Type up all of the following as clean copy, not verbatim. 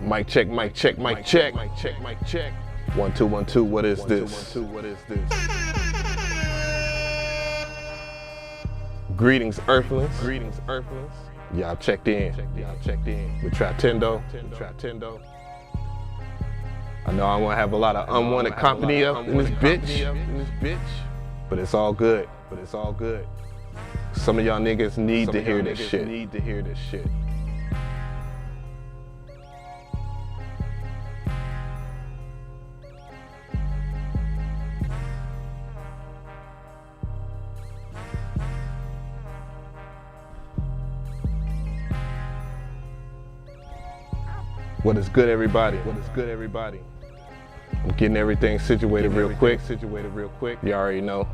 Mic check, mic check, mic check. 1 2 1 2. What is this? Greetings, Earthlings. Y'all checked in. With Tratendo. I know I'm gonna have a lot of unwanted company up in this bitch. But it's all good. Some of y'all niggas need to hear this shit. What is good, everybody? I'm getting everything situated real quick. You already know.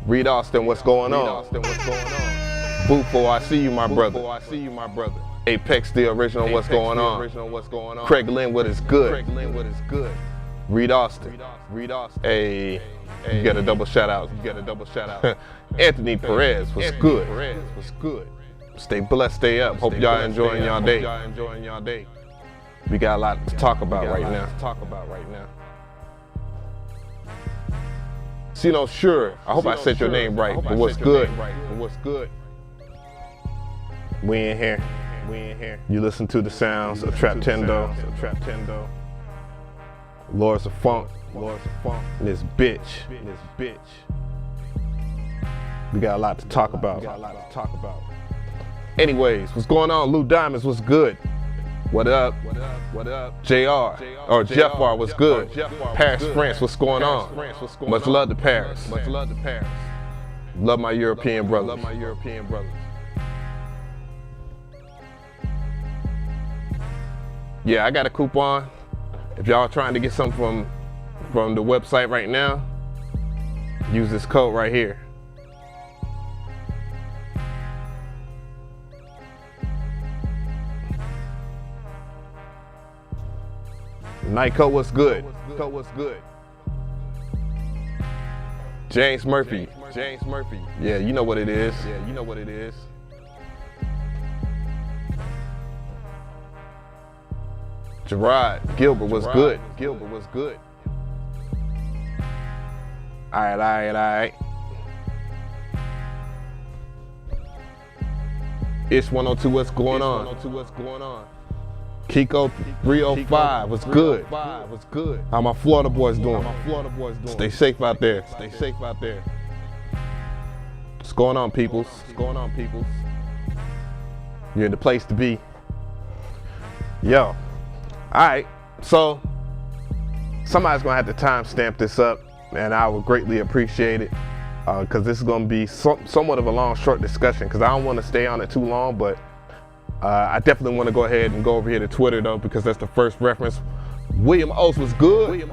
Reed Austin, what's going on? Bufo, I see you, my brother. Apex, the original, what's going on? Craig Lynn, what is good? Reed Austin. Hey, you got a double shout out. Anthony Perez, what's good? Stay blessed, stay up. Hope y'all enjoying y'all day. We got a lot to talk about right now. Sino, sure. I hope I said your name right. But what's good? We in here. You listen to the sounds of Tratendo. Lords of Funk. And this bitch. We got a lot to talk about. Anyways, what's going on? Lou Diamonds, what's good? What up? JR, or Jeffar, what's good? Paris, France, what's going on? Much love to Paris. Love my European brothers. Yeah, I got a coupon. If y'all trying to get something from the website right now, use this code right here. Nyko, what's good? James Murphy. Yeah, you know what it is. Gerard Gilbert, what's good? All right. Ish 102, what's going on? Kiko 305, what's good? How my Florida boys doing? Stay safe out there. What's going on, peoples? You're in the place to be. Yo, all right. So somebody's gonna have to timestamp this up, and I would greatly appreciate it, because this is gonna be somewhat of a long, short discussion. Because I don't want to stay on it too long, but I definitely want to go ahead and go over here to Twitter though, because that's the first reference. William Oates was good.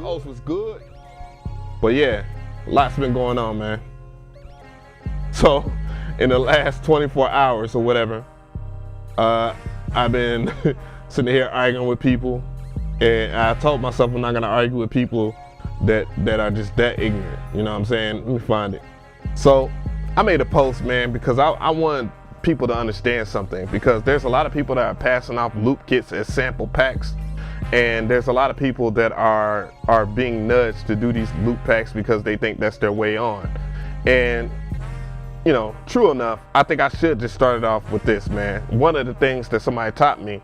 But yeah, lots been going on, man. So in the last 24 hours or whatever, I've been sitting here arguing with people, and I told myself I'm not gonna argue with people that are just that ignorant. You know what I'm saying? Let me find it. So I made a post, man, because I wanted people to understand something, because there's a lot of people that are passing off loop kits as sample packs, and there's a lot of people that are being nudged to do these loop packs because they think that's their way on. And you know, true enough, I think I should just start it off with this, man. One of the things that somebody taught me,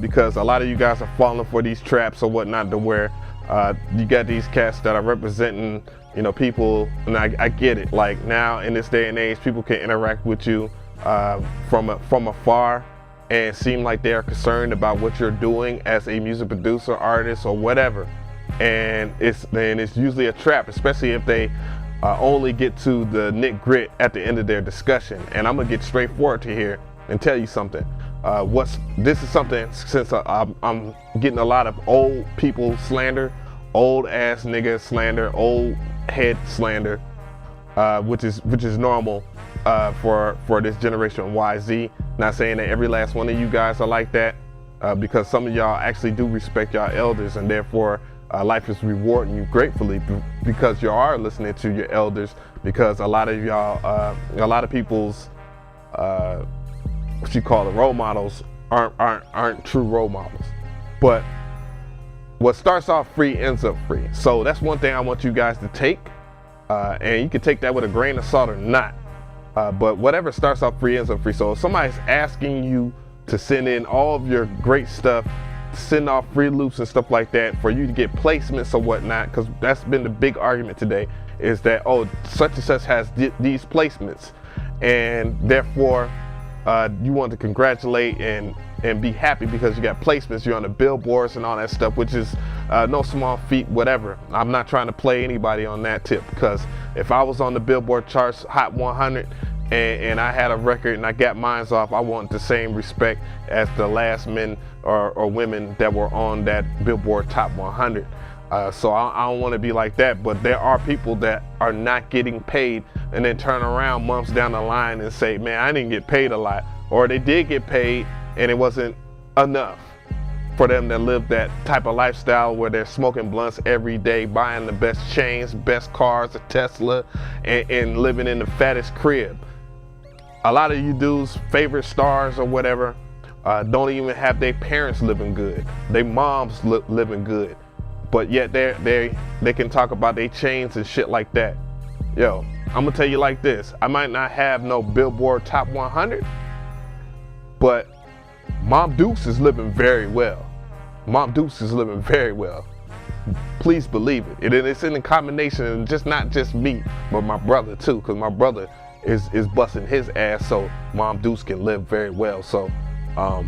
because a lot of you guys are falling for these traps or whatnot, to where you got these cats that are representing, you know, people, and I get it. Like now in this day and age, people can interact with you from afar and seem like they are concerned about what you're doing as a music producer, artist, or whatever. And it's usually a trap, especially if they only get to the nit-grit at the end of their discussion. And I'm gonna get straightforward to here and tell you something. This is something, since I'm getting a lot of old people slander, old ass nigga slander, old head slander, which is normal for this generation YZ. Not saying that every last one of you guys are like that, because some of y'all actually do respect y'all elders, and therefore life is rewarding you gratefully because you are listening to your elders, because a lot of y'all, a lot of people's, what you call it, role models aren't true role models. But what starts off free ends up free. So that's one thing I want you guys to take, and you can take that with a grain of salt or not. But whatever starts off free ends up free. So if somebody's asking you to send in all of your great stuff, send off free loops and stuff like that for you to get placements or whatnot, because that's been the big argument today, is that, oh, such and such has these placements, and therefore you want to congratulate and be happy because you got placements, you're on the billboards and all that stuff, which is no small feat, whatever. I'm not trying to play anybody on that tip, because if I was on the Billboard charts Hot 100 and I had a record and I got mine off, I want the same respect as the last men or women that were on that Billboard Top 100. So I don't want to be like that, but there are people that are not getting paid and then turn around months down the line and say, man, I didn't get paid a lot, or they did get paid and it wasn't enough for them to live that type of lifestyle where they're smoking blunts every day, buying the best chains, best cars, a Tesla, and living in the fattest crib. A lot of you dudes, favorite stars or whatever, don't even have their parents living good, their moms living good, but yet they can talk about their chains and shit like that. Yo, I'm gonna tell you like this, I might not have no Billboard Top 100, but Mom Dukes is living very well. Mom Dukes is living very well. Please believe it. It's in a combination, and just not just me, but my brother too, because my brother is busting his ass so Mom Dukes can live very well. So I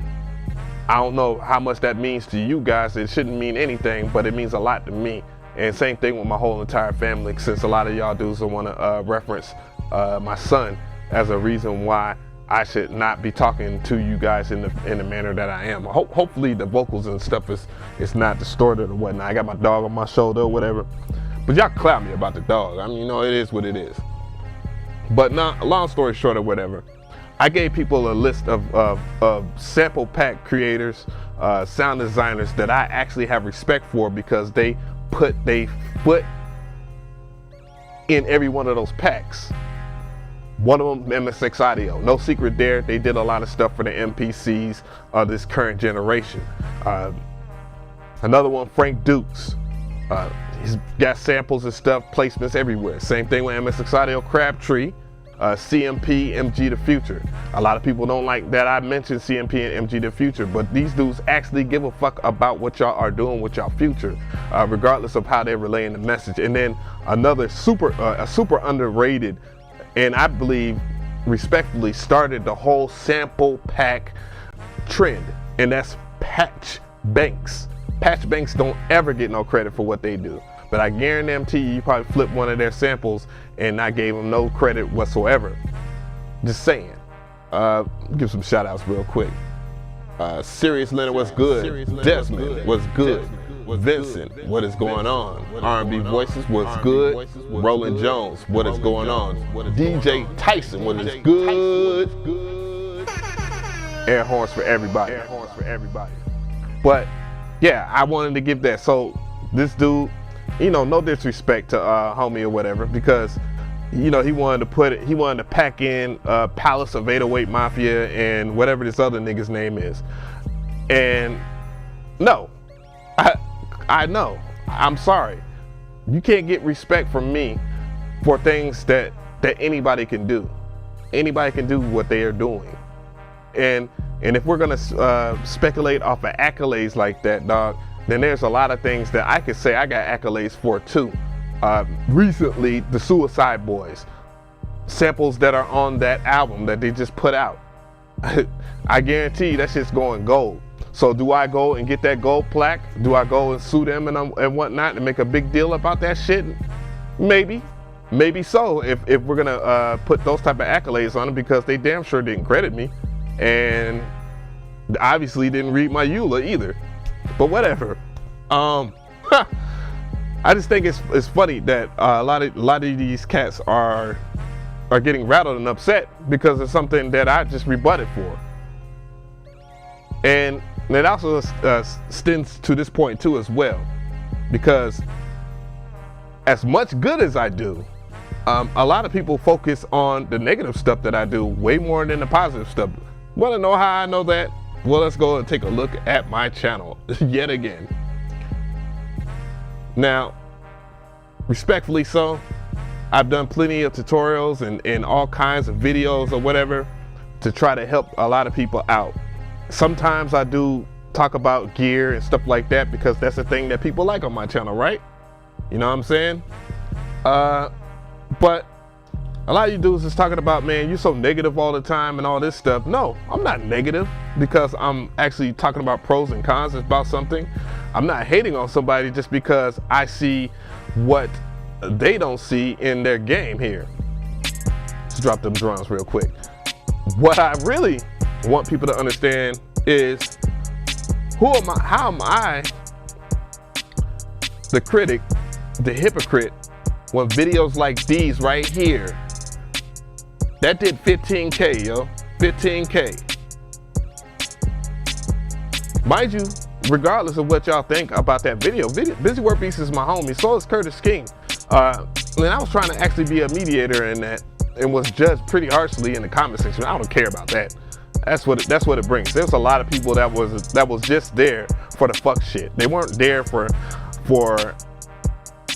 don't know how much that means to you guys. It shouldn't mean anything, but it means a lot to me. And same thing with my whole entire family, since a lot of y'all dudes want to reference my son as a reason why I should not be talking to you guys in the manner that I am. Hopefully the vocals and stuff is not distorted or whatnot. I got my dog on my shoulder or whatever, but y'all clown me about the dog. I mean, you know, it is what it is. But not, long story short or whatever, I gave people a list of sample pack creators, sound designers that I actually have respect for, because they put their foot in every one of those packs. One of them, MSX Audio. No secret there, they did a lot of stuff for the MPCs of this current generation. Another one, Frank Dukes. He's got samples and stuff, placements everywhere. Same thing with MSX Audio, Crabtree, CMP, MG The Future. A lot of people don't like that I mentioned CMP and MG The Future, but these dudes actually give a fuck about what y'all are doing with y'all future, regardless of how they're relaying the message. And then another super underrated, and I believe respectfully started the whole sample pack trend, and that's Patch Banks. Patch Banks don't ever get no credit for what they do, but I guarantee you probably flipped one of their samples and I gave them no credit whatsoever. Just saying. Give some shout outs real quick. Sirius Leonard, what's good? Desmond, what's good? Vincent, what is going on? R&B Voices, what's good? Roland Jones, what is going on? DJ Tyson, what is good? Air horns for everybody. Air horns for everybody. But yeah, I wanted to give that. So this dude, you know, no disrespect to homie or whatever, because you know he wanted to pack in Palace of 808 Mafia and whatever this other nigga's name is. And no, I know, I'm sorry. You can't get respect from me for things that anybody can do. Anybody can do what they are doing. And if we're gonna speculate off of accolades like that, dog, then there's a lot of things that I could say I got accolades for too. Recently, the Suicide Boys, samples that are on that album that they just put out. I guarantee you that shit's going gold. So do I go and get that gold plaque? Do I go and sue them and whatnot and make a big deal about that shit? Maybe so, if we're gonna put those type of accolades on them, because they damn sure didn't credit me, and obviously didn't read my EULA either. But whatever. I just think it's funny that a lot of these cats are getting rattled and upset because of something that I just rebutted for. And it also extends to this point too as well, because as much good as I do, a lot of people focus on the negative stuff that I do way more than the positive stuff. Want to know how I know that? Well, let's go and take a look at my channel yet again. Now, respectfully so, I've done plenty of tutorials and all kinds of videos or whatever to try to help a lot of people out. Sometimes I do talk about gear and stuff like that because that's the thing that people like on my channel, right? You know what I'm saying? But a lot of you dudes is talking about, man, you're so negative all the time and all this stuff. No, I'm not negative because I'm actually talking about pros and cons about something. I'm not hating on somebody just because I see what they don't see in their game here. Let's drop them drums real quick. What I really want people to understand is how am I the critic, the hypocrite, when videos like these right here, that did 15K, yo, 15K. Mind you, regardless of what y'all think about that video, Busy Work Beast is my homie, so is Curtis King. And I was trying to actually be a mediator in that and was judged pretty harshly in the comment section. I don't care about that. That's what it brings. There's a lot of people that was just there for the fuck shit. They weren't there for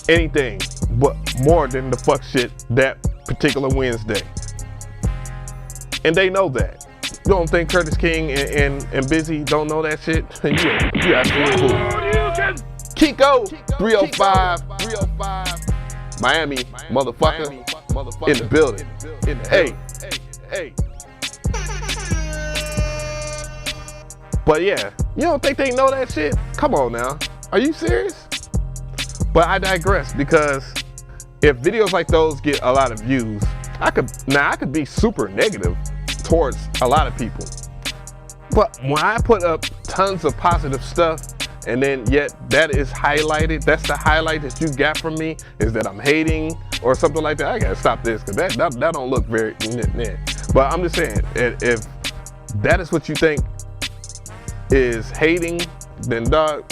anything but more than the fuck shit that particular Wednesday. And they know that. You don't think Curtis King and Busy don't know that shit? you absolutely cool. Kiko 305 Miami motherfucker in the building. Hey. But yeah, you don't think they know that shit? Come on now. Are you serious? But I digress, because if videos like those get a lot of views, I could be super negative towards a lot of people. But when I put up tons of positive stuff and then yet that is highlighted, that's the highlight that you got from me, is that I'm hating or something like that, I gotta stop this, because that don't look very, but I'm just saying, if that is what you think is hating, then dog,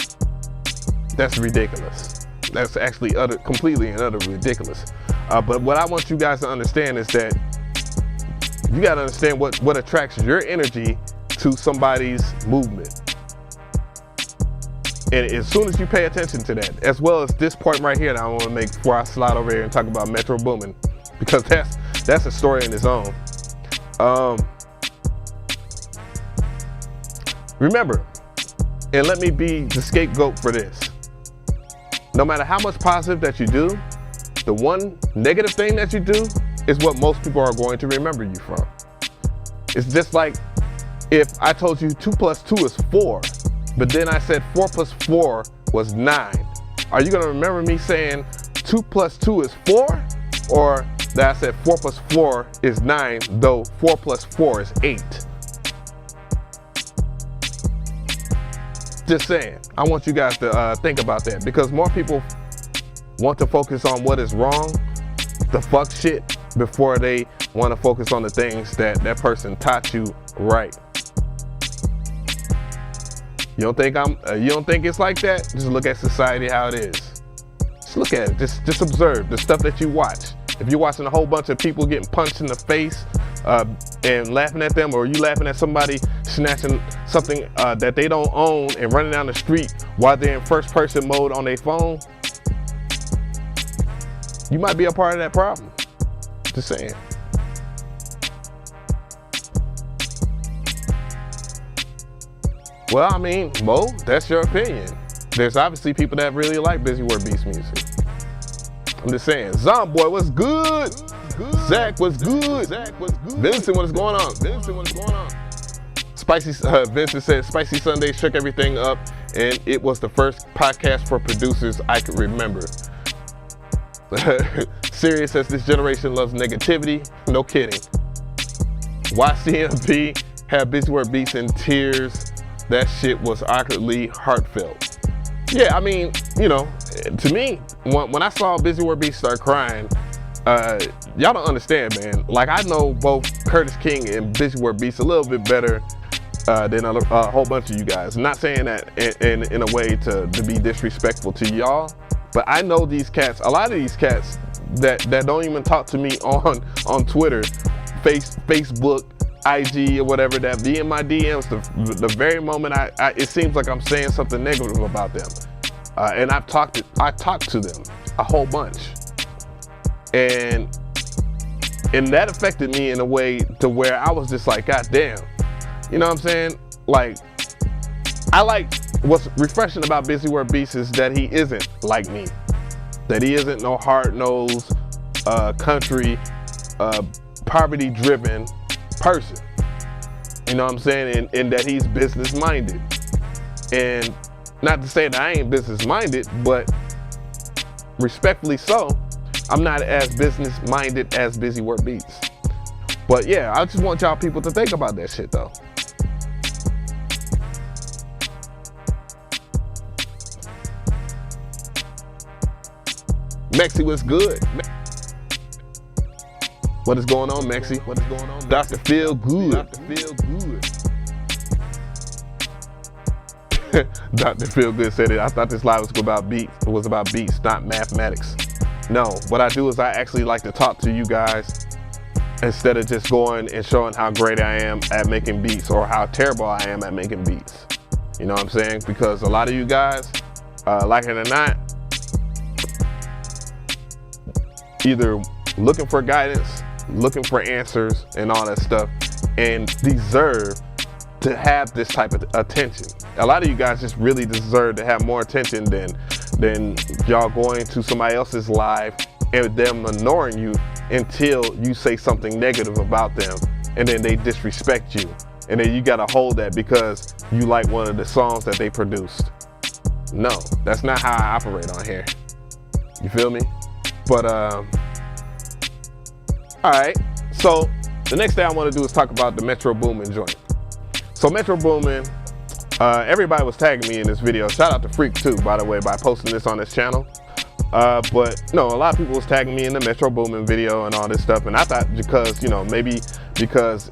that's ridiculous. That's actually completely and utterly ridiculous. But what I want you guys to understand is that you gotta understand what attracts your energy to somebody's movement. And as soon as you pay attention to that, as well as this point right here that I want to make before I slide over here and talk about Metro Boomin, because that's a story in its own. Remember, and let me be the scapegoat for this. No matter how much positive that you do, the one negative thing that you do is what most people are going to remember you from. It's just like if I told you 2 + 2 is 4, but then I said 4 + 4 was 9. Are you gonna remember me saying 2 + 2 is 4? Or that I said 4 + 4 is 9, though 4 + 4 is 8? Just saying, I want you guys to think about that, because more people want to focus on what is wrong, the fuck shit, before they want to focus on the things that person taught you right. You don't think it's like that? Just look at society how it is. Just look at it. Just observe the stuff that you watch. If you're watching a whole bunch of people getting punched in the face and laughing at them, or you laughing at somebody snatching something that they don't own and running down the street while they're in first person mode on their phone, you might be a part of that problem. Just saying. Well, I mean, Mo, that's your opinion. There's obviously people that really like Busy Work Beast music. I'm just saying. Zomboy, what's good? Zach, what's good? Vincent, what is going on? Spicy, Vincent said, Spicy Sunday shook everything up, and it was the first podcast for producers I could remember. Sirius says, this generation loves negativity. No kidding. YCMP had Busy Work Beats in tears. That shit was awkwardly heartfelt. Yeah, I mean, you know, to me, when I saw Busy Work Beats start crying, y'all don't understand, man. Like, I know both Curtis King and Busy Work Beats a little bit better than a whole bunch of you guys. I'm not saying that in a way to be disrespectful to y'all, but I know these cats, a lot of these cats that don't even talk to me on Twitter, Facebook, IG or whatever that be in my DMs, the very moment it seems like I'm saying something negative about them. And I talked to them a whole bunch. And that affected me in a way to where I was just like, God damn. You know what I'm saying? Like, I like what's refreshing about Busy Work Beats is that he isn't like me. That he isn't no hard-nosed, country, poverty-driven person. You know what I'm saying? And that he's business-minded. And not to say that I ain't business-minded, but respectfully so, I'm not as business-minded as Busy Work Beats. But yeah, I just want y'all people to think about that shit though. Mexi, what's good? What is going on, Mexi? What is going on, Dr. Feel Good? Dr. Feel Good. Dr. Feel Good said it. I thought this live was about beats. It was about beats, not mathematics. No, what I do is I actually like to talk to you guys instead of just going and showing how great I am at making beats or how terrible I am at making beats. You know what I'm saying? Because a lot of you guys, like it or not, either looking for guidance, looking for answers and all that stuff, and deserve to have this type of attention. A lot of you guys just really deserve to have more attention than y'all going to somebody else's live and them ignoring you until you say something negative about them, and then they disrespect you, and then you gotta hold that because you like one of the songs that they produced. No, that's not how I operate on here. You feel me? But all right, so the next thing I want to do is talk about the Metro Boomin joint. So Metro Boomin, everybody was tagging me in this video. Shout out to Freak too, by the way, by posting this on his channel. But no, a lot of people was tagging me in the Metro Boomin video and all this stuff, and I thought because, you know, maybe because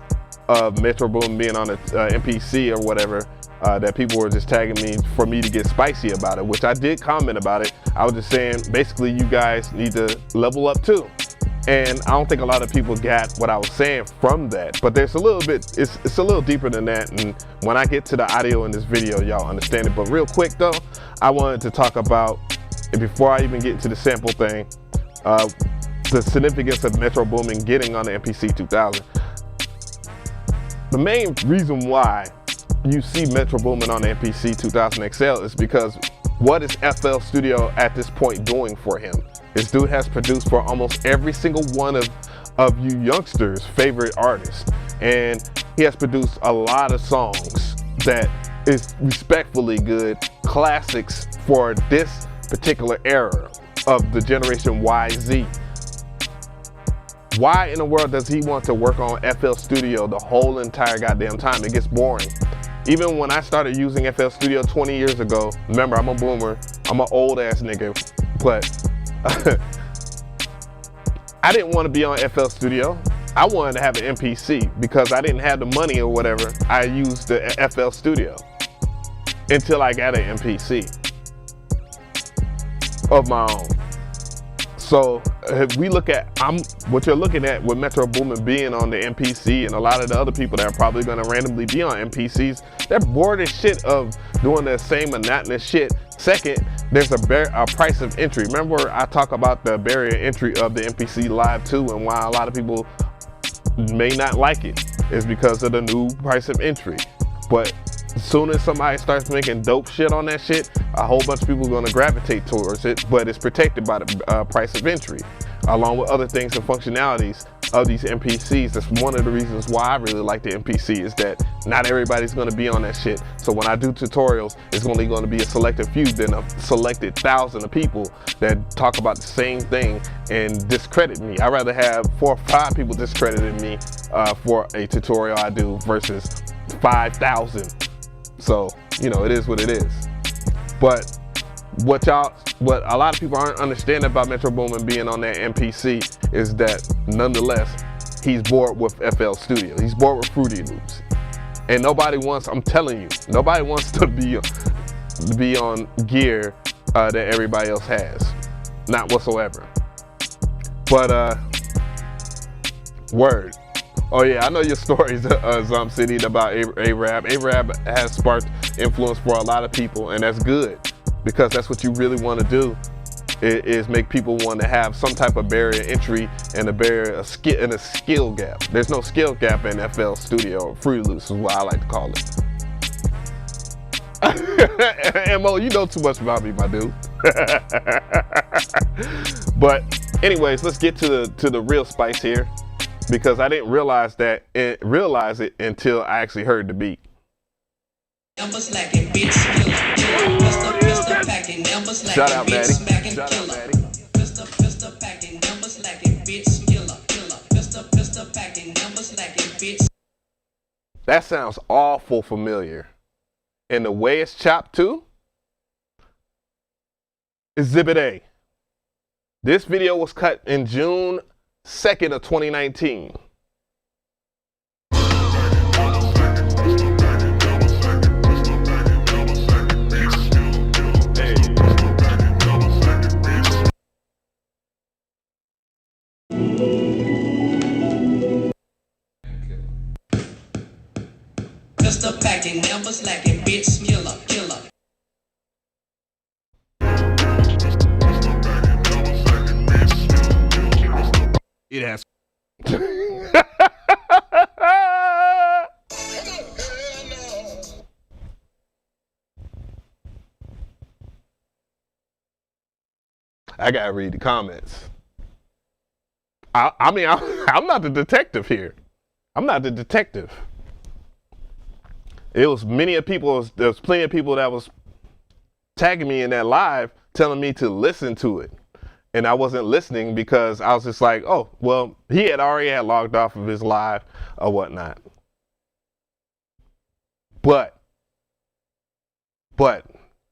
of Metro Boomin being on the MPC or whatever, that people were just tagging me for me to get spicy about it, which I did comment about it. I was just saying, basically, you guys need to level up too. And I don't think a lot of people got what I was saying from that, but there's a little bit, it's a little deeper than that. And when I get to the audio in this video, y'all understand it. But real quick though, I wanted to talk about, before I even get into the sample thing, the significance of Metro Boomin getting on the MPC 2000. The main reason why you see Metro Boomin on the MPC 2000 XL is because what is FL Studio at this point doing for him? This dude has produced for almost every single one of you youngsters' favorite artists. And he has produced a lot of songs that is respectfully good, classics for this particular era of the generation YZ. Why in the world does he want to work on FL Studio the whole entire goddamn time? It gets boring. Even when I started using FL Studio 20 years ago, remember, I'm a boomer, I'm an old ass nigga, but I didn't want to be on FL Studio. I wanted to have an MPC because I didn't have the money or whatever. I used the FL Studio until I got an MPC of my own. So if we look at what you're looking at with Metro Boomin being on the MPC, and a lot of the other people that are probably going to randomly be on MPCs, they're bored as shit of doing the same monotonous shit. Second, there's a price of entry. Remember I talk about the barrier entry of the MPC Live II, and why a lot of people may not like it is because of the new price of entry. But as soon as somebody starts making dope shit on that shit, a whole bunch of people are going to gravitate towards it, but it's protected by the price of entry, along with other things and functionalities of these MPCs. That's one of the reasons why I really like the MPC, is that not everybody's going to be on that shit. So when I do tutorials, it's only going to be a selected few, then a selected 1,000 of people that talk about the same thing and discredit me. I'd rather have 4 or 5 people discrediting me for a tutorial I do versus 5,000. So, you know, it is what it is. But what a lot of people aren't understanding about Metro Boomin being on that MPC is that nonetheless, he's bored with FL Studio. He's bored with Fruity Loops. And nobody wants, I'm telling you, nobody wants to be on gear that everybody else has. Not whatsoever. But, word. Oh yeah, I know your stories, Zom City, about Arab. Arab has sparked influence for a lot of people, and that's good because that's what you really want to do. Is make people want to have some type of barrier entry and a skill gap. There's no skill gap in FL Studio. Fruity Loops is what I like to call it. Mo, you know too much about me, my dude. But anyways, let's get to the real spice here, because I didn't realize it until I actually heard the beat. Shout out, Maddie. Shout out, Maddie. That sounds awful familiar. And the way it's chopped too, Exhibit A. This video was cut in June 2nd of 2019. Pistol packing, never slacking, bitch, killer. It has. I gotta read the comments. I mean, I'm not the detective here. I'm not the detective. It was there was plenty of people that was tagging me in that live, telling me to listen to it. And I wasn't listening because I was just like, oh, well, he had already logged off of his live or whatnot. But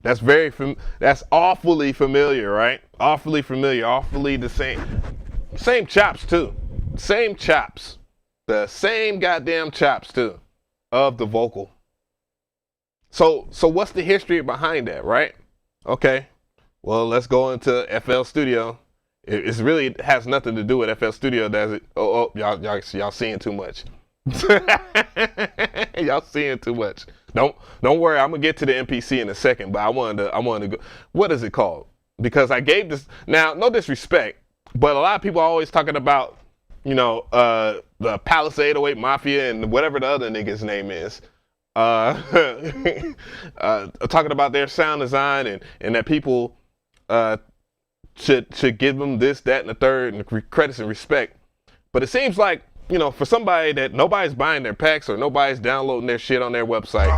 that's that's awfully familiar, right? Awfully familiar, awfully the same chops too. Same chops. The same goddamn chops too of the vocal. So what's the history behind that, right? Okay. Well, let's go into FL Studio. It really has nothing to do with FL Studio, does it? Oh, y'all seeing too much. Y'all seeing too much. Don't worry. I'm gonna get to the MPC in a second, but I wanted to go. What is it called? Because I gave this, now, no disrespect, but a lot of people are always talking about, you know, the Palisade 08 Mafia and whatever the other nigga's name is. Talking about their sound design and that people should give them this, that, and the third, and credits and respect. But it seems like, you know, for somebody that nobody's buying their packs or nobody's downloading their shit on their website.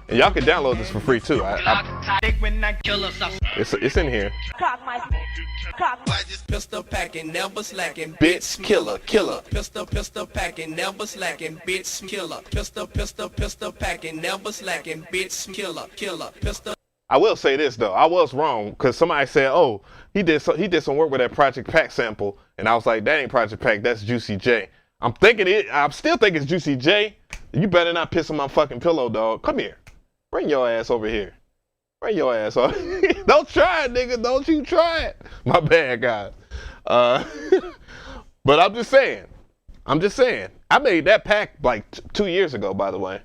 And y'all can download this for free too. It's in here. Pistol packing, never slacking, Bitch, killer. Pistol packing, never slacking, bitch, killer. Pistol packing, never slacking, bitch, killer. Pistol. I will say this though, I was wrong because somebody said, "Oh, he did some work with that Project Pack sample," and I was like, "That ain't Project Pack, that's Juicy J." I'm still thinking it's Juicy J. You better not piss on my fucking pillow, dog. Come here, bring your ass over here. Bring your ass over. Don't try it, nigga. Don't you try it. My bad, guys. But I'm just saying. I made that pack like 2 years ago, by the way.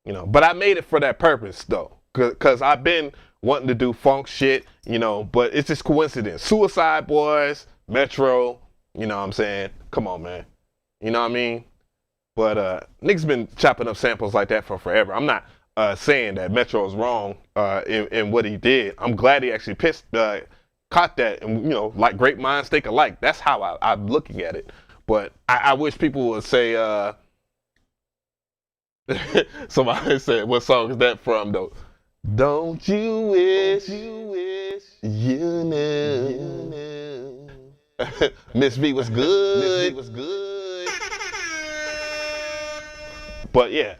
You know, but I made it for that purpose though. Cause I've been wanting to do funk shit, you know, but it's just coincidence. Suicide Boys, Metro, you know what I'm saying? Come on, man. You know what I mean? But niggas been chopping up samples like that for forever. I'm not saying that Metro is wrong in what he did. I'm glad he actually caught that, and you know, like great minds think alike. That's how I'm looking at it. But I wish people would say, somebody said, what song is that from though? Don't you wish you knew. Miss V was good. But yeah,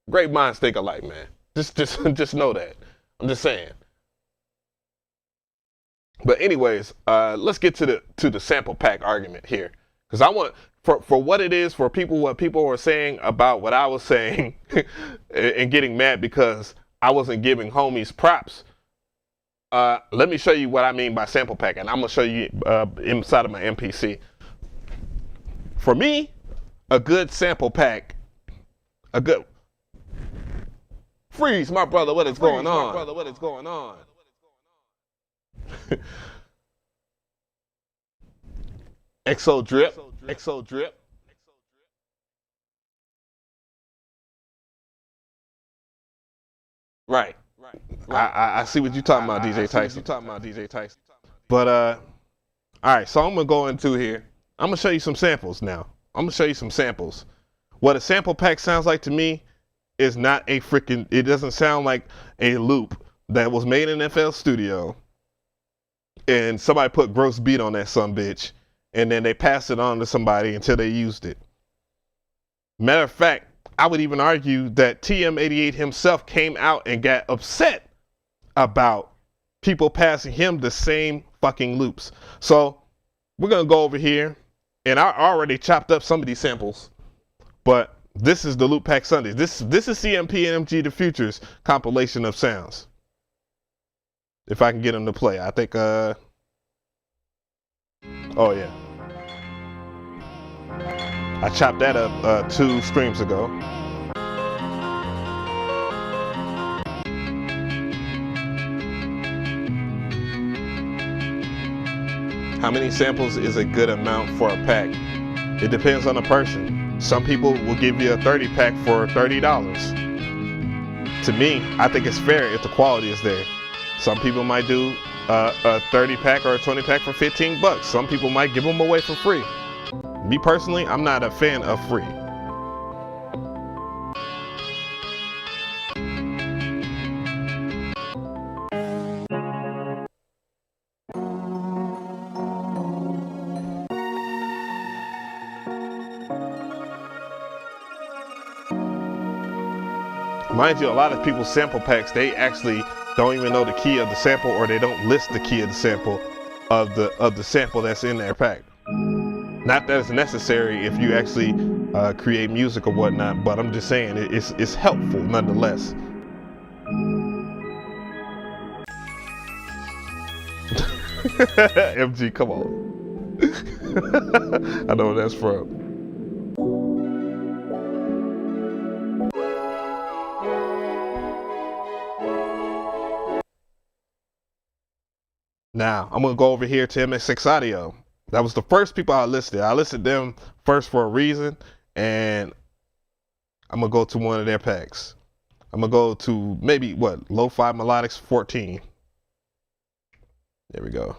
great minds think alike, man. Just know that. I'm just saying. But anyways, let's get to the sample pack argument here, because I want for what it is, for people, what people were saying about what I was saying and getting mad because I wasn't giving homies props. let me show you what I mean by sample pack, and I'm gonna show you inside of my MPC. For me, a good sample pack, a good freeze, my brother. What is going on? My brother, what is going on? XO drip, XO drip. Right. I see what you're talking about, DJ Tyson. But all right, so I'm gonna go into here. I'm gonna show you some samples now. I'm gonna show you some samples. What a sample pack sounds like to me is not a freaking. It doesn't sound like a loop that was made in FL Studio, and somebody put gross beat on that sumbitch, and then they passed it on to somebody until they used it. Matter of fact, I would even argue that TM88 himself came out and got upset about people passing him the same fucking loops. So we're gonna go over here, and I already chopped up some of these samples, but this is the Loop Pack Sundays. This is CMP and MG The Future's compilation of sounds. If I can get them to play, I think. Oh yeah, I chopped that up 2 streams ago. How many samples is a good amount for a pack? It depends on the person. Some people will give you a 30 pack for $30. To me, I think it's fair if the quality is there. Some people might do a 30 pack or a 20 pack for 15 bucks. Some people might give them away for free. Me personally, I'm not a fan of free. Mind you, a lot of people's sample packs, they actually don't even know the key of the sample, or they don't list the key of the sample of the sample that's in their pack. Not that it's necessary if you actually create music or whatnot, but I'm just saying it's helpful nonetheless. MG, come on. I know where that's from. Now, I'm gonna go over here to MX6 Audio. That was the first people I listed. I listed them first for a reason, and I'm gonna go to one of their packs. I'm gonna go to maybe, what, Lo-Fi Melodics 14. There we go.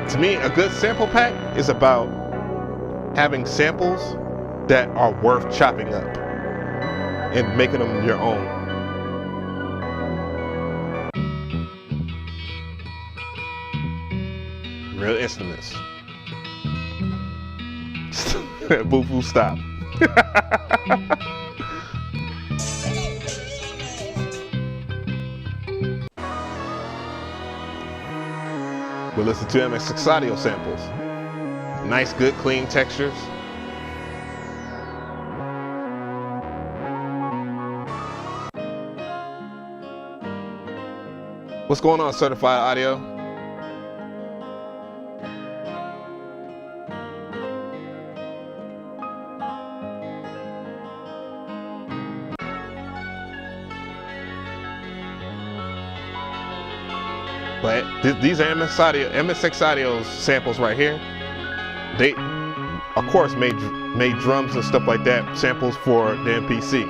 To me, a good sample pack is about having samples that are worth chopping up and making them your own. Real instruments. Boo-boo, stop. We'll listen to MX6 Audio samples. Nice, good, clean textures. What's going on, Certified Audio? But these are MX6 Audio samples right here. They, of course, made drums and stuff like that, samples for the MPC.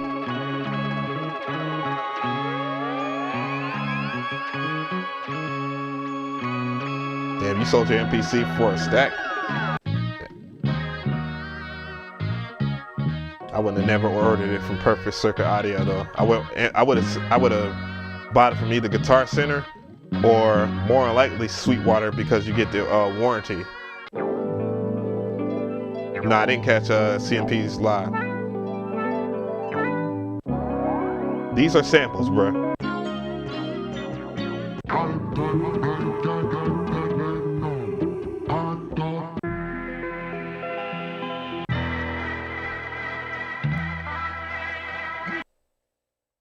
Damn, you sold your MPC for a stack? I would have never ordered it from Perfect Circuit Audio though. I would have bought it from either Guitar Center or more than likely Sweetwater, because you get the warranty. No, I didn't catch CMP's live. These are samples, bruh.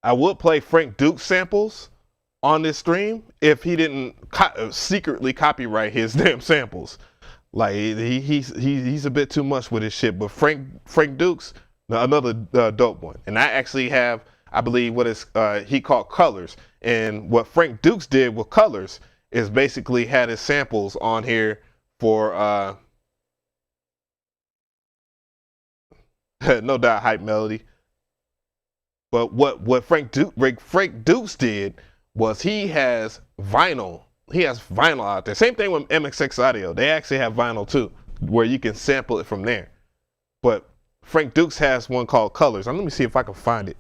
I would play Frank Duke samples on this stream if he didn't secretly copyright his damn samples. Like he's a bit too much with his shit. But Frank Duke's another dope one, and I actually have, I believe, what is he called Colors. And what Frank Dukes did with Colors is basically had his samples on here for no doubt hype melody. But what Frank Dukes did was he has vinyl. He has vinyl out there. Same thing with MXX Audio. They actually have vinyl too, where you can sample it from there. But Frank Dukes has one called Colors. Let me see if I can find it.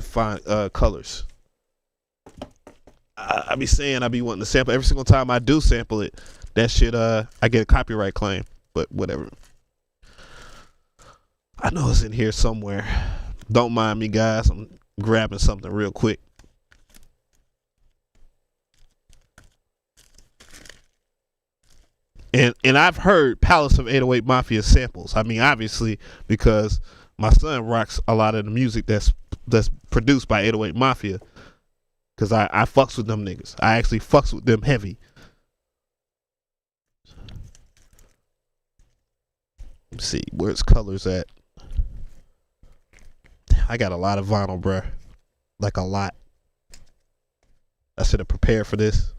Find Colors. I be saying I be wanting to sample every single time I do sample it. That shit, I get a copyright claim. But whatever. I know it's in here somewhere. Don't mind me, guys. I'm grabbing something real quick. And I've heard Palace of 808 Mafia samples. I mean, obviously, because my son rocks a lot of the music that's produced by 808 Mafia. Because I fucks with them niggas. I actually fucks with them heavy. Let's see, where's Colors at? I got a lot of vinyl, bruh. Like a lot. I should have prepared for this.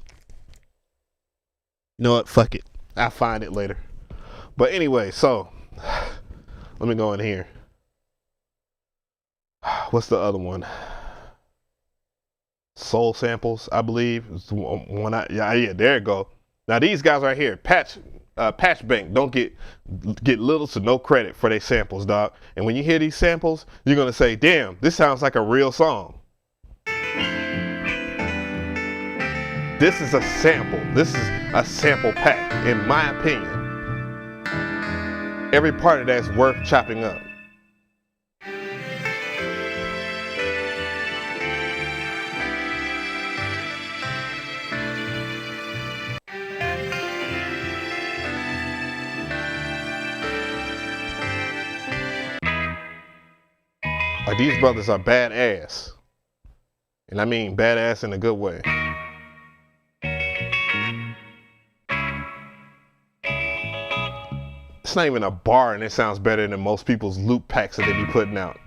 You know what? Fuck it. I'll find it later. But anyway, so let me go in here. What's the other one? Soul Samples, I believe. It's the one yeah, there you go. Now these guys right here, Patch Bank, don't get little to no credit for their samples, dog. And when you hear these samples, you're gonna say, damn, this sounds like a real song. This is a sample. This is a sample pack, in my opinion. Every part of that's worth chopping up. Like, these brothers are badass. And I mean badass in a good way. It's not even a bar and it sounds better than most people's loop packs that they be putting out.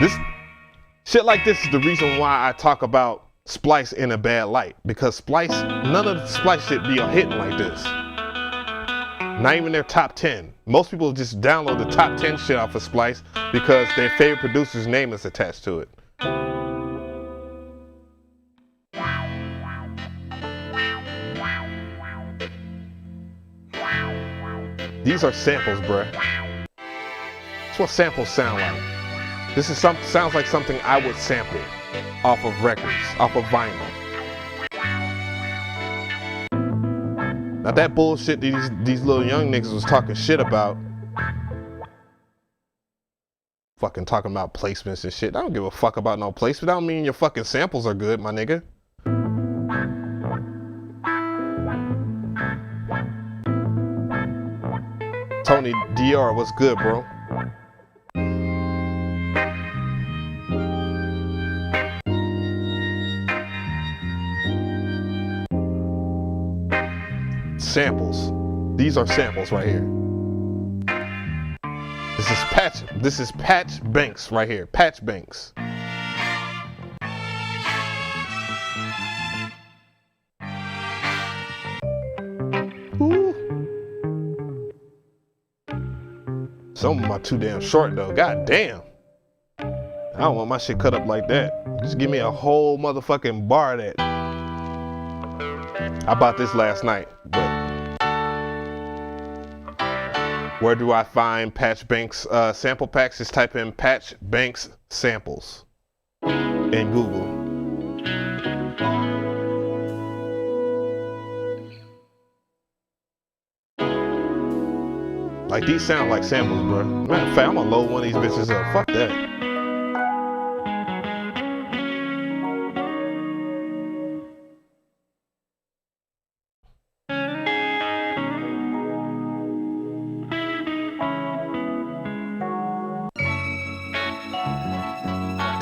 This shit like this is the reason why I talk about Splice in a bad light. Because Splice, none of the Splice shit be hitting like this. Not even their top 10. Most people just download the top 10 shit off of Splice because their favorite producer's name is attached to it. These are samples, bruh. That's what samples sound like. This is sounds like something I would sample off of records, off of vinyl. Now that bullshit these little young niggas was talking shit about, fucking talking about placements and shit. I don't give a fuck about no placement. I don't mean your fucking samples are good, my nigga. Tony DR, what's good, bro? Samples. These are samples right here. This is Patch Banks right here. Patch Banks. Ooh. Some of my too damn short though. God damn. I don't want my shit cut up like that. Just give me a whole motherfucking bar of that. I bought this last night, but where do I find Patch Banks sample packs? Just type in Patch Banks samples in Google. Like, these sound like samples, bro. Matter of fact, I'm gonna load one of these bitches up. Fuck that.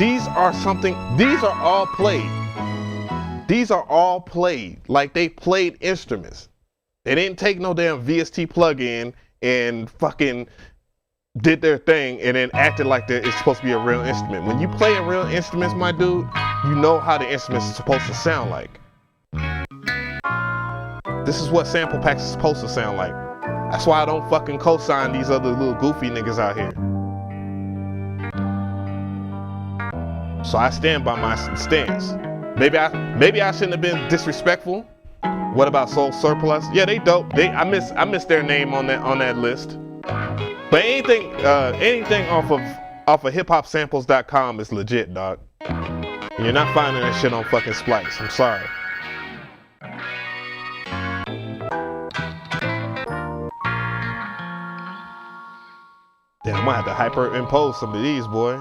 these are all played. These are all played. Like they played instruments. They didn't take no damn VST plug-in and fucking did their thing and then acted like that it's supposed to be a real instrument. When you play a real instruments, my dude, you know how the instruments are supposed to sound like. This is what sample packs is supposed to sound like. That's why I don't fucking co-sign these other little goofy niggas out here. So I stand by my stance. Maybe I shouldn't have been disrespectful. What about Soul Surplus? Yeah, they dope. I miss their name on that list. But anything off of hiphopsamples.com is legit, dog. You're not finding that shit on fucking Splice. I'm sorry. Damn, I might have to hyperimpose some of these, boy.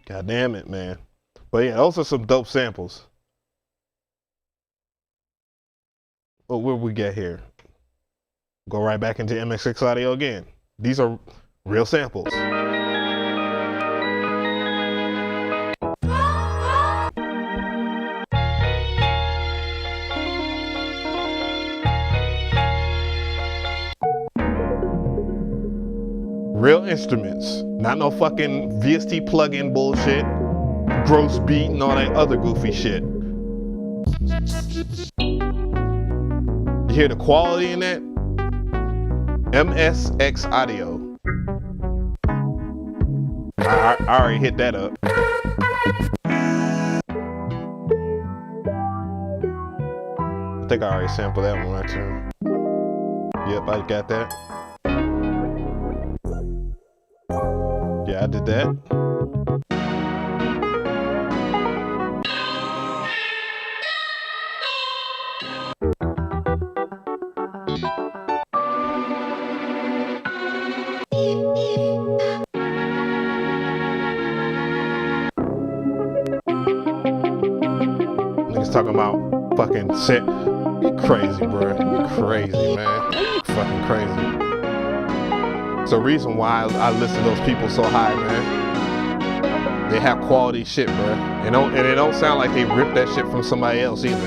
God damn it, man. But yeah, those are some dope samples. But what we get here? Go right back into MXX audio again. These are real samples. Real instruments, not no fucking VST plug-in bullshit, gross beat and all that other goofy shit. You hear the quality in that? MSX audio. I already hit that up. I think I already sampled that one or two. Yep, I got that. Yeah, I did that. Niggas talking about fucking set. You crazy, bro. You crazy, man. You fucking crazy. It's the reason why I listen to those people so high, man. They have quality shit, bro. And it don't sound like they ripped that shit from somebody else either.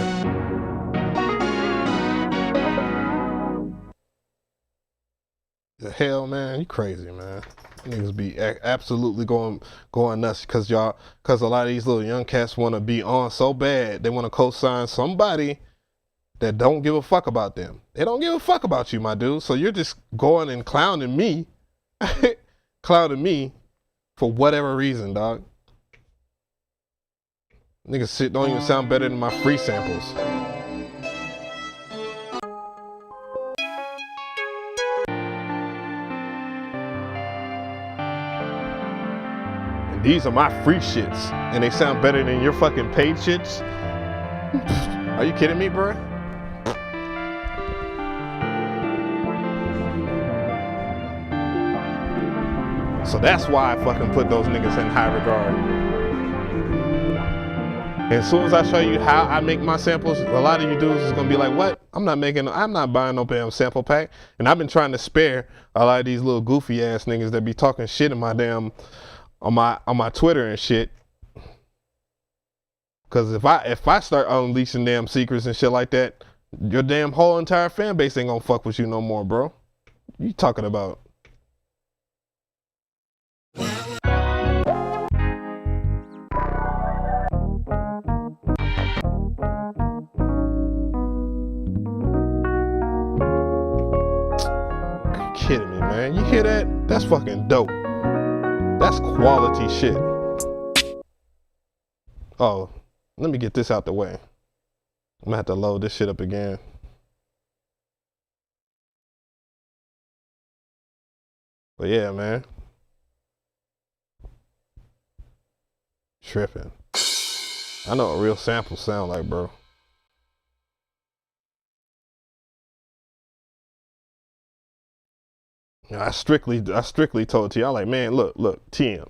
The hell, man, you crazy, man. Niggas be absolutely going nuts because a lot of these little young cats want to be on so bad. They want to co-sign somebody that don't give a fuck about them. They don't give a fuck about you, my dude. So you're just going and clowning me, clowning me for whatever reason, dog. Niggas shit don't even sound better than my free samples. And these are my free shits, and they sound better than your fucking paid shits. Are you kidding me, bro? So that's why I fucking put those niggas in high regard. And as soon as I show you how I make my samples, a lot of you dudes is gonna be like, what? I'm not buying no damn sample pack. And I've been trying to spare a lot of these little goofy ass niggas that be talking shit in my damn, on my Twitter and shit. Cause if I start unleashing damn secrets and shit like that, your damn whole entire fan base ain't gonna fuck with you no more, bro. You talking about? Kidding me, man. You hear that? That's fucking dope. That's quality shit. Oh, let me get this out the way. I'm gonna have to load this shit up again. But yeah, man. Tripping. I know what real samples sound like, bro. I strictly told T, I like, man, look, TM.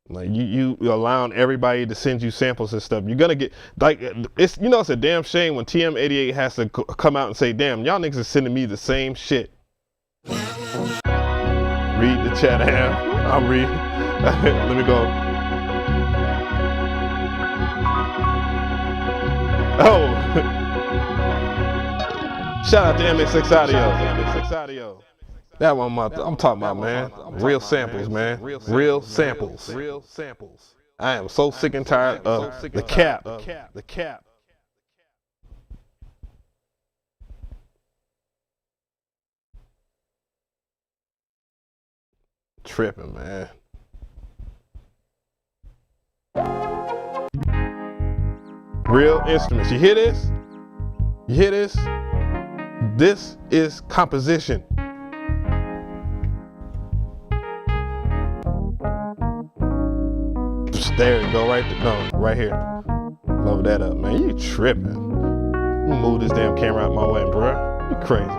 Like you allowing everybody to send you samples and stuff. You're gonna get like it's it's a damn shame when TM88 has to come out and say, damn, y'all niggas is sending me the same shit. Read the chat half. I'm reading. Let me go. Oh. Shout out to MXX Audio. That one I'm talking about, man. Real samples, man. Real samples. I am so sick and tired of the cap. Tripping, man. Real instruments. You hear this? You hear this? This is composition. There you go, right there. No, right here. Load that up, man. You tripping. Move this damn camera out my way, bro. You crazy.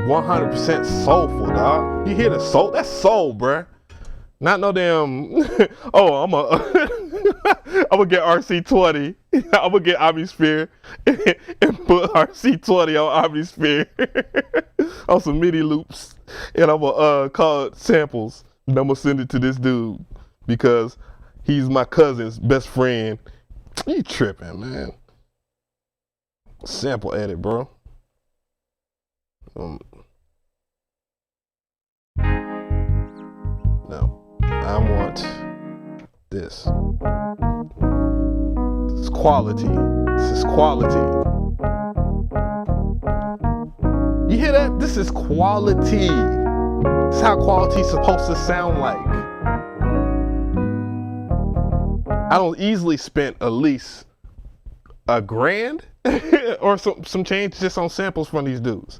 100% soulful, dog. You hear the soul? That's soul, bro. Not no damn. Oh, I'm gonna get RC20. I'm gonna get Omnisphere and put RC20 on Omnisphere on some MIDI loops, and I'm gonna call it samples. And I'm gonna send it to this dude because he's my cousin's best friend. You tripping, man. Sample edit, bro. No, I want this. This is quality. This is quality. You hear that? This is quality. This is how quality's supposed to sound like. I don't easily spend at least $1,000 or some change just on samples from these dudes.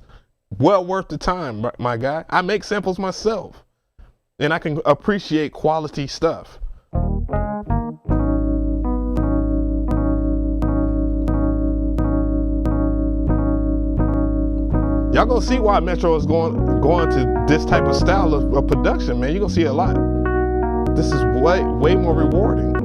Well worth the time, my guy. I make samples myself, and I can appreciate quality stuff. Y'all gonna see why Metro is going to this type of style of production, man. You're gonna see a lot. This is way more rewarding.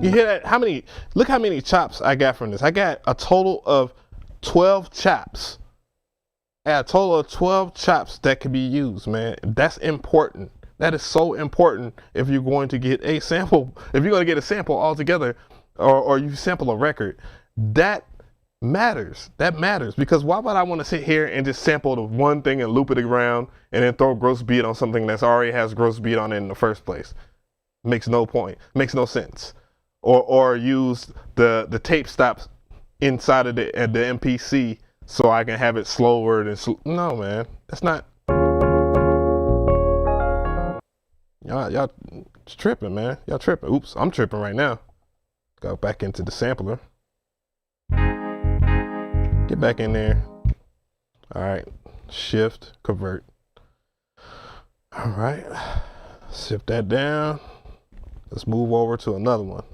You hear that? Look how many chops I got from this. I got a total of 12 chops. I got a total of 12 chops that can be used, man. That's important. That is so important if you're going to get a sample. If you're going to get a sample altogether, or you sample a record, that matters. That matters, because why would I want to sit here and just sample the one thing and loop it around and then throw gross beat on something that's already has gross beat on it in the first place? Makes no point. Makes no sense. Or use the tape stops inside of the MPC so I can have it slower than no, man. That's not. Y'all tripping, man. Y'all tripping. Oops, I'm tripping right now. Go back into the sampler. Get back in there. All right. Shift, convert. All right. Shift that down. Let's move over to another one.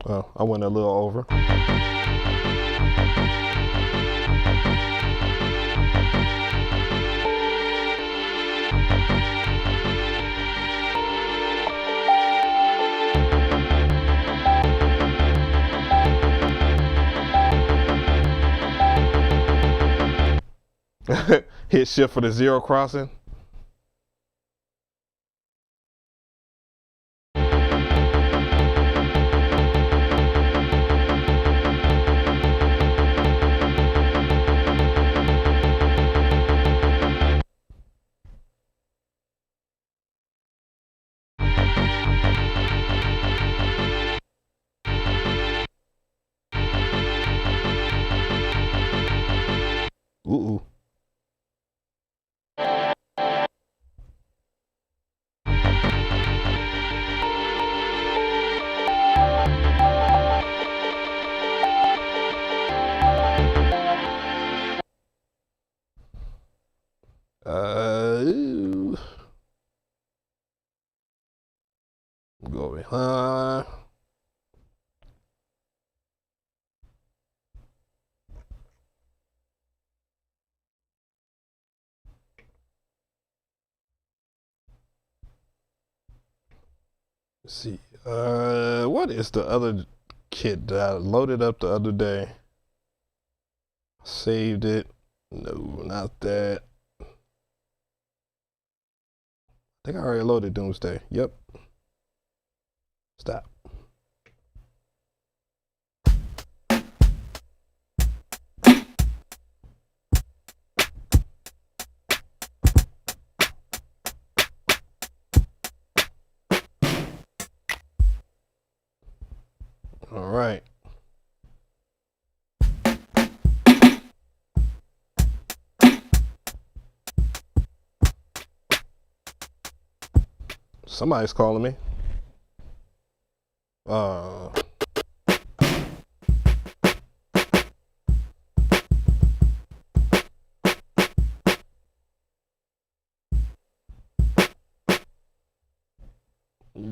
Well, I went a little over. Hit shift for the zero crossing. Ooh. Go behind. Let's see. What is the other kit that I loaded up the other day? Saved it. No, not that. I think I already loaded Doomsday. Yep. Stop. All right. Somebody's calling me.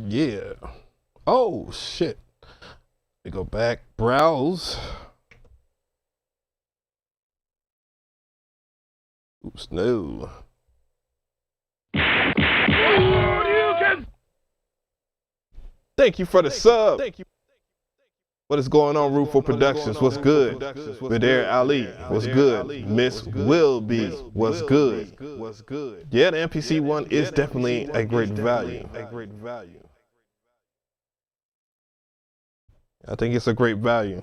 Yeah. Oh, shit. We go back, browse. Oops, no. Thank you for the sub. Thank you. What is going on, Rufo Productions? What's good? Vidair Ali, what's good? Miss Will Be, what's good? Yeah, the MPC One is definitely a great value. I think it's a great value.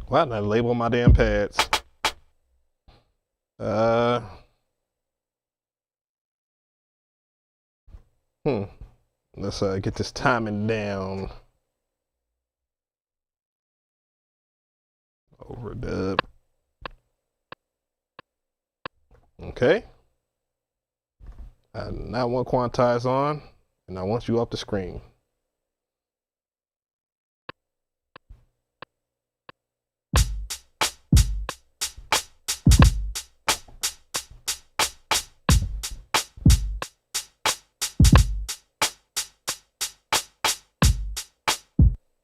Why didn't I label my damn pads? Let's get this timing down. Overdub. Okay. I now want quantize on, and I want you off the screen.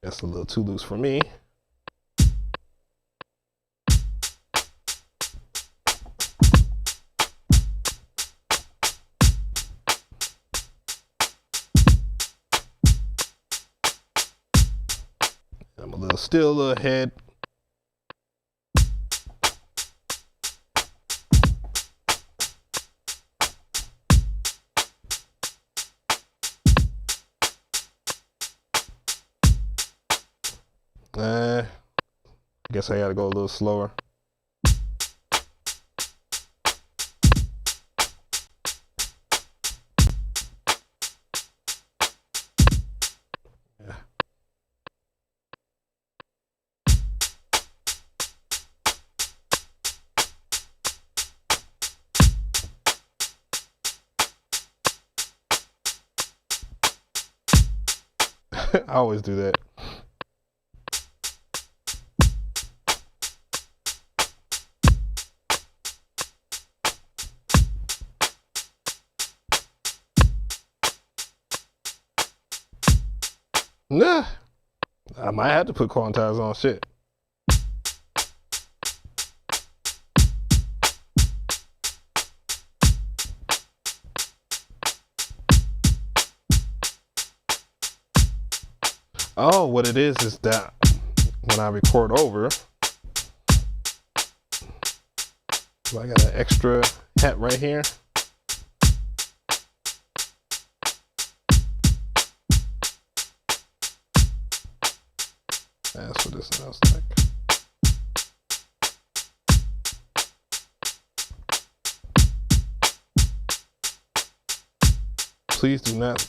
That's a little too loose for me. I'm still a little ahead. I guess I gotta go a little slower. I always do that. Nah, I might have to put quantize on shit. Oh, what it is that when I record over, I got an extra hat right here. That's what this sounds like. Please do not.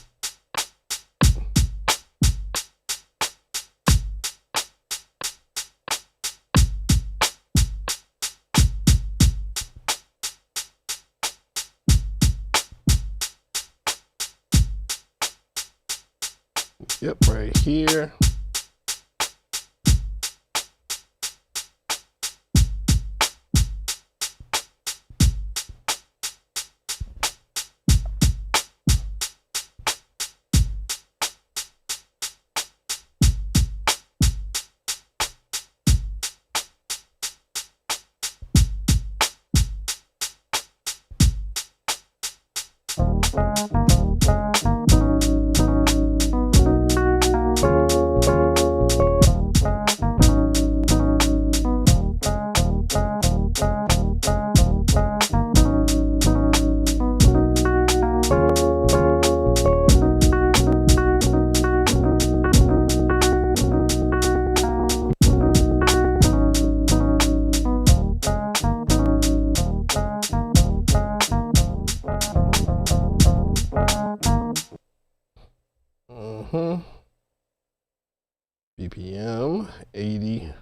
Yep, right here. BPM 80.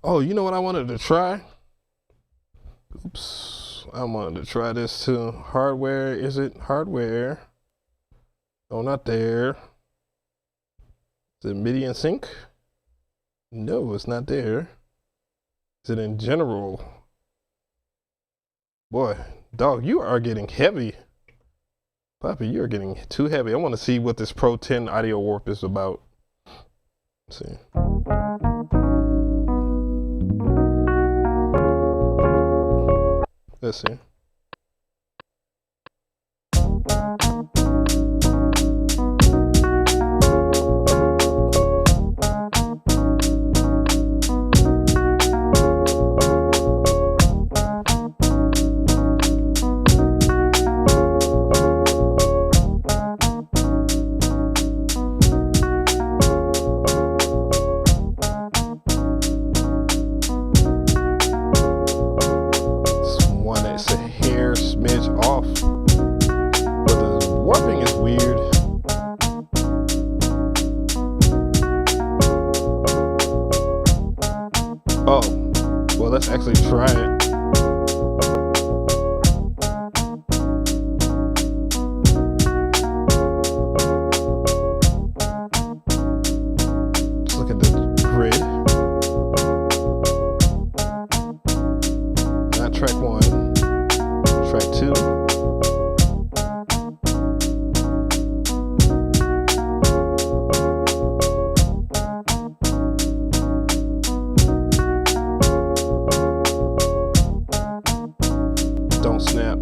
Oh, you know what I wanted to try? Oops. I wanted to try this too. Hardware, is it hardware? Oh, not there. Is it MIDI and sync? No, it's not there. Is it in general? Boy, dog, you are getting heavy. Poppy, you're getting too heavy. I want to see what this Pro 10 audio warp is about. Let's see. Let's see. It's a hair smidge off, but the warping is weird. Oh, well, let's actually try it. Let's look at the grid. Not track 1. Track 2. Don't snap.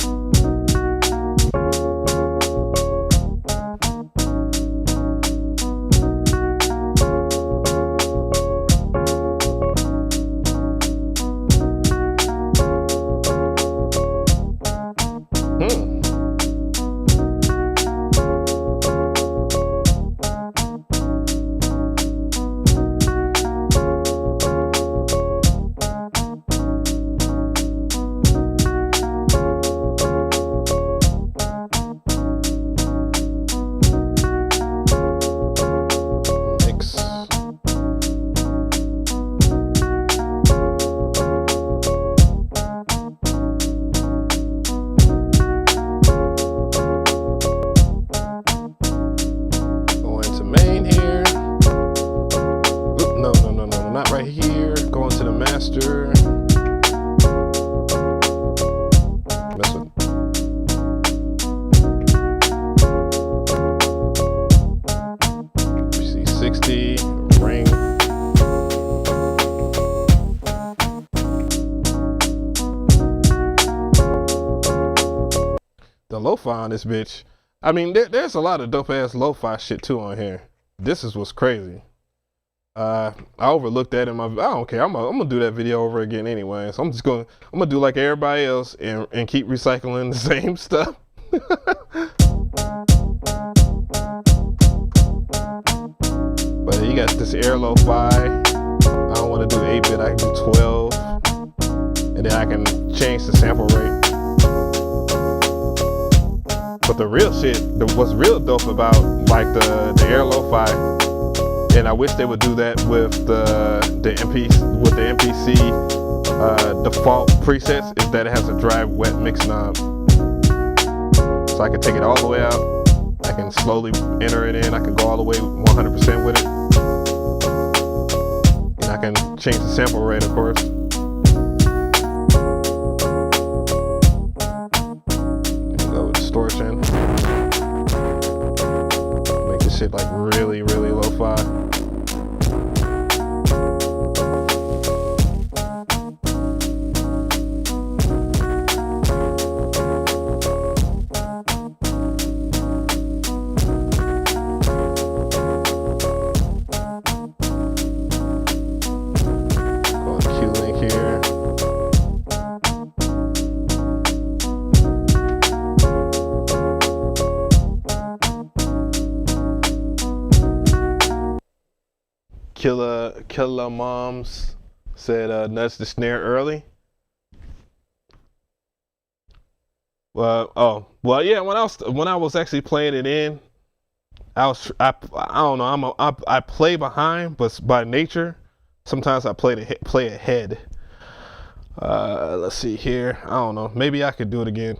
Not right here. Going to the master. Mess with. MPC 60 ring. The lo-fi on this bitch. I mean, there's a lot of dope ass lo-fi shit too on here. This is what's crazy. I overlooked that in my. I don't care. I'm gonna do that video over again anyway. So I'm gonna do like everybody else and keep recycling the same stuff. But you got this air lo-fi. I don't want to do 8-bit. I can do 12, and then I can change the sample rate. But the real shit, what's real dope about like the air lo-fi. And I wish they would do that with the MPC default presets, is that it has a dry wet mix knob. So I can take it all the way out. I can slowly enter it in. I can go all the way 100% with it. And I can change the sample rate, of course. And go with distortion. Make this shit like really, really lo-fi. Killer Moms said nudge the snare early. Well, yeah. When I was actually playing it in, I don't know. I play behind, but by nature, sometimes I play ahead. Let's see here. I don't know. Maybe I could do it again,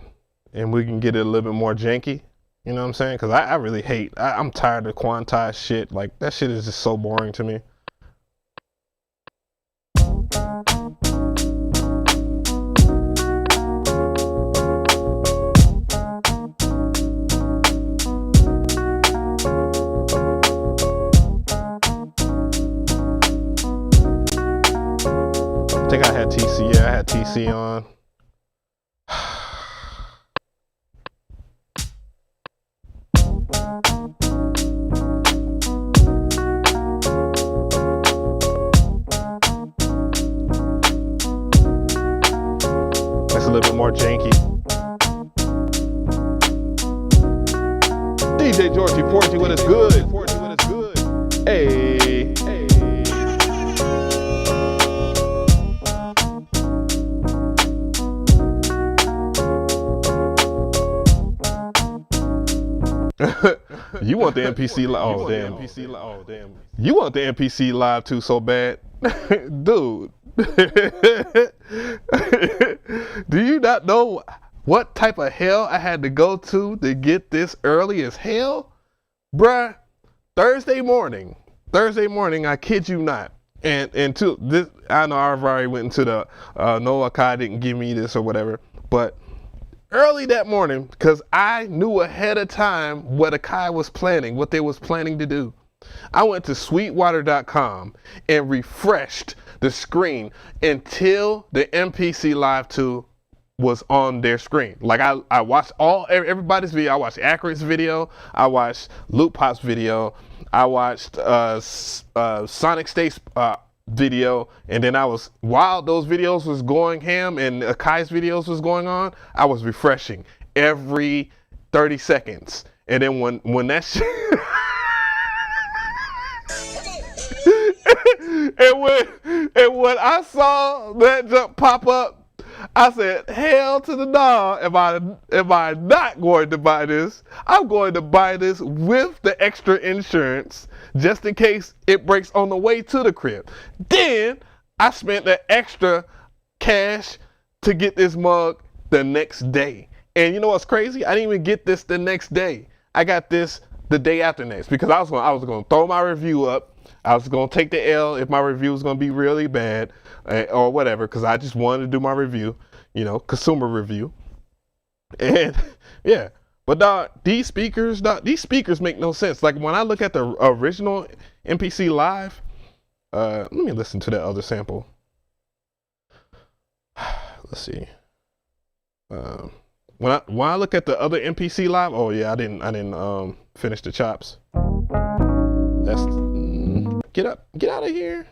and we can get it a little bit more janky. You know what I'm saying? Because I really hate. I'm tired of quantized shit. Like that shit is just so boring to me. I think I had TC. Yeah, I had TC on. more janky. DJ Georgie Porgy when it's good. Hey, hey. You want the MPC Live? Oh damn! You want the MPC Live II so bad, dude. Do you not know what type of hell I had to go to get this early as hell, bruh? Thursday morning, I kid you not. And to this, I know I've already went into the no, Akai didn't give me this or whatever, but early that morning, because I knew ahead of time what Akai was planning, what they was planning to do. I went to sweetwater.com and refreshed the screen until the MPC Live II was on their screen. Like I watched everybody's video. I watched Accurate's video. I watched Loop Pop's video. I watched Sonic State's video, and then while those videos was going ham and Akai's videos was going on, I was refreshing every 30 seconds. And then when that shit and when I saw that jump pop up, I said, hell to the no. Am I not going to buy this? I'm going to buy this with the extra insurance just in case it breaks on the way to the crib. Then I spent the extra cash to get this mug the next day. And you know what's crazy? I didn't even get this the next day. I got this the day after next because I was going to throw my review up. I was going to take the L if my review was going to be really bad or whatever, because I just wanted to do my review, consumer review. And yeah, but dog, these speakers make no sense. Like when I look at the original MPC Live, let me listen to that other sample. Let's see. When I look at the other MPC Live, oh yeah, I didn't finish the chops. That's get out of here.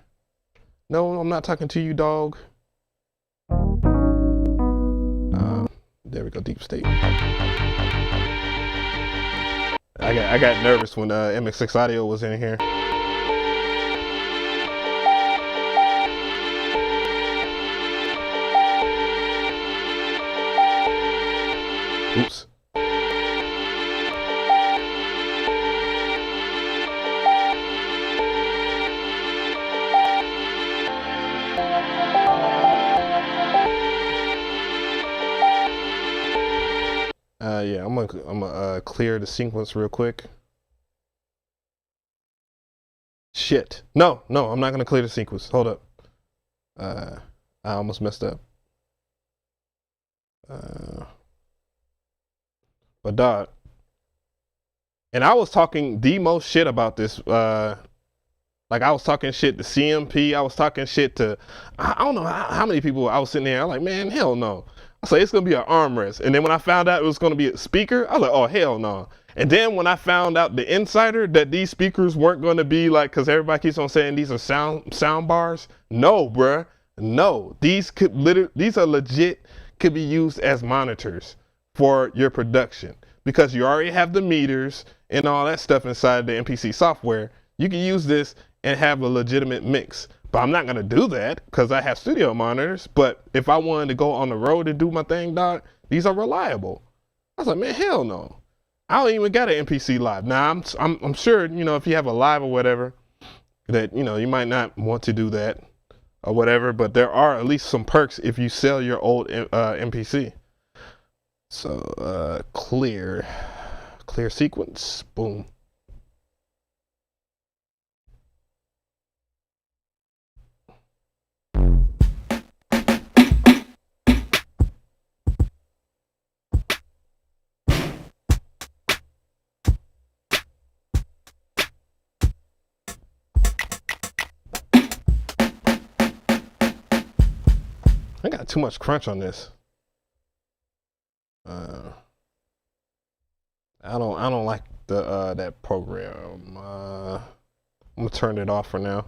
No, I'm not talking to you, dog. There we go, deep state. I got nervous when MX6 Audio was in here. Oops. Yeah, I'm gonna clear the sequence real quick. Shit. No, I'm not gonna clear the sequence. Hold up. I almost messed up. But dog. And I was talking the most shit about this. Like I was talking shit to CMP. I was talking shit to, I don't know how many people I was sitting there. I'm like, man, hell no. I was like, it's gonna be an armrest. And then when I found out it was gonna be a speaker, I was like, oh, hell no. And then when I found out the insider that these speakers weren't gonna be like, cause everybody keeps on saying these are sound bars. No, bruh, no. These are legit, could be used as monitors for your production because you already have the meters and all that stuff inside the MPC software. You can use this and have a legitimate mix. But I'm not gonna do that because I have studio monitors. But if I wanted to go on the road and do my thing, dog, these are reliable. I was like, man, hell no. I don't even got an MPC Live. Now I'm sure, if you have a live or whatever, that you might not want to do that or whatever. But there are at least some perks if you sell your old MPC. So clear sequence, boom. I got too much crunch on this. I don't like the that program. I'm gonna turn it off for now.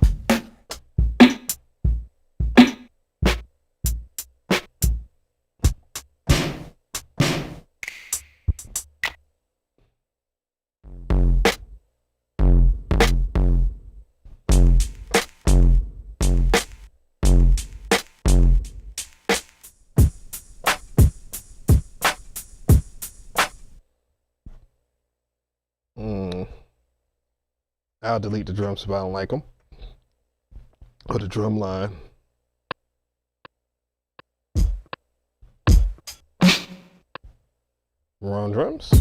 I'll delete the drums if I don't like them. Or the drum line. Wrong drums.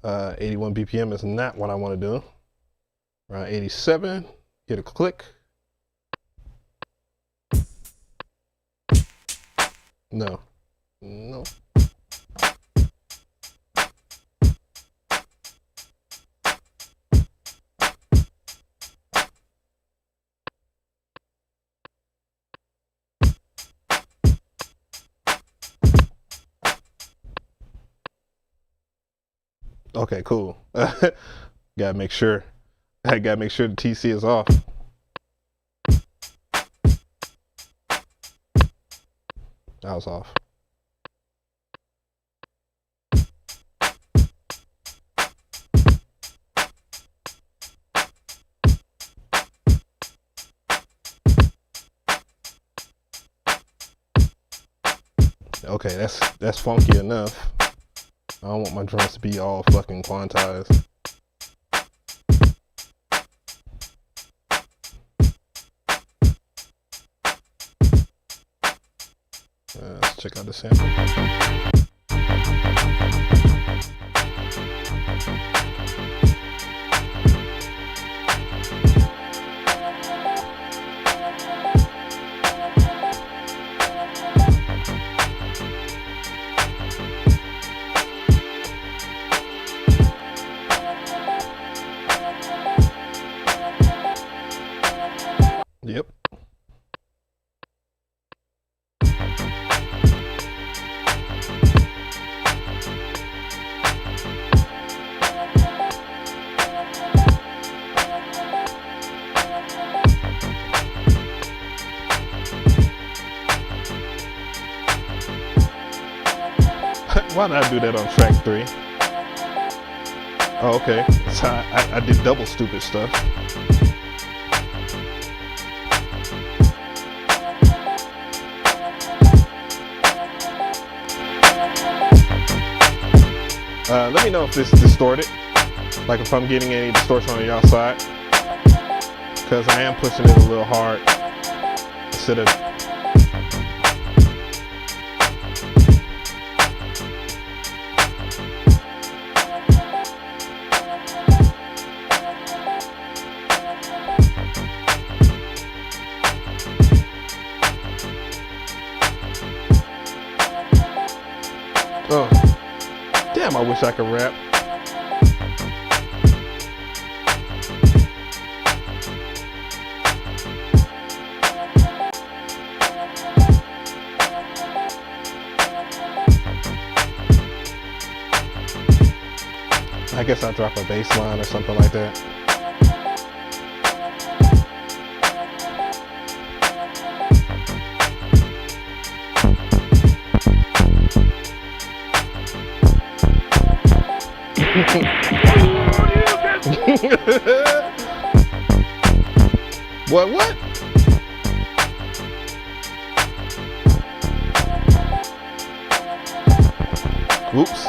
Uh, 81 BPM is not what I want to do. Around 87, hit a click. No. Okay, cool. Gotta make sure. I gotta make sure the TC is off. That was off. Okay, that's funky enough. I don't want my drums to be all fucking quantized. Let's check out the sample. Yep. Why did I do that on track 3? Oh, okay. So I did double stupid stuff. Let me know if this is distorted, like if I'm getting any distortion on y'all side, because I am pushing it a little hard instead of. Oh. Damn, I wish I could rap. I guess I'll drop a bass line or something like that. What? Oops.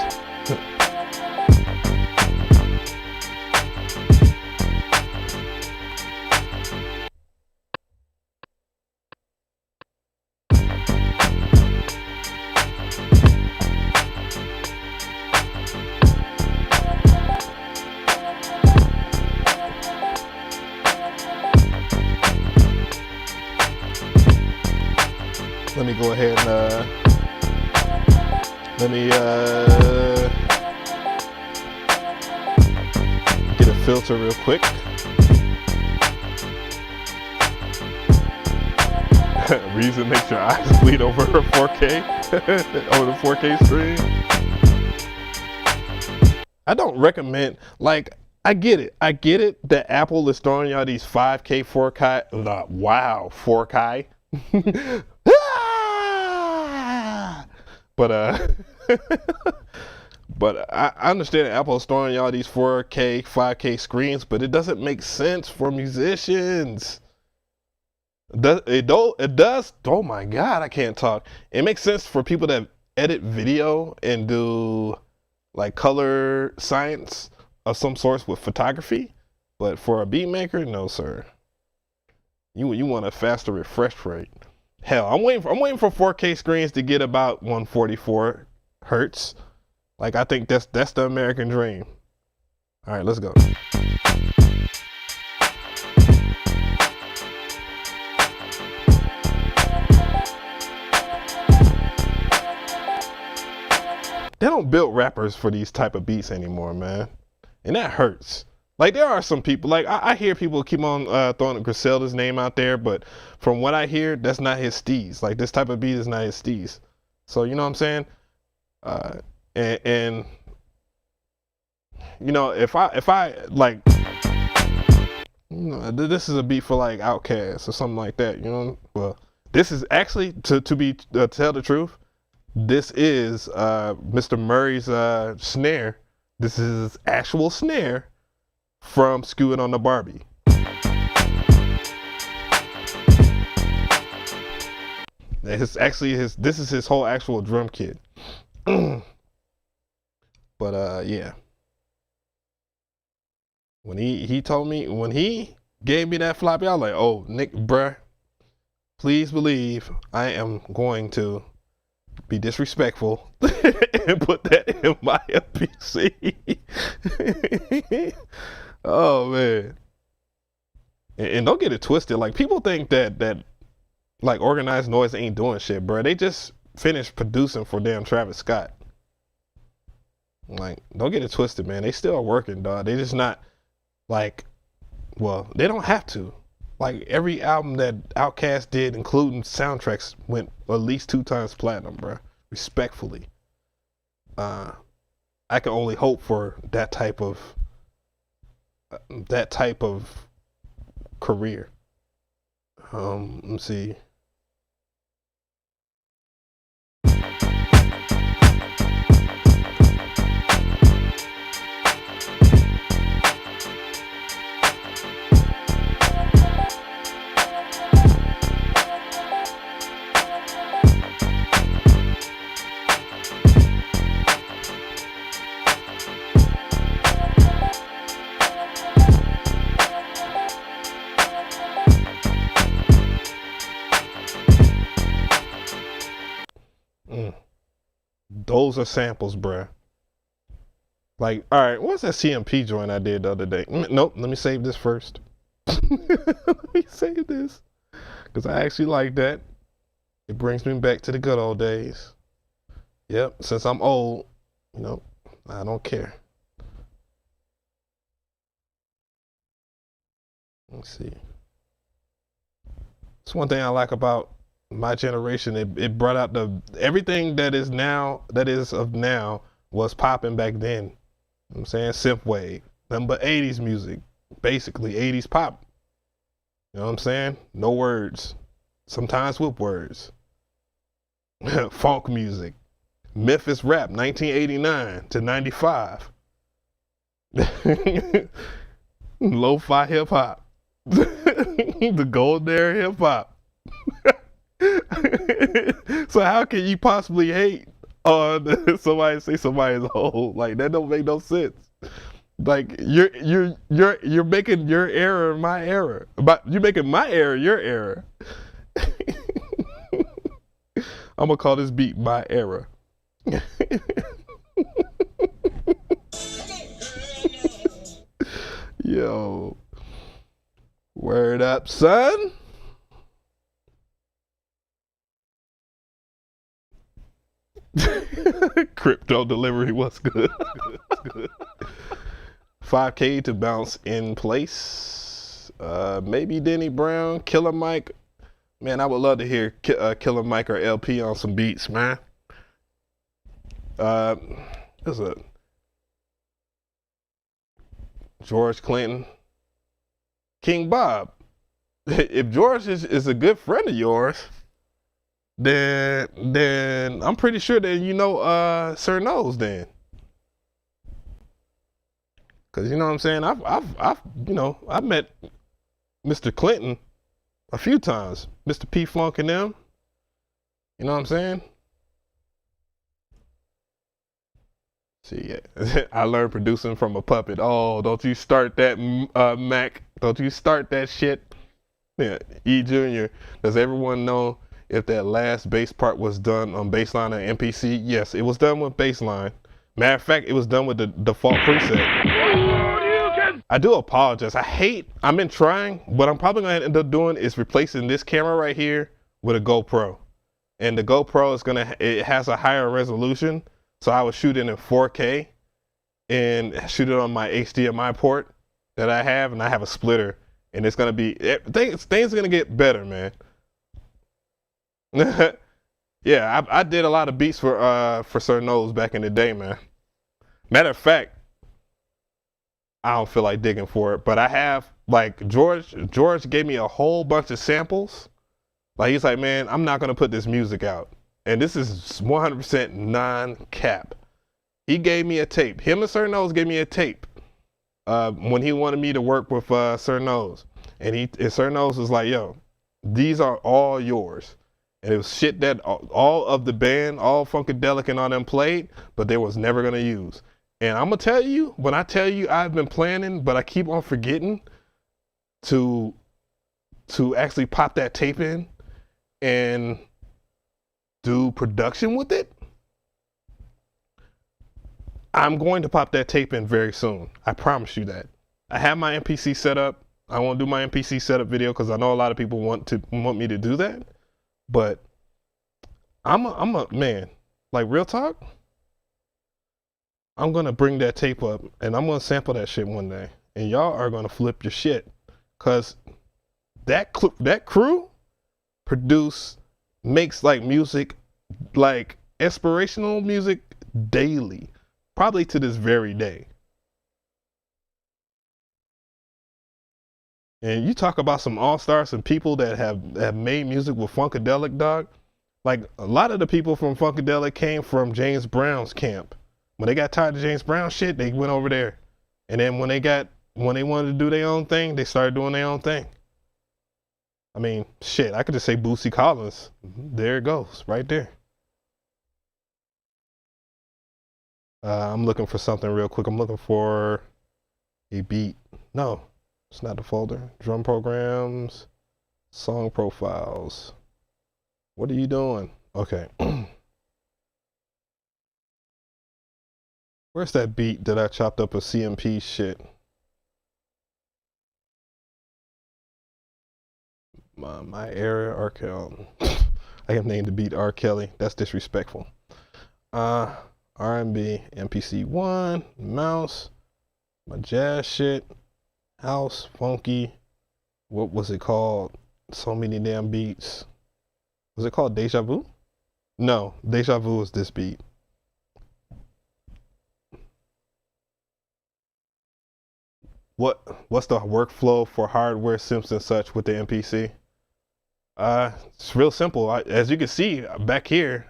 Let me go ahead and get a filter real quick. Reason makes your eyes bleed over 4K over the 4K screen. I don't recommend, like, I get it that Apple is throwing y'all these 5K 4K, wow, 4K. But but I understand Apple's throwing y'all these 4K, 5K screens, but it doesn't make sense for musicians. It does. Oh my God, I can't talk. It makes sense for people that edit video and do like color science of some sorts with photography, but for a beat maker, no sir. You want a faster refresh rate. Hell, I'm waiting for 4K screens to get about 144 hertz. Like I think that's the American dream. All right, let's go. They don't build rappers for these type of beats anymore, man. And that hurts. Like there are some people, like I hear people keep on throwing Griselda's name out there, but from what I hear, that's not his steez. Like this type of beat is not his steez. So you know what I'm saying? And you know, if I like, you know, this is a beat for like Outkast or something like that. You know, well, this is actually to tell the truth. This is Mr. Murray's snare. This is his actual snare from Skew It on the Barbie. This is his whole actual drum kit. But yeah. When he told me, when he gave me that floppy, I was like, oh, Nick, bruh, please believe I am going to be disrespectful and put that in my MPC. Oh man. And don't get it twisted. Like people think that like Organized Noise ain't doing shit, bro. They just finished producing for damn Travis Scott. Like, don't get it twisted, man. They still are working, dog. They just not like, well, they don't have to. Like every album that Outkast did, including soundtracks, went at least 2 times platinum, bro. Respectfully. I can only hope for that type of career. Let me see. Those are samples, bruh. Like, all right, what's that CMP joint I did the other day? Nope, let me save this first. Let me save this. Because I actually like that. It brings me back to the good old days. Yep, since I'm old, you know, I don't care. Let's see. It's one thing I like about my generation. It brought out everything that is of now was popping back then. You know what I'm saying? Synthwave, nothing but 80s music, basically 80s pop. You know what I'm saying? No words, sometimes with words. Funk music, Memphis rap, 1989 to 95. Lo-fi hip hop, the golden era hip hop. So how can you possibly hate on somebody say somebody's old? Like that don't make no sense. Like you're making your error my error, but you're making my error your error. I'm gonna call this beat my error. Yo, word up, son. Crypto delivery, what's good? 5K to bounce in place. Maybe Denny Brown, Killer Mike. Man, I would love to hear Killer Mike or LP on some beats, man. There's a George Clinton, King Bob. If George is a good friend of yours, then I'm pretty sure that you know Sir Knows then. Cause you know what I'm saying? I've met Mr. Clinton a few times. Mr. P Funk and them. You know what I'm saying? See, yeah. I learned producing from a puppet. Oh, don't you start that, Mac. Don't you start that shit. Yeah, E Junior. Does everyone know if that last bass part was done on bassline or MPC? Yes, it was done with bassline. Matter of fact, it was done with the default preset. I do apologize. I've been trying. What I'm probably gonna end up doing is replacing this camera right here with a GoPro. And the GoPro it has a higher resolution. So I would shoot it in 4K and shoot it on my HDMI port that I have, and I have a splitter. And it's gonna be things are gonna get better, man. Yeah, I did a lot of beats for Sir Nose back in the day, man. Matter of fact, I don't feel like digging for it, but I have, like, George gave me a whole bunch of samples. Like, he's like, man, I'm not gonna put this music out, and this is 100% non-cap. He gave me a tape. Him and Sir Nose gave me a tape. When he wanted me to work with Sir Nose, and Sir Nose was like, yo, these are all yours. And it was shit that all of the band, all Funkadelic and all them played, but they was never gonna use. And I'm gonna tell you, when I tell you I've been planning, but I keep on forgetting to actually pop that tape in and do production with it, I'm going to pop that tape in very soon. I promise you that. I have my MPC set up. I want to do my MPC setup video because I know a lot of people want me to do that. But I'm a man, like, real talk. I'm gonna bring that tape up and I'm gonna sample that shit one day, and y'all are gonna flip your shit, cause that crew makes like music, like inspirational music daily. Probably to this very day. And you talk about some all-stars and people that have made music with Funkadelic, dog. Like, a lot of the people from Funkadelic came from James Brown's camp. When they got tired of James Brown shit, they went over there. And then when they wanted to do their own thing, they started doing their own thing. I mean, shit, I could just say Bootsy Collins. There it goes, right there. I'm looking for something real quick. I'm looking for a beat. No, it's not the folder. Drum programs, song profiles. What are you doing? Okay. Where's that beat that I chopped up a CMP shit? My area, R. Kelly. I have named the beat R. Kelly. That's disrespectful. R&B, MPC One, mouse, my jazz shit, house, funky. What was it called? So many damn beats. Was it called Deja Vu? No, Deja Vu is this beat. What's the workflow for hardware simps and such with the MPC? It's real simple. As you can see back here,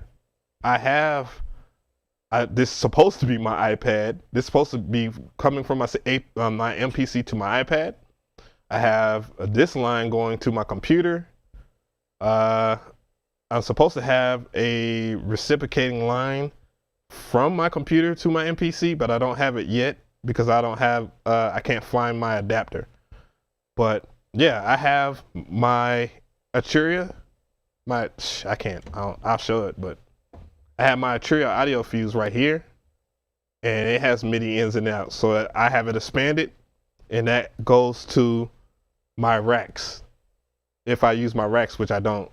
this is supposed to be my iPad. This is supposed to be coming from my MPC to my iPad. I have this line going to my computer. I'm supposed to have a reciprocating line from my computer to my MPC, but I don't have it yet because I can't find my adapter. But yeah, I have my Arturia. I'll show it, but I have my Arturia audio fuse right here, and it has MIDI ins and outs. So I have it expanded, and that goes to my racks. If I use my racks, which I don't,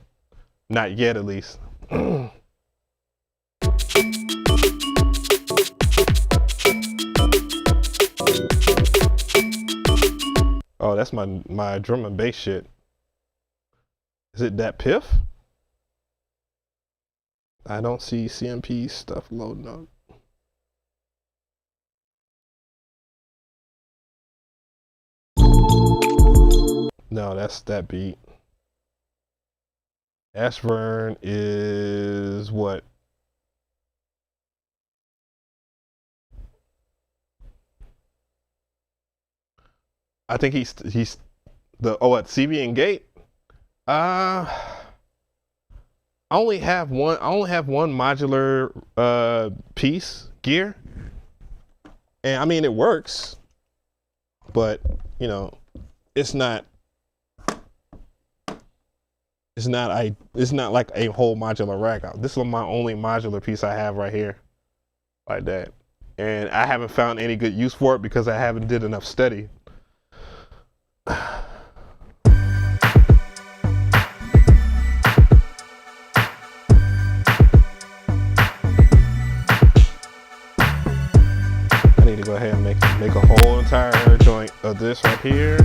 not yet at least. Oh, that's my drum and bass shit. Is it that Piff? I don't see CMP stuff loading up. No, that's that beat. Ashburn is what? I think he's the at CB and Gate. I only have one modular piece gear, And I mean, it works, but you know, it's not like a whole modular rack. This is my only modular piece I have right here, like that. And I haven't found any good use for it because I haven't did enough study. I need to go ahead and make a whole entire joint of this right here.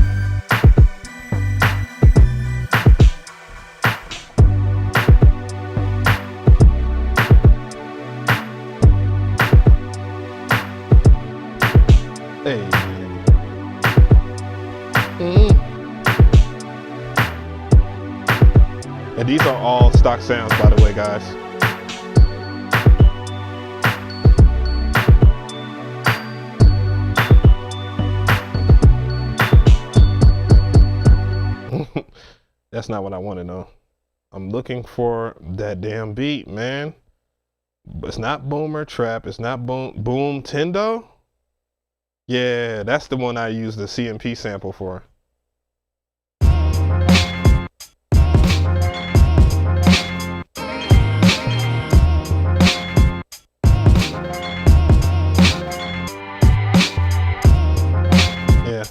Hey. And these are all stock sounds, by the way, guys. That's not what I want to know. I'm looking for that damn beat, man. But it's not Boomer Trap. It's not Boom Tendo. Yeah, that's the one I use the CMP sample for. Yeah.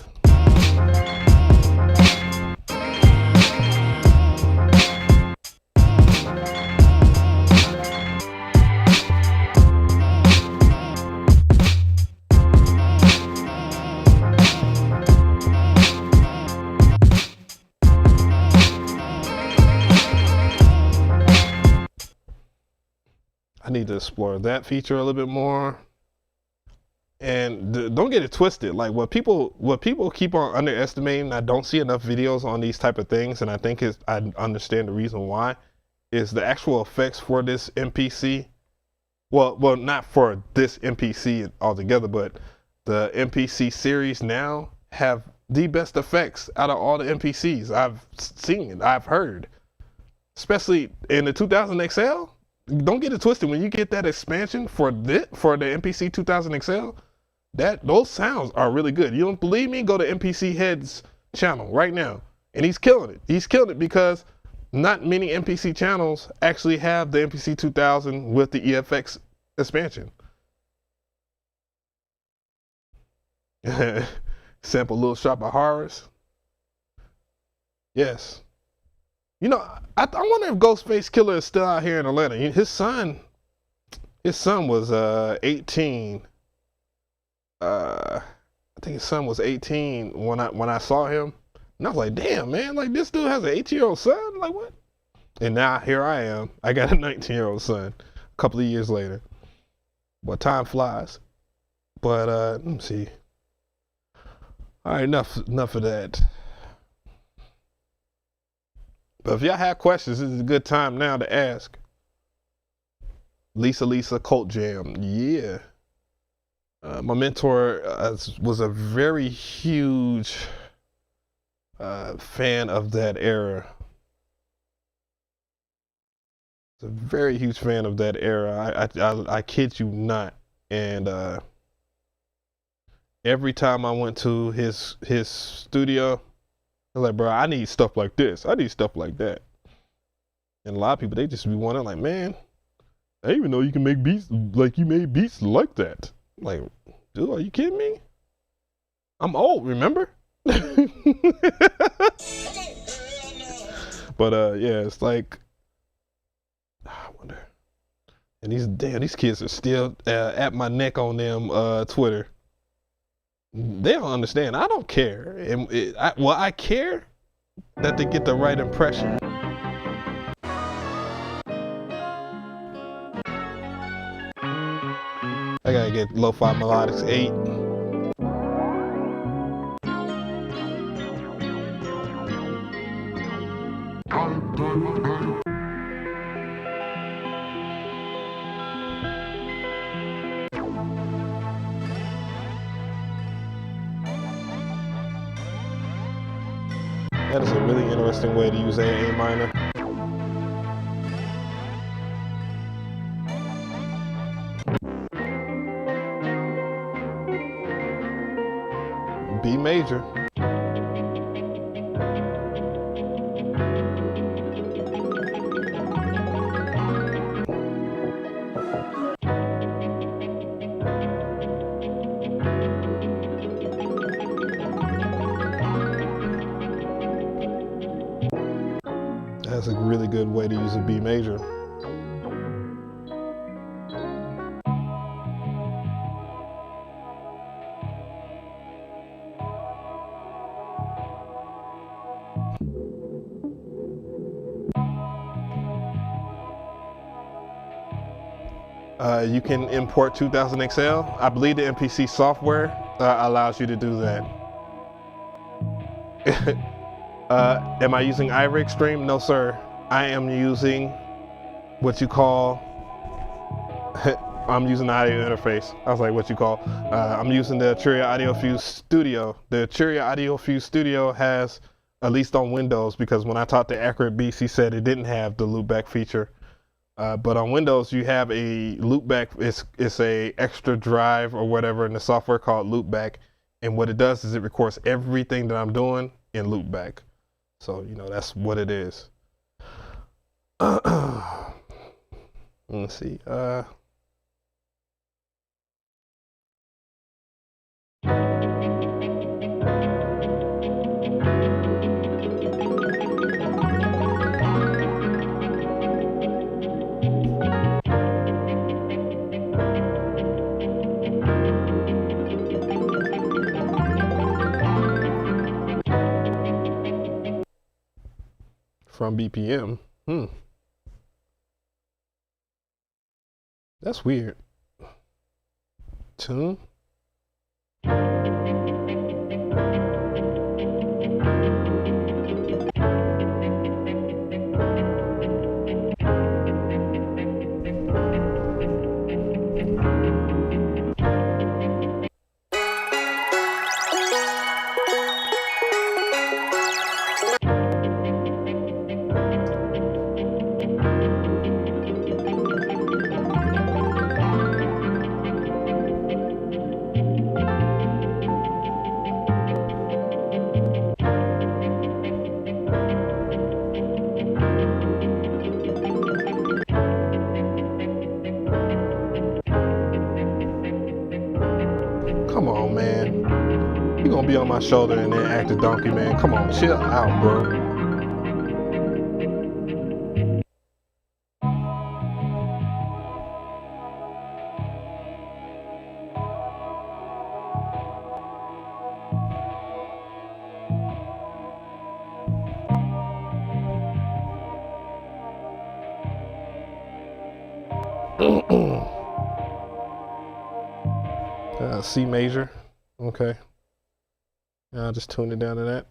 I need to explore that feature a little bit more. And don't get it twisted. Like what people keep on underestimating, I don't see enough videos on these type of things, and I think I understand the reason why, is the actual effects for this MPC. Well, not for this MPC altogether, but the MPC series now have the best effects out of all the MPCs I've seen, I've heard. Especially in the 2000 XL. Don't get it twisted. When you get that expansion for the MPC 2000 XL, those sounds are really good. You don't believe me? Go to MPC Head's channel right now, and he's killing it. He's killing it because not many MPC channels actually have the MPC 2000 with the EFX expansion. Sample Little Shop of Horrors. Yes. You know, I wonder if Ghostface Killer is still out here in Atlanta. His son was 18. I think his son was 18 when I saw him, and I was like, damn, man, like this dude has an 18-year-old son, like what? And now here I am. I got a 19-year-old son a couple of years later. But time flies. But let me see. All right, enough of that. But if y'all have questions, this is a good time now to ask. Lisa Cult Jam, yeah. My mentor was a very huge fan of that era. A very huge fan of that era. I kid you not. And every time I went to his studio, I was like, bro, I need stuff like this. I need stuff like that. And a lot of people, they just be wondering, like, man, I didn't even know you can make beats like you made beats like that. Like, dude, are you kidding me? I'm old, remember? But yeah, it's like, I wonder. And these kids are still at my neck on them Twitter. They don't understand. I don't care. And I care that they get the right impression. I gotta get Lo-Fi Melodics 8. That is a really interesting way to use A minor. B major. That's a really good way to use a B major. You can import 2000 XL. I believe the MPC software allows you to do that. Am I using iRig Stream? No, sir. I am using what you call, I'm using the audio interface. I was like, what you call? I'm using the Churia Audio Fuse Studio. The Churia Audio Fuse Studio has, at least on Windows, because when I talked to Accurate Beats, he said it didn't have the loopback feature. But on Windows, you have a loopback. It's a extra drive or whatever in the software called loopback. And what it does is it records everything that I'm doing in loopback. So, you know, that's what it is. Let's see. From BPM. That's weird. Tune. Come on, man. You gonna be on my shoulder and then act a donkey, man. Come on, chill out, bro. C major. Okay. I'll just tune it down to that.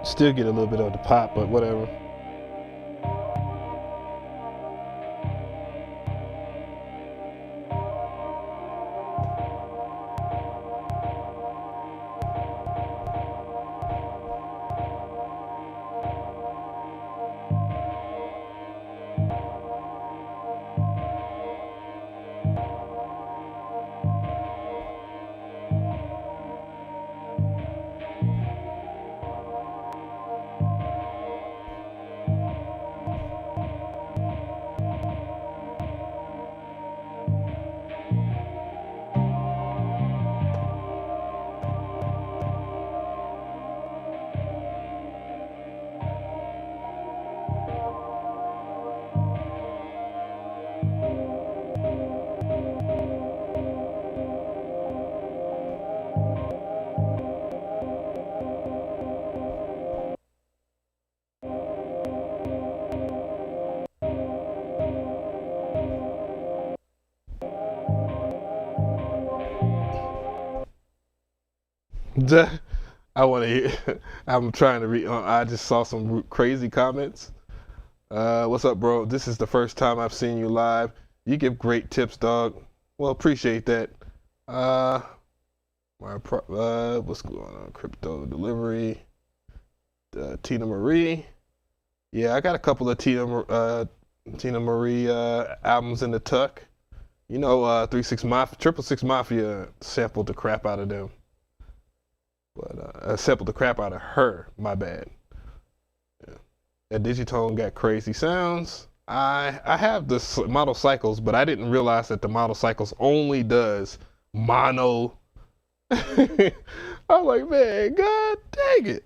Still get a little bit of the pop, but whatever. I want to hear. I'm trying to read. I just saw some crazy comments. What's up, bro? This is the first time I've seen you live. You give great tips, dog. Well, appreciate that. What's going on? Crypto delivery. Tina Marie. Yeah, I got a couple of Tina Marie albums in the tuck. You know, 666 Mafia sampled the crap out of them. But sampled the crap out of her, my bad. Yeah. That Digitone got crazy sounds. I have the model cycles, but I didn't realize that the model cycles only does mono. I'm like, man, god dang it.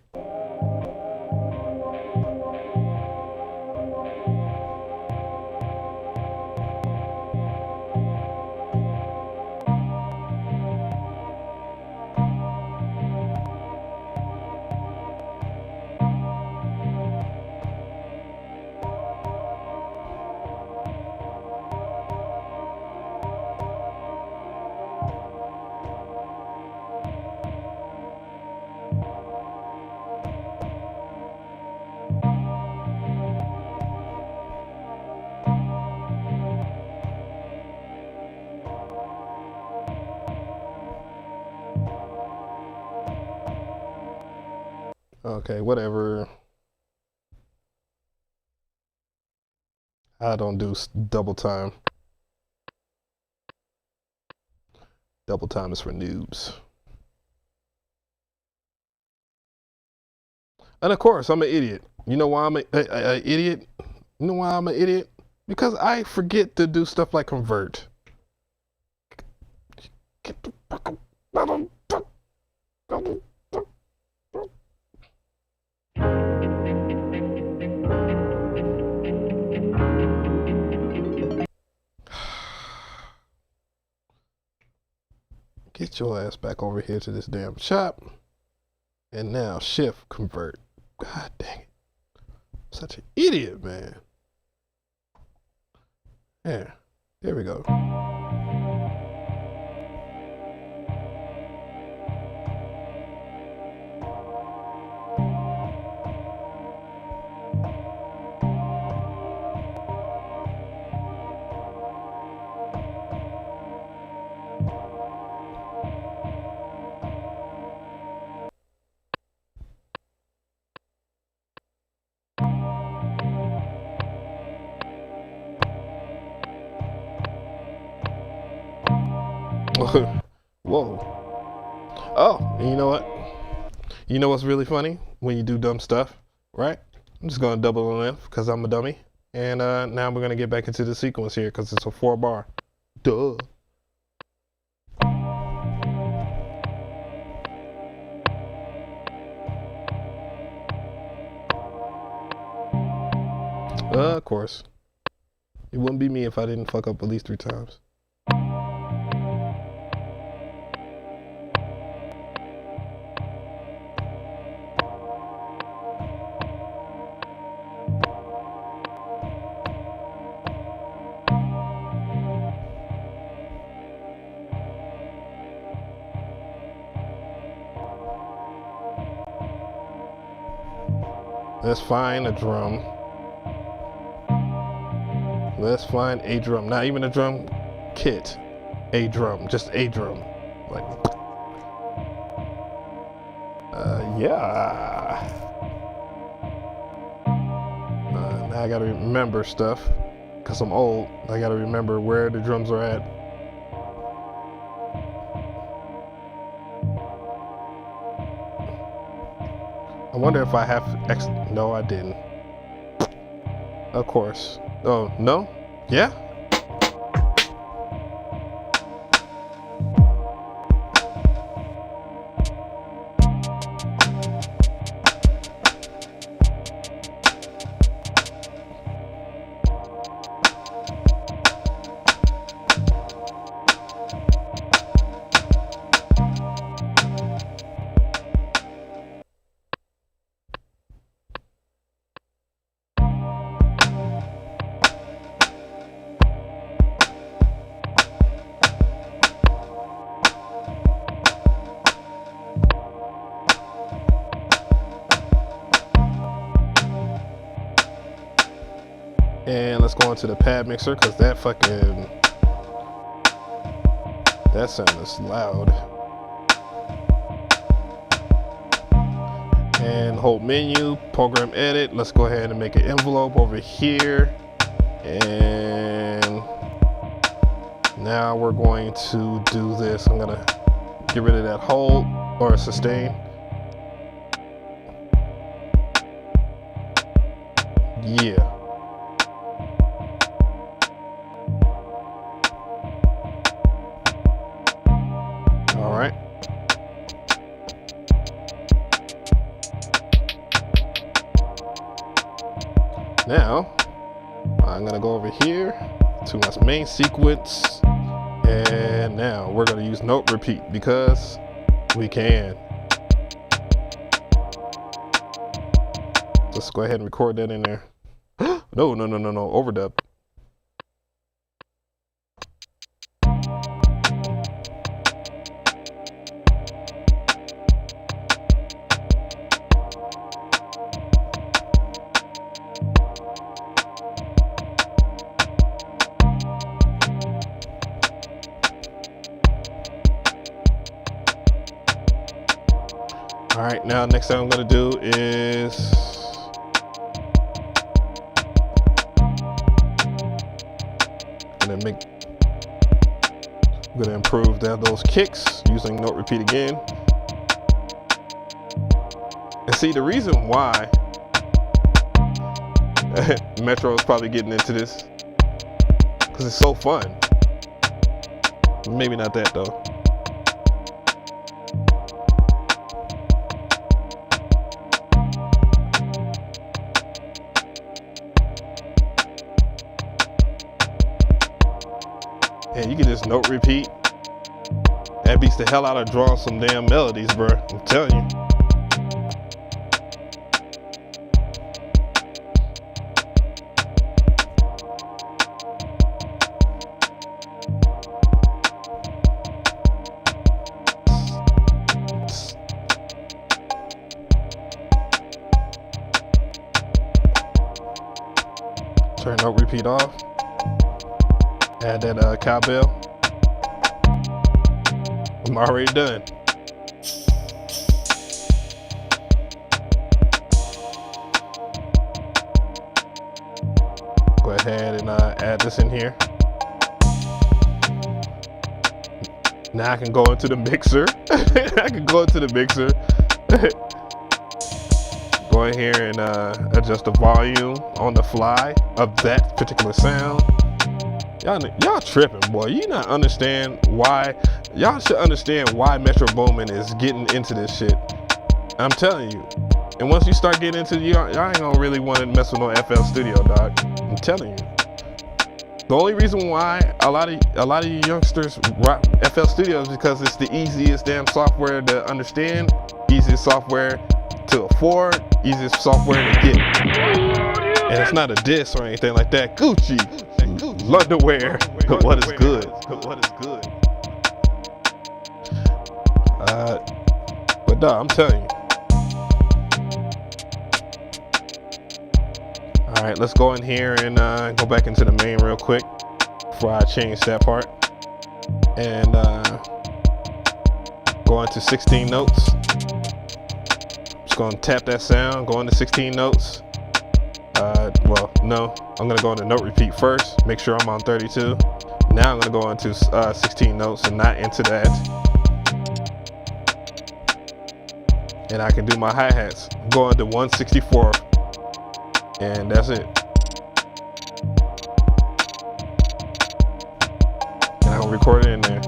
Okay, whatever. I don't do double time. Double time is for noobs. And of course, I'm an idiot. You know why I'm an idiot? You know why I'm an idiot? Because I forget to do stuff like convert. Get the fuck up. Get your ass back over here to this damn shop. And now shift convert. God dang it. I'm such an idiot, man. Yeah, there we go. Whoa. Oh, and you know what? You know what's really funny? When you do dumb stuff, right? I'm just gonna double the length because I'm a dummy. And now we're gonna get back into the sequence here because it's a 4-bar. Duh. Of course. It wouldn't be me if I didn't fuck up at least 3 times. Let's find a drum. Let's find a drum. Not even a drum kit. A drum. Just a drum. Like, yeah. Now I gotta remember stuff. Because I'm old. I gotta remember where the drums are at. I wonder if I have no, I didn't. Of course. Oh, no? Yeah? And let's go into the pad mixer because that sound is loud. And hold menu, program edit. Let's go ahead and make an envelope over here. And now we're going to do this. I'm gonna get rid of that hold or sustain. Yeah. All right. Now, I'm gonna go over here to my main sequence, and now we're gonna use note repeat because we can. Let's go ahead and record that in there. No, overdub. All right, now next thing I'm gonna do is I'm gonna improve those kicks using note repeat again. And see, the reason why Metro is probably getting into this because it's so fun. Maybe not that though. And you can just note repeat. That beats the hell out of drawing some damn melodies, bro. I'm telling you. Turn note repeat off. Add that cowbell. I'm already done. Go ahead and add this in here. Now I can go into the mixer. I can go into the mixer. Go in here and adjust the volume on the fly of that particular sound. Y'all tripping, boy. You not understand why. Y'all should understand why Metro Boomin is getting into this shit. I'm telling you. And once you start getting into it, y'all ain't gonna really want to mess with no FL Studio, dog. I'm telling you. The only reason why a lot of you youngsters rock FL Studio is because it's the easiest damn software to understand, easiest software to afford, easiest software to get. And it's not a diss or anything like that. Gucci. Underwear. What is good? What is good? But dog, I'm telling you. All right, let's go in here and go back into the main real quick before I change that part. And go into 16 notes. Just gonna tap that sound, go into 16 notes. Well, no, I'm gonna go into note repeat first, make sure I'm on 32. Now I'm gonna go into 16 notes and not into that. And I can do my hi-hats. Go into 1/64, and that's it. And I'll record it in there.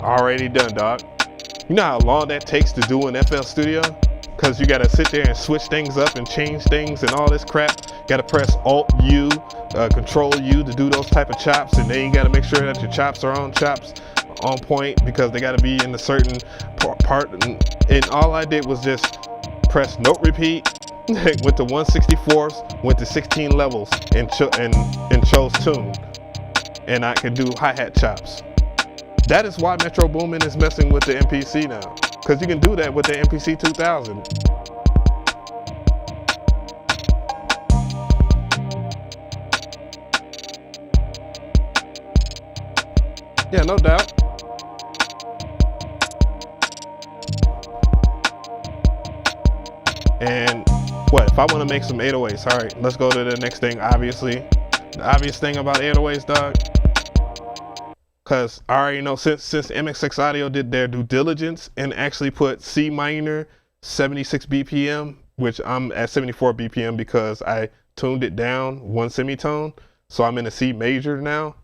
Already done, dog. You know how long that takes to do in FL Studio? Because you gotta sit there and switch things up and change things and all this crap. You gotta press Alt-U, Control-U to do those type of chops, and then you gotta make sure that your chops are on point because they gotta be in a certain part. And all I did was just press note repeat, went to 1/64, went to 16 levels, and chose tune. and I can do hi-hat chops. That is why Metro Boomin is messing with the MPC now, because you can do that with the MPC 2000. Yeah, no doubt. And what if I want to make some 808s? All right, let's go to the next thing. Obviously, the obvious thing about 808s, dog, because I already know since MXX Audio did their due diligence and actually put C minor 76 BPM, which I'm at 74 BPM because I tuned it down one semitone, so I'm in a C major now.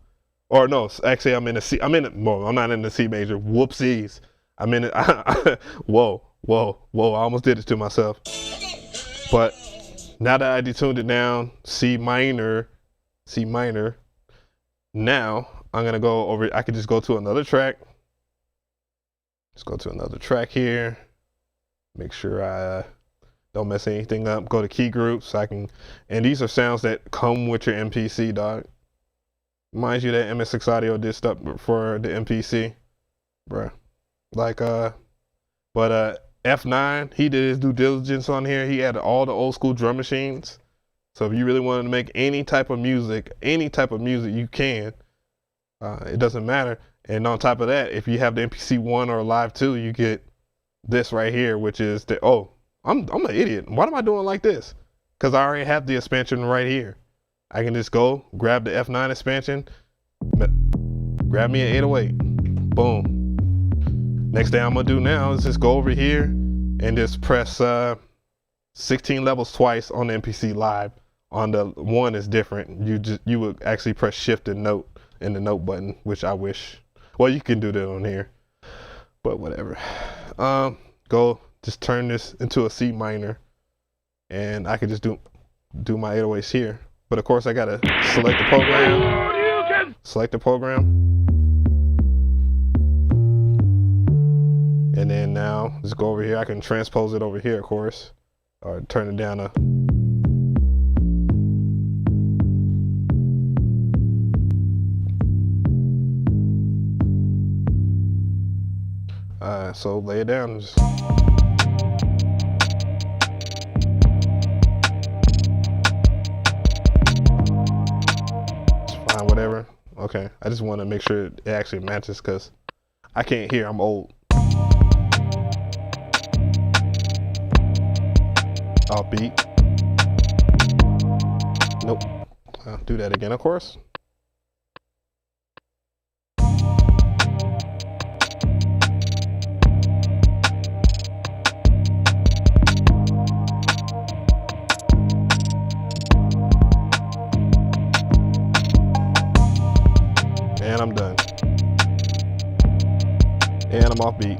Or no, actually I'm in a C. Well, I'm not in the C major. Whoopsies. I'm in it. Whoa. I almost did it to myself. But now that I detuned it down, C minor. Now I'm gonna go over. I could just go to another track. Just go to another track here. Make sure I don't mess anything up. Go to key groups. And these are sounds that come with your MPC, dog. Mind you that MXX Audio did stuff for the MPC, bruh. But F9, he did his due diligence on here. He had all the old school drum machines. So if you really wanted to make any type of music, you can. It doesn't matter. And on top of that, if you have the MPC One or Live II, you get this right here, which is I'm an idiot. What am I doing like this? Because I already have the expansion right here. I can just go grab the F9 expansion, grab me an 808, boom. Next thing I'm gonna do now is just go over here and just press 16 levels twice on the MPC Live. On the one is different. You would actually press shift and note in the note button, which I wish. Well, you can do that on here, but whatever. Go just turn this into a C minor, and I could just do my 808s here. But of course I gotta select the program. And then now just go over here. I can transpose it over here, of course, or turn it down so lay it down. Whatever. Okay, I just want to make sure it actually matches because I can't hear. I'm old. Offbeat. Nope. I'll do that again, of course. And I'm done. And I'm off beat.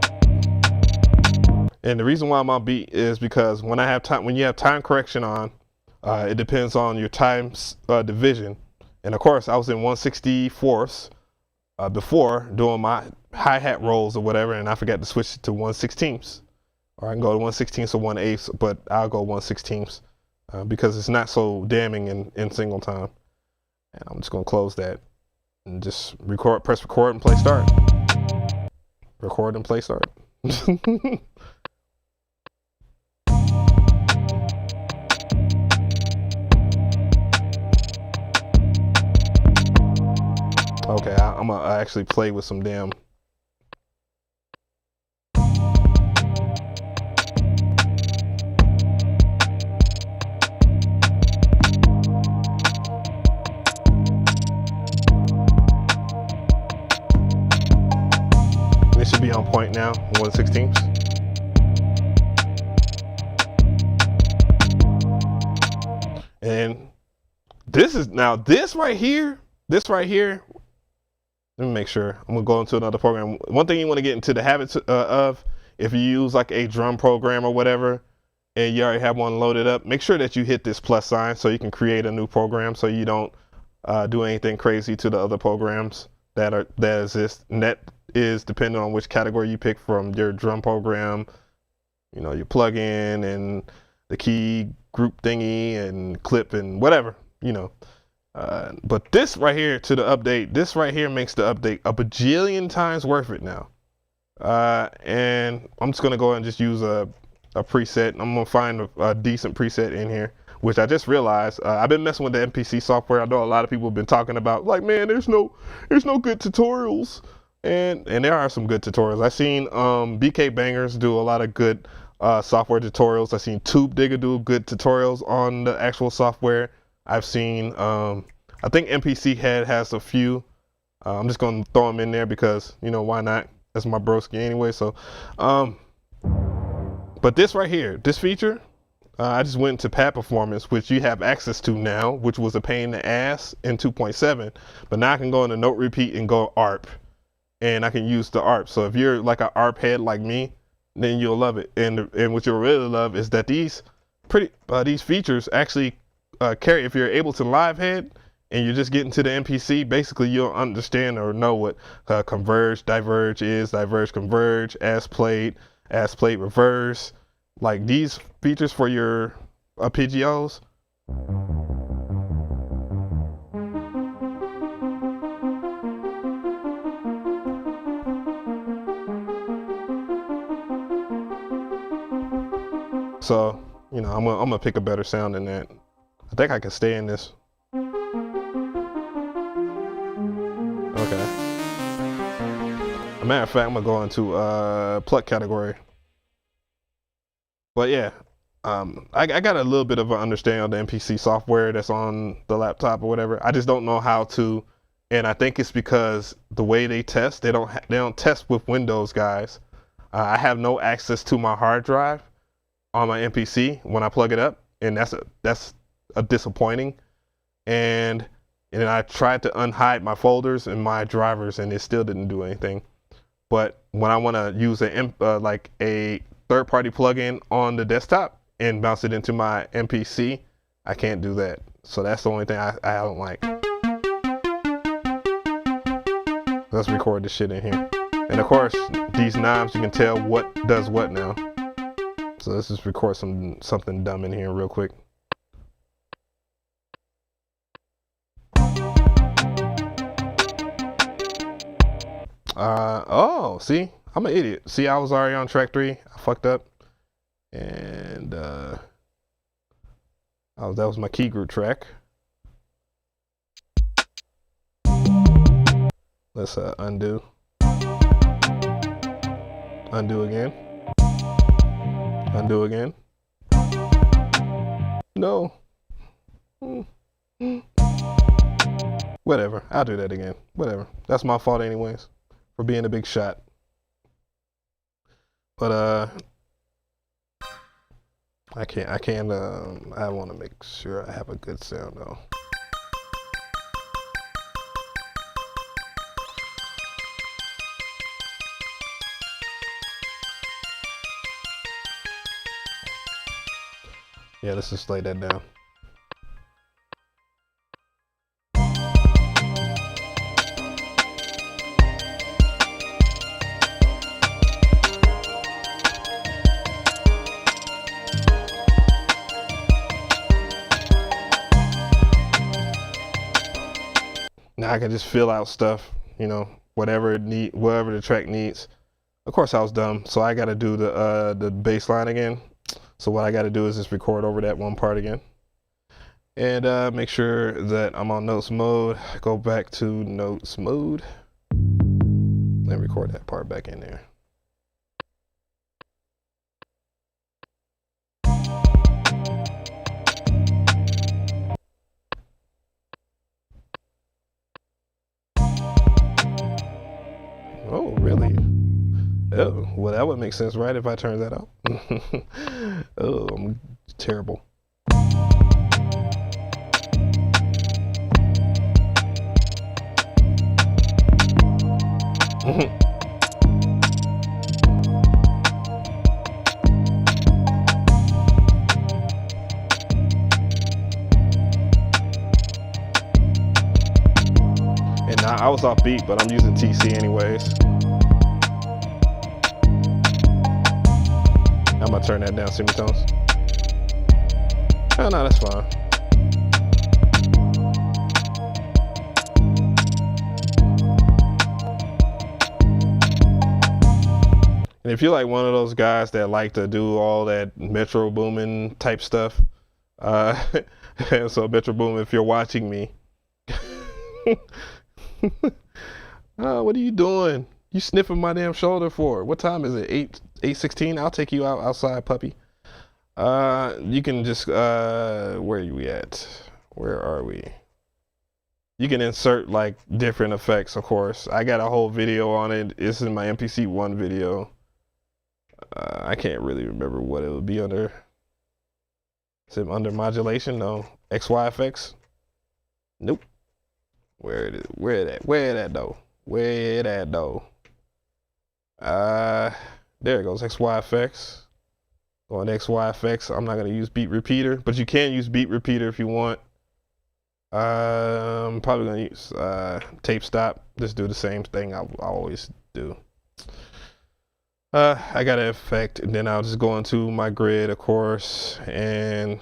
And the reason why I'm off beat is because when you have time correction on, it depends on your time division. And of course, I was in 1/64ths before doing my hi-hat rolls or whatever, and I forgot to switch it to 1/16ths. Or I can go to 1/16ths or 1/8ths, but I'll go 1/16ths because it's not so damning in single time. And I'm just gonna close that. And just press record and play start. Record and play start. Okay, I'm gonna actually play with some damn. It should be on point now, 1/16. And this right here, let me make sure. I'm gonna go into another program. One thing you want to get into the habits of, if you use like a drum program or whatever, and you already have one loaded up, make sure that you hit this plus sign so you can create a new program so you don't do anything crazy to the other programs that exist. And that is depending on which category you pick from your drum program, your plugin and the key group thingy and clip and whatever, But this right here to the update, this right here makes the update a bajillion times worth it now. And I'm just gonna go ahead and just use a preset. I'm gonna find a decent preset in here, which I just realized. I've been messing with the MPC software. I know a lot of people have been talking about, like, man, there's no good tutorials, and there are some good tutorials. I've seen BK Bangers do a lot of good software tutorials. I've seen Tube Digger do good tutorials on the actual software. I've seen I think MPC Head has a few. I'm just gonna throw them in there because, you know, why not? That's my broski anyway. So but this right here, this feature, I just went to pad performance, which you have access to now, which was a pain in the ass in 2.7, but now I can go into note repeat and go ARP, and I can use the ARP. So if you're like an ARP head like me, then you'll love it. And what you'll really love is that these features actually carry. If you're able to live head and you're just getting to the MPC, basically you'll understand or know what converge, diverge is, diverge, converge, as played, reverse. Like these features for your PGOs. So, you know, I'm gonna pick a better sound than that. I think I can stay in this. Okay. As a matter of fact, I'm gonna go into pluck category. But yeah, I got a little bit of an understanding of the MPC software that's on the laptop or whatever. I just don't know how to, and I think it's because the way they test, they don't test with Windows guys. I have no access to my hard drive on my MPC when I plug it up, and that's a disappointing. And I tried to unhide my folders and my drivers, and it still didn't do anything. But when I want to use like a third-party plugin on the desktop and bounce it into my MPC, I can't do that. So that's the only thing I don't like. Let's record this shit in here. And of course, these knobs, you can tell what does what now. So let's just record something dumb in here real quick. Oh, see, I'm an idiot. See, I was already on track 3. I fucked up, and that was my key group track. Let's undo again. Undo again. No. Whatever. I'll do that again. Whatever. That's my fault anyways for being a big shot. But I want to make sure I have a good sound though. Yeah, let's just lay that down. Now I can just fill out stuff, you know, whatever the track needs. Of course I was dumb, so I got to do the bass line again. So what I got to do is just record over that one part again, and make sure that I'm on notes mode. Go back to notes mode and record that part back in there. Oh, really? Oh, well, that would make sense, right, if I turn that off? Oh, I'm terrible. And now I was off beat, but I'm using TC anyways. I'm gonna turn that down semitones. Oh no, that's fine. If you're like one of those guys that like to do all that Metro Boomin type stuff, so Metro Boomin, if you're watching me, what are you doing? You sniffing my damn shoulder for? What time is it? 8:16. I'll take you outside, puppy. You can just where are we at? Where are we? You can insert like different effects, of course. I got a whole video on it. It's in my MPC One video. I can't really remember what it would be under. Is it under modulation? No. XY effects? Nope. Where it is? Where that though? Where that though? There it goes. XY effects. Go on XY effects. I'm not gonna use beat repeater, but you can use beat repeater if you want. I'm probably gonna use tape stop. Just do the same thing I always do. I got an effect, and then I'll just go into my grid, of course, and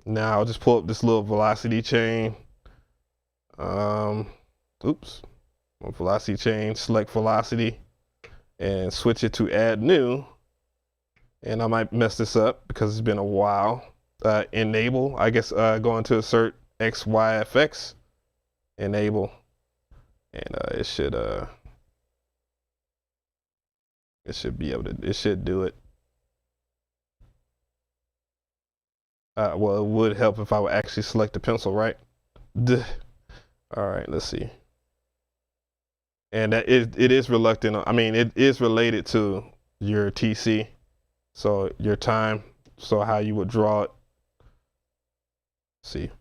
now I'll just pull up this little velocity chain. Oops, velocity chain, select velocity, and switch it to add new. And I might mess this up because it's been a while. Enable, I guess, going to insert XYFX, enable, and it should be able to, it should do it. Well, it would help if I would actually select the pencil, right? Duh. All right, let's see. And that it is reluctant. I mean, it is related to your TC, so your time, so how you would draw it. Let's see.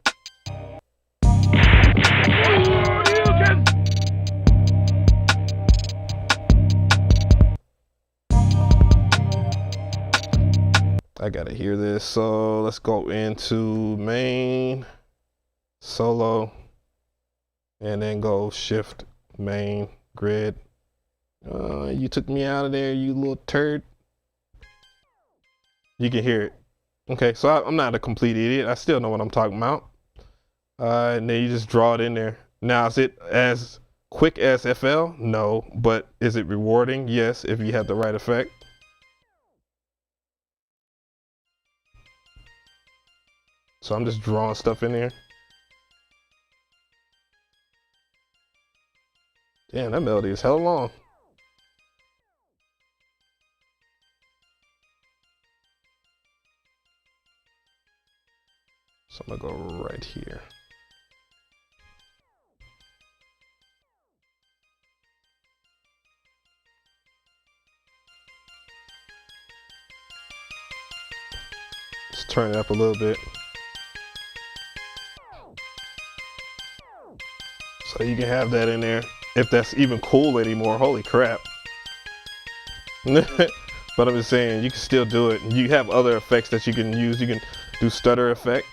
I gotta hear this, so let's go into main, solo, and then go shift, main, grid. You took me out of there, you little turd. You can hear it. Okay, so I'm not a complete idiot. I still know what I'm talking about. And then you just draw it in there. Now, is it as quick as FL? No, but is it rewarding? Yes, if you have the right effect. So I'm just drawing stuff in there. Damn, that melody is hella long. So I'm gonna go right here. Let's turn it up a little bit. So you can have that in there, if that's even cool anymore. Holy crap. But I'm just saying, you can still do it. You have other effects that you can use. You can do stutter effect.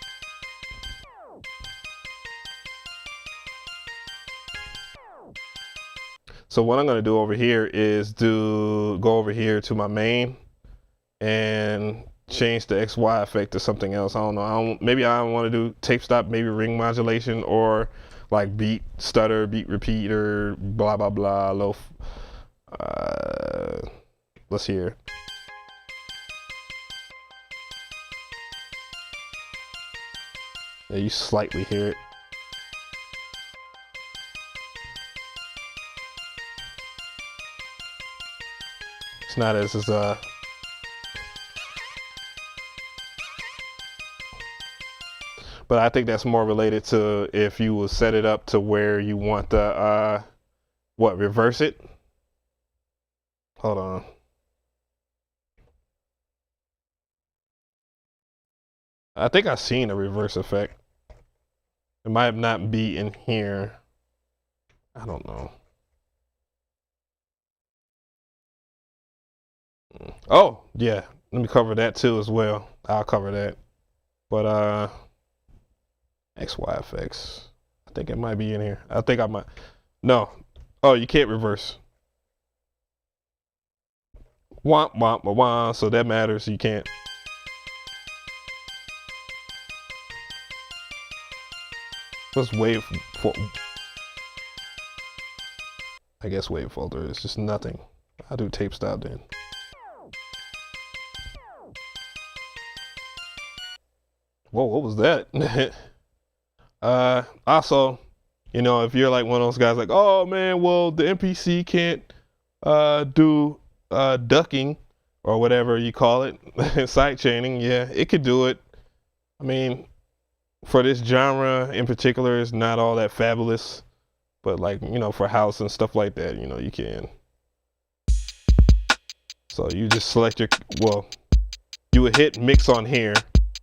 So what I'm gonna do over here is go over here to my main and change the XY effect to something else. I don't know. Maybe I don't want to do tape stop, maybe ring modulation, or like beat stutter, beat repeater, blah blah blah, low. Let's hear. Yeah, you slightly hear it. It's not as but I think that's more related to if you will set it up to where you want the reverse it. Hold on. I think I've seen a reverse effect. It might not be in here. I don't know. Oh, yeah. Let me cover that too as well. I'll cover that. But XYFX. I think it might be in here. I think I might. No. Oh, you can't reverse. Womp womp womp. So that matters. You can't. What's wave? I guess wave folder is just nothing. I'll do tape stop then. whoa, what was that? Also, you know, if you're like one of those guys like, oh man, well, the MPC can't do ducking or whatever you call it, side chaining. Yeah, it could do it. I mean, for this genre in particular, it's not all that fabulous, but like, you know, for house and stuff like that, you know, you can. So you just select your, well, you would hit mix on here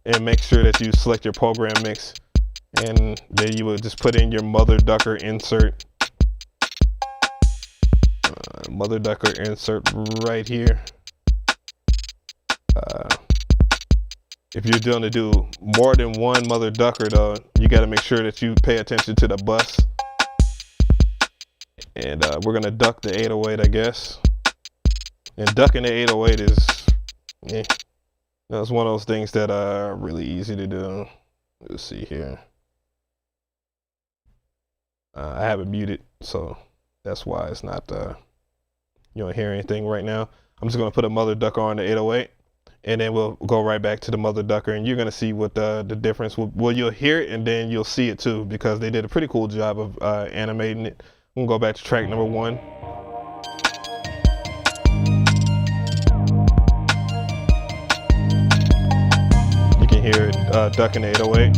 and make sure that you select your program mix, and then you would just put in your mother ducker insert. Mother ducker insert right here. If you're going to do more than one mother ducker though, you got to make sure that you pay attention to the bus. And we're going to duck the 808, I guess. And ducking the 808 is, that's one of those things that are really easy to do. Let's see here. I have it muted, so that's why it's not, you don't hear anything right now. I'm just going to put a mother ducker on the 808. And then we'll go right back to the mother ducker, and you're gonna see what the difference will. Well, you'll hear it, and then you'll see it too, because they did a pretty cool job of animating it. We'll go back to track number 1. You can hear it ducking the 808.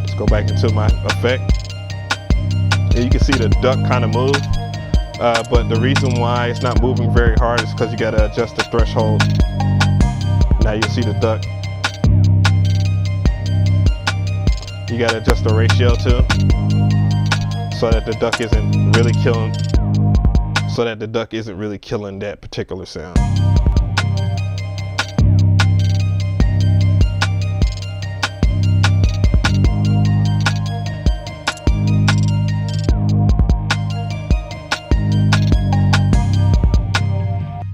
Let's go back into my effect. And you can see the duck kind of move, but the reason why it's not moving very hard is because you gotta adjust the threshold. Now you see the duck. You gotta adjust the ratio too, so that the duck isn't really killing that particular sound.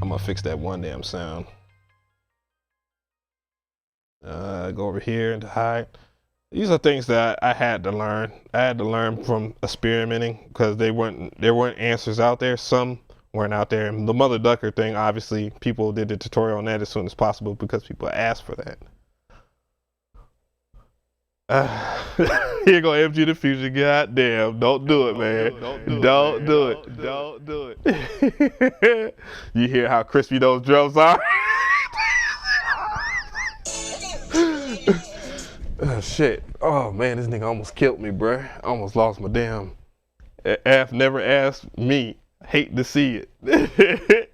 I'm gonna fix that one damn sound. Go over here and hide. These are things that I had to learn. I had to learn from experimenting, because there weren't answers out there. Some weren't out there. And the mother ducker thing, obviously, people did the tutorial on that as soon as possible because people asked for that. Here go MG the Future. God damn, don't do it, man. Don't do it. Don't do it. You hear how crispy those drums are? Oh, shit. Oh man, this nigga almost killed me, bruh. I almost lost my damn. Af never asked me. Hate to see it.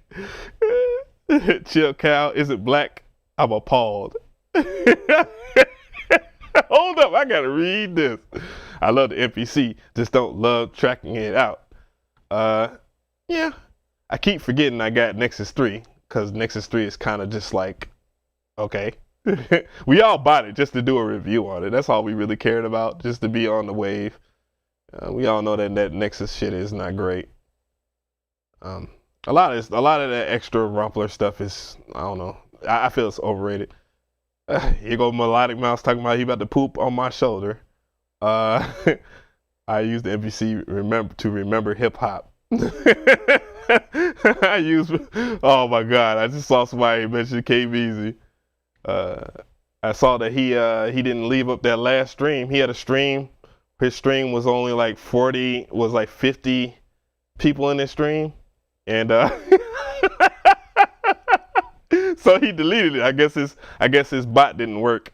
Chill cow, is it black? I'm appalled. Hold up, I gotta read this. I love the MPC, just don't love tracking it out. Yeah, I keep forgetting I got Nexus 3, because Nexus 3 is kind of just like, okay. We all bought it just to do a review on it. That's all we really cared about, just to be on the wave. We all know that Nexus shit is not great. A lot of that extra rumpler stuff is, I don't know. I feel it's overrated. Here go Melodic Mouse talking about he about to poop on my shoulder. I use the MPC to remember hip hop. Oh my God! I just saw somebody mention KBZ. I saw that he didn't leave up that last stream. He had a stream. His stream was only like 50 people in his stream, and so he deleted it. I guess his bot didn't work.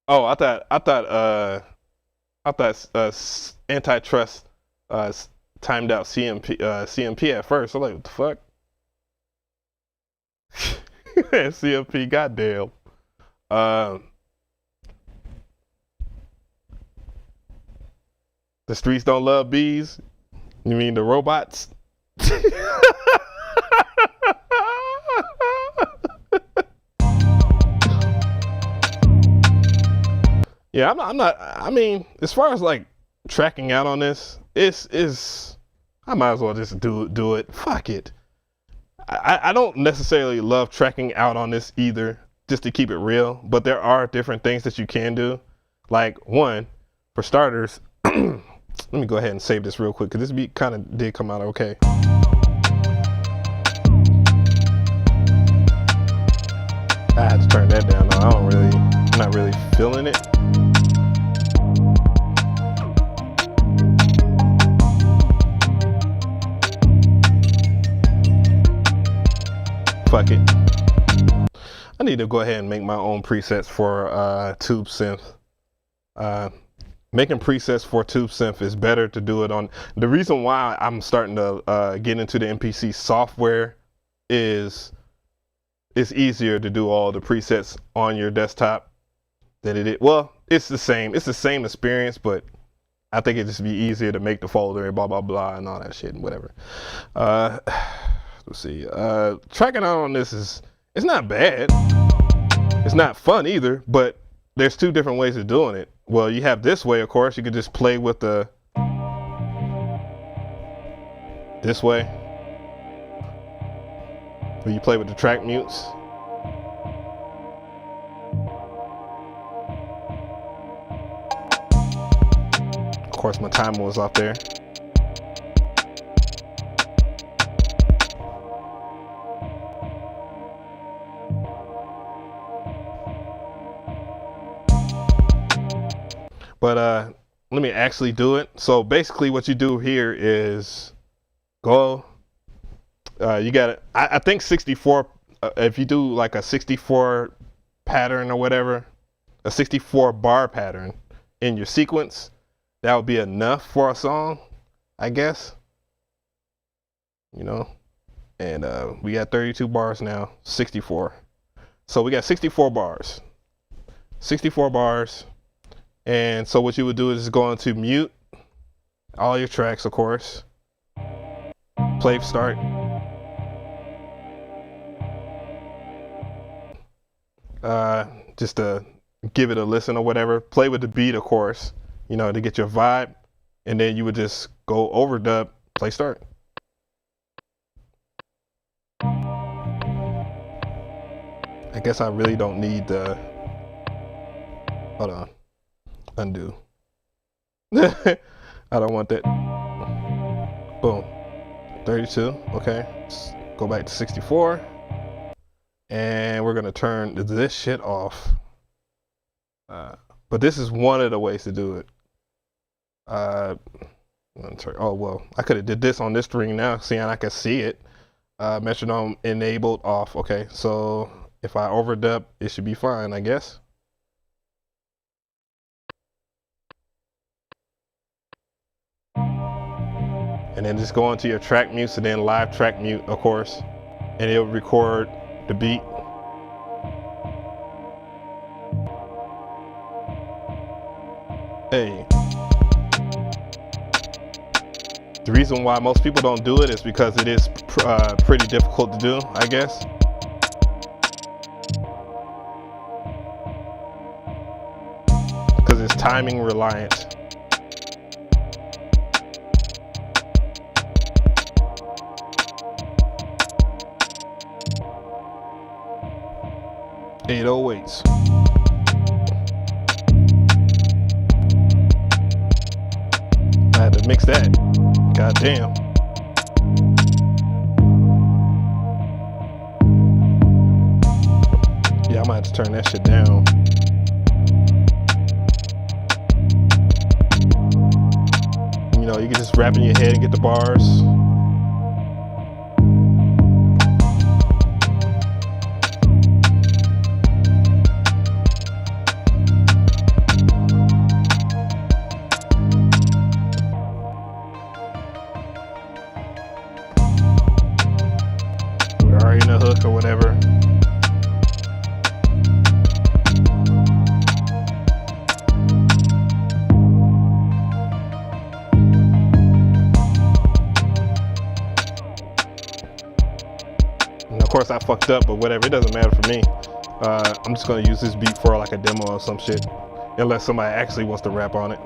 Oh, I thought antitrust timed out CMP at first. I'm like, what the fuck? CMP, goddamn. The streets don't love bees. You mean the robots? Yeah, I'm not. I mean, as far as like tracking out on this, I might as well just do it. Fuck it. I don't necessarily love tracking out on this either, just to keep it real, but there are different things that you can do. Like, one, for starters, let me go ahead and save this real quick, because this beat kind of did come out okay. I had to turn that down. I don't really not really feeling it. Fuck it. I need to go ahead and make my own presets for Tube Synth. Making presets for Tube Synth is better to do it on. The reason why I'm starting to get into the MPC software is it's easier to do all the presets on your desktop than it is. Well, it's the same. It's the same experience, but I think it'd just be easier to make the folder and blah, blah, blah, and all that shit and whatever. Let's see. Tracking out on this it's not bad. It's not fun either, but there's two different ways of doing it. Well, you have this way, of course. You could just play with the this way, where you play with the track mutes. Of course, my timer was off there. But let me actually do it. So basically what you do here is go, you got it. I think 64, if you do like a 64 pattern or whatever, a 64 bar pattern in your sequence, that would be enough for a song, I guess. You know, and we got 32 bars now, 64. So we got 64 bars. 64 bars. And so what you would do is go into mute all your tracks, of course. Play start. Just to give it a listen or whatever. Play with the beat, of course, you know, to get your vibe. And then you would just go overdub, play start. I guess I really don't need the, hold on. Undo. I don't want that. Boom. 32. Okay. Let's go back to 64. And we're going to turn this shit off. But this is one of the ways to do it. Oh, well, I could have did this on this string now, seeing I can see it. Metronome enabled off. Okay. So if I overdub, it should be fine, I guess. And then just go into your track mutes and then live track mute, of course, and it'll record the beat. Hey. The reason why most people don't do it is because it is pretty difficult to do, I guess. Because it's timing reliant. It always. I had to mix that. God damn. Yeah, I might have to turn that shit down. You know, you can just rap in your head and get the bars. In a hook or whatever. And of course I fucked up, but whatever, it doesn't matter for me. I'm just gonna use this beat for like a demo or some shit, unless somebody actually wants to rap on it.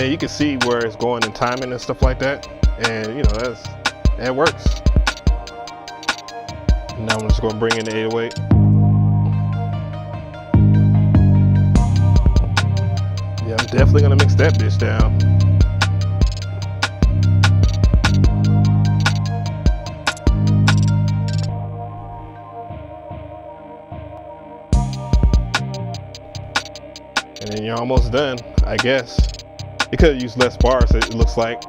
and you can see where it's going in timing and stuff like that, and you know it works. Now I'm just gonna bring in the 808. Yeah, I'm definitely gonna mix that bitch down. And then you're almost done, I guess. You could have used less bars, it looks like.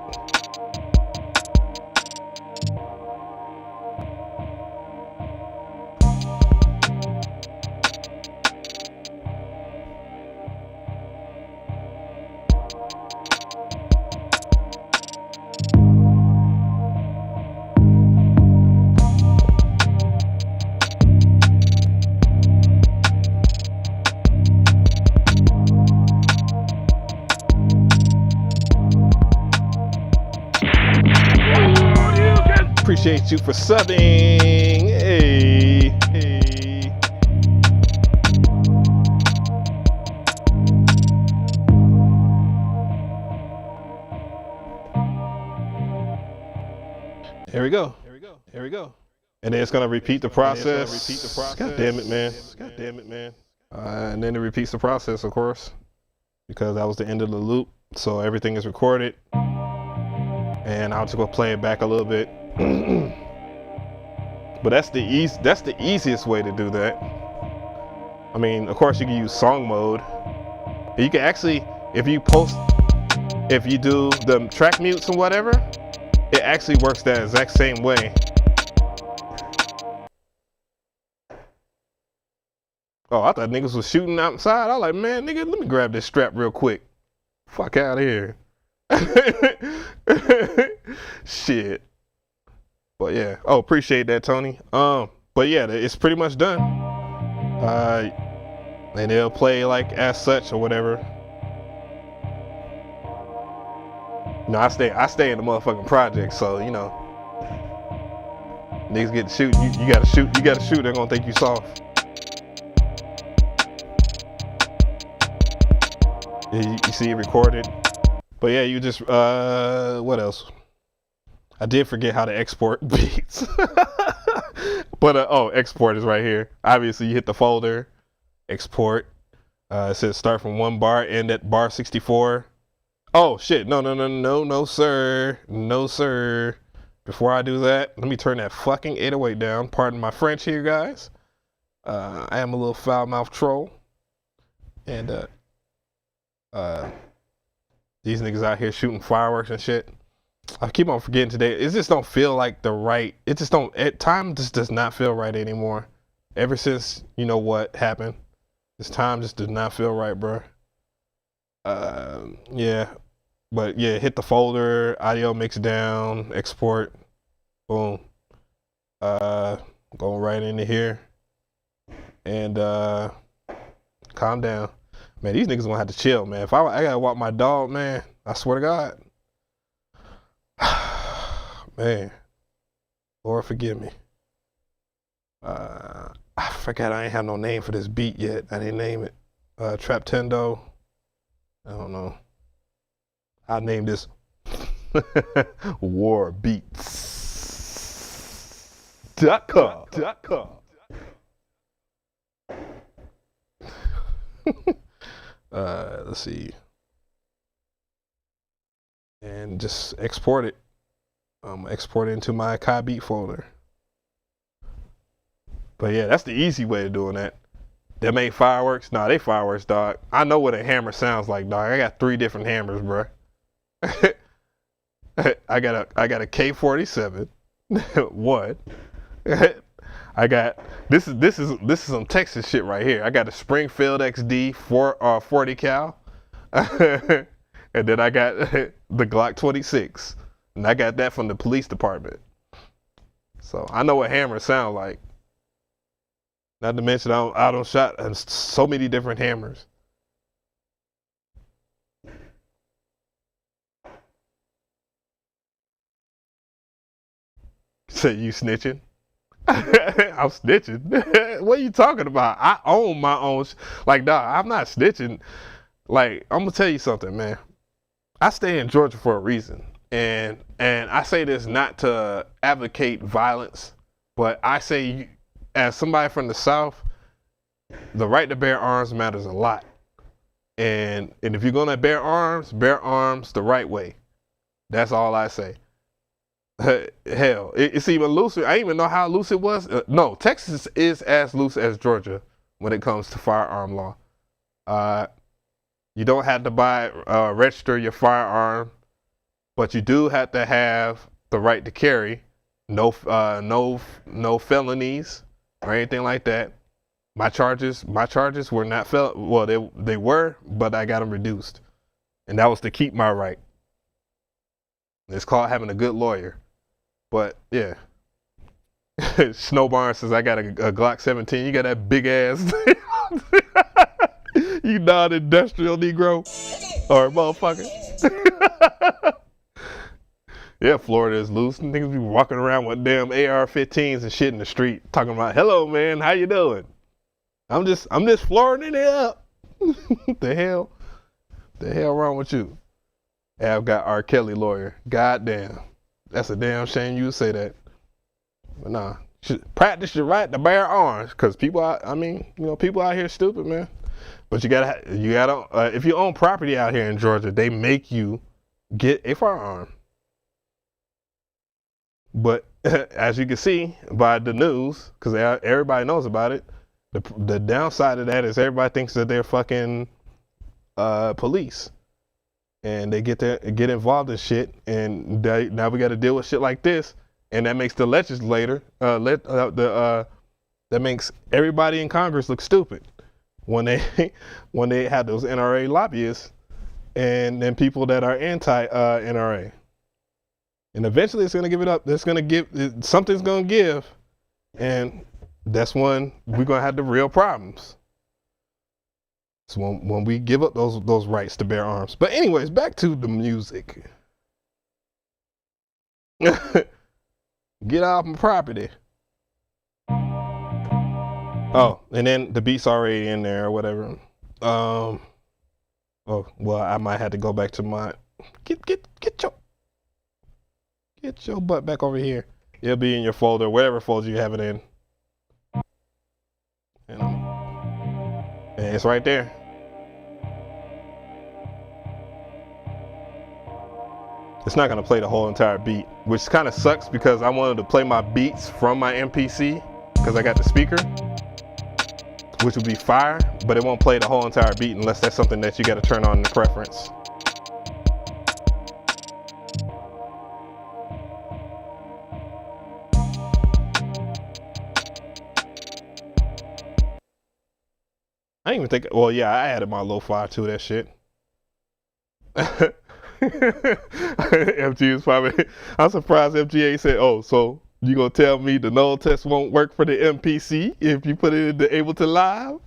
Appreciate you for subbing. Hey, hey. Here we go. Here we go. Here we go. And then it's gonna repeat the process. God damn it, man. God damn it, man. And then it repeats the process, of course, because that was the end of the loop. So everything is recorded. And I'll just go play it back a little bit. But that's the easiest way to do that. I mean, of course you can use song mode. You can actually, if you do the track mutes and whatever, it actually works that exact same way. Oh, I thought niggas was shooting outside. I was like, man, nigga, let me grab this strap real quick. Fuck out of here. Shit. But yeah, oh, appreciate that, Tony. But yeah, it's pretty much done. And they'll play like as such or whatever. No, I stay in the motherfucking project, so you know, niggas get to shoot. You gotta shoot. They're gonna think you soft. You see it recorded. But yeah, you just what else? I did forget how to export beats. But oh, export is right here. Obviously you hit the folder, export. It says start from 1 bar, end at bar 64. Oh shit, no sir. No sir. Before I do that, let me turn that fucking 808 down. Pardon my French here, guys. I am a little foul-mouthed troll. And these niggas out here shooting fireworks and shit. I keep on forgetting today. It just don't feel like the right. It just don't. Time just does not feel right anymore. Ever since you know what happened, this time just does not feel right, bro. Yeah, but yeah, hit the folder, audio mix down, export, boom. Going right into here, and calm down, man. These niggas gonna have to chill, man. If I gotta walk my dog, man, I swear to God. Man, Lord forgive me. I forgot I ain't have no name for this beat yet. I didn't name it. Trap Tendo. I don't know. I named this War Beats.com. Let's see. And just export it. Export it into my Kai beat folder. But yeah, that's the easy way of doing that. They make fireworks? Nah, they fireworks, dog. I know what a hammer sounds like, dog. I got 3 different hammers, bro. I got a K47. What? I got this is some Texas shit right here. I got a Springfield XD 40 cal. And then I got the Glock 26. And I got that from the police department. So I know what hammers sound like. Not to mention I don't shot so many different hammers. Say you snitching? I'm snitching. What are you talking about? I own my own. Like, dog, I'm not snitching. Like, I'm gonna tell you something, man. I stay in Georgia for a reason, and I say this not to advocate violence, but I say, as somebody from the South, the right to bear arms matters a lot. And if you're gonna bear arms the right way. That's all I say. Hell, it's even looser. I didn't even know how loose it was. No, Texas is as loose as Georgia when it comes to firearm law. You don't have to register your firearm, but you do have to have the right to carry. No felonies or anything like that. My charges were not well, they were, but I got them reduced, and that was to keep my right. It's called having a good lawyer. But yeah, Snowbarn says I got a Glock 17. You got that big ass, you non-industrial Negro or motherfucker. Yeah, Florida is loose. And niggas be walking around with damn AR-15s and shit in the street, talking about, "Hello, man, how you doing? I'm just Floridaing it up." The hell wrong with you? I've got R. Kelly lawyer. Goddamn. That's a damn shame you would say that. But nah, practice your right to bear arms, because people out here stupid, man. But you gotta if you own property out here in Georgia, they make you get a firearm. But as you can see by the news, because everybody knows about it, the downside of that is everybody thinks that they're fucking police. And they get involved in shit, and now we got to deal with shit like this, and that makes the legislator, that makes everybody in Congress look stupid when they have those NRA lobbyists, and then people that are anti-NRA, and eventually it's gonna give it up. Something's gonna give, and that's when we're gonna have the real problems. So when we give up those rights to bear arms. But anyways, back to the music. Get off my property. Oh, and then the beat's already in there or whatever. Oh, well, I might have to go back to my get your butt back over here. It'll be in your folder, whatever folder you have it in. And it's right there. It's not gonna play the whole entire beat, which kind of sucks because I wanted to play my beats from my MPC because I got the speaker, which would be fire, but it won't play the whole entire beat unless that's something that you gotta turn on in the preference. I didn't even think, well, yeah, I added my lo-fi to that shit. MG is probably, I'm surprised MGA said, "Oh, so you gonna tell me the null test won't work for the MPC if you put it in the Ableton Live?"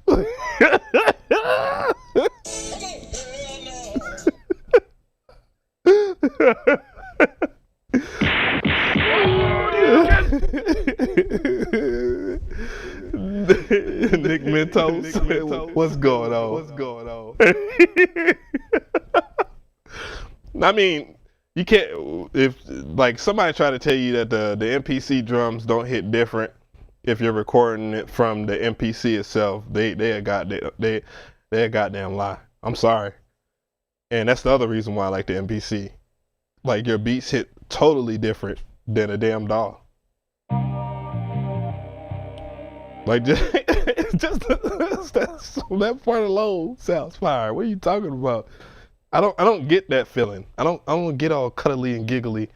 Nick Mentos, what's going on? I mean, you can't, if like somebody try to tell you that the MPC drums don't hit different if you're recording it from the MPC itself, they a goddamn lie. I'm sorry. And that's the other reason why I like the MPC. Like, your beats hit totally different than a damn DAW. Like, just that part alone sounds fire. What are you talking about? I don't get that feeling. I don't get all cuddly and giggly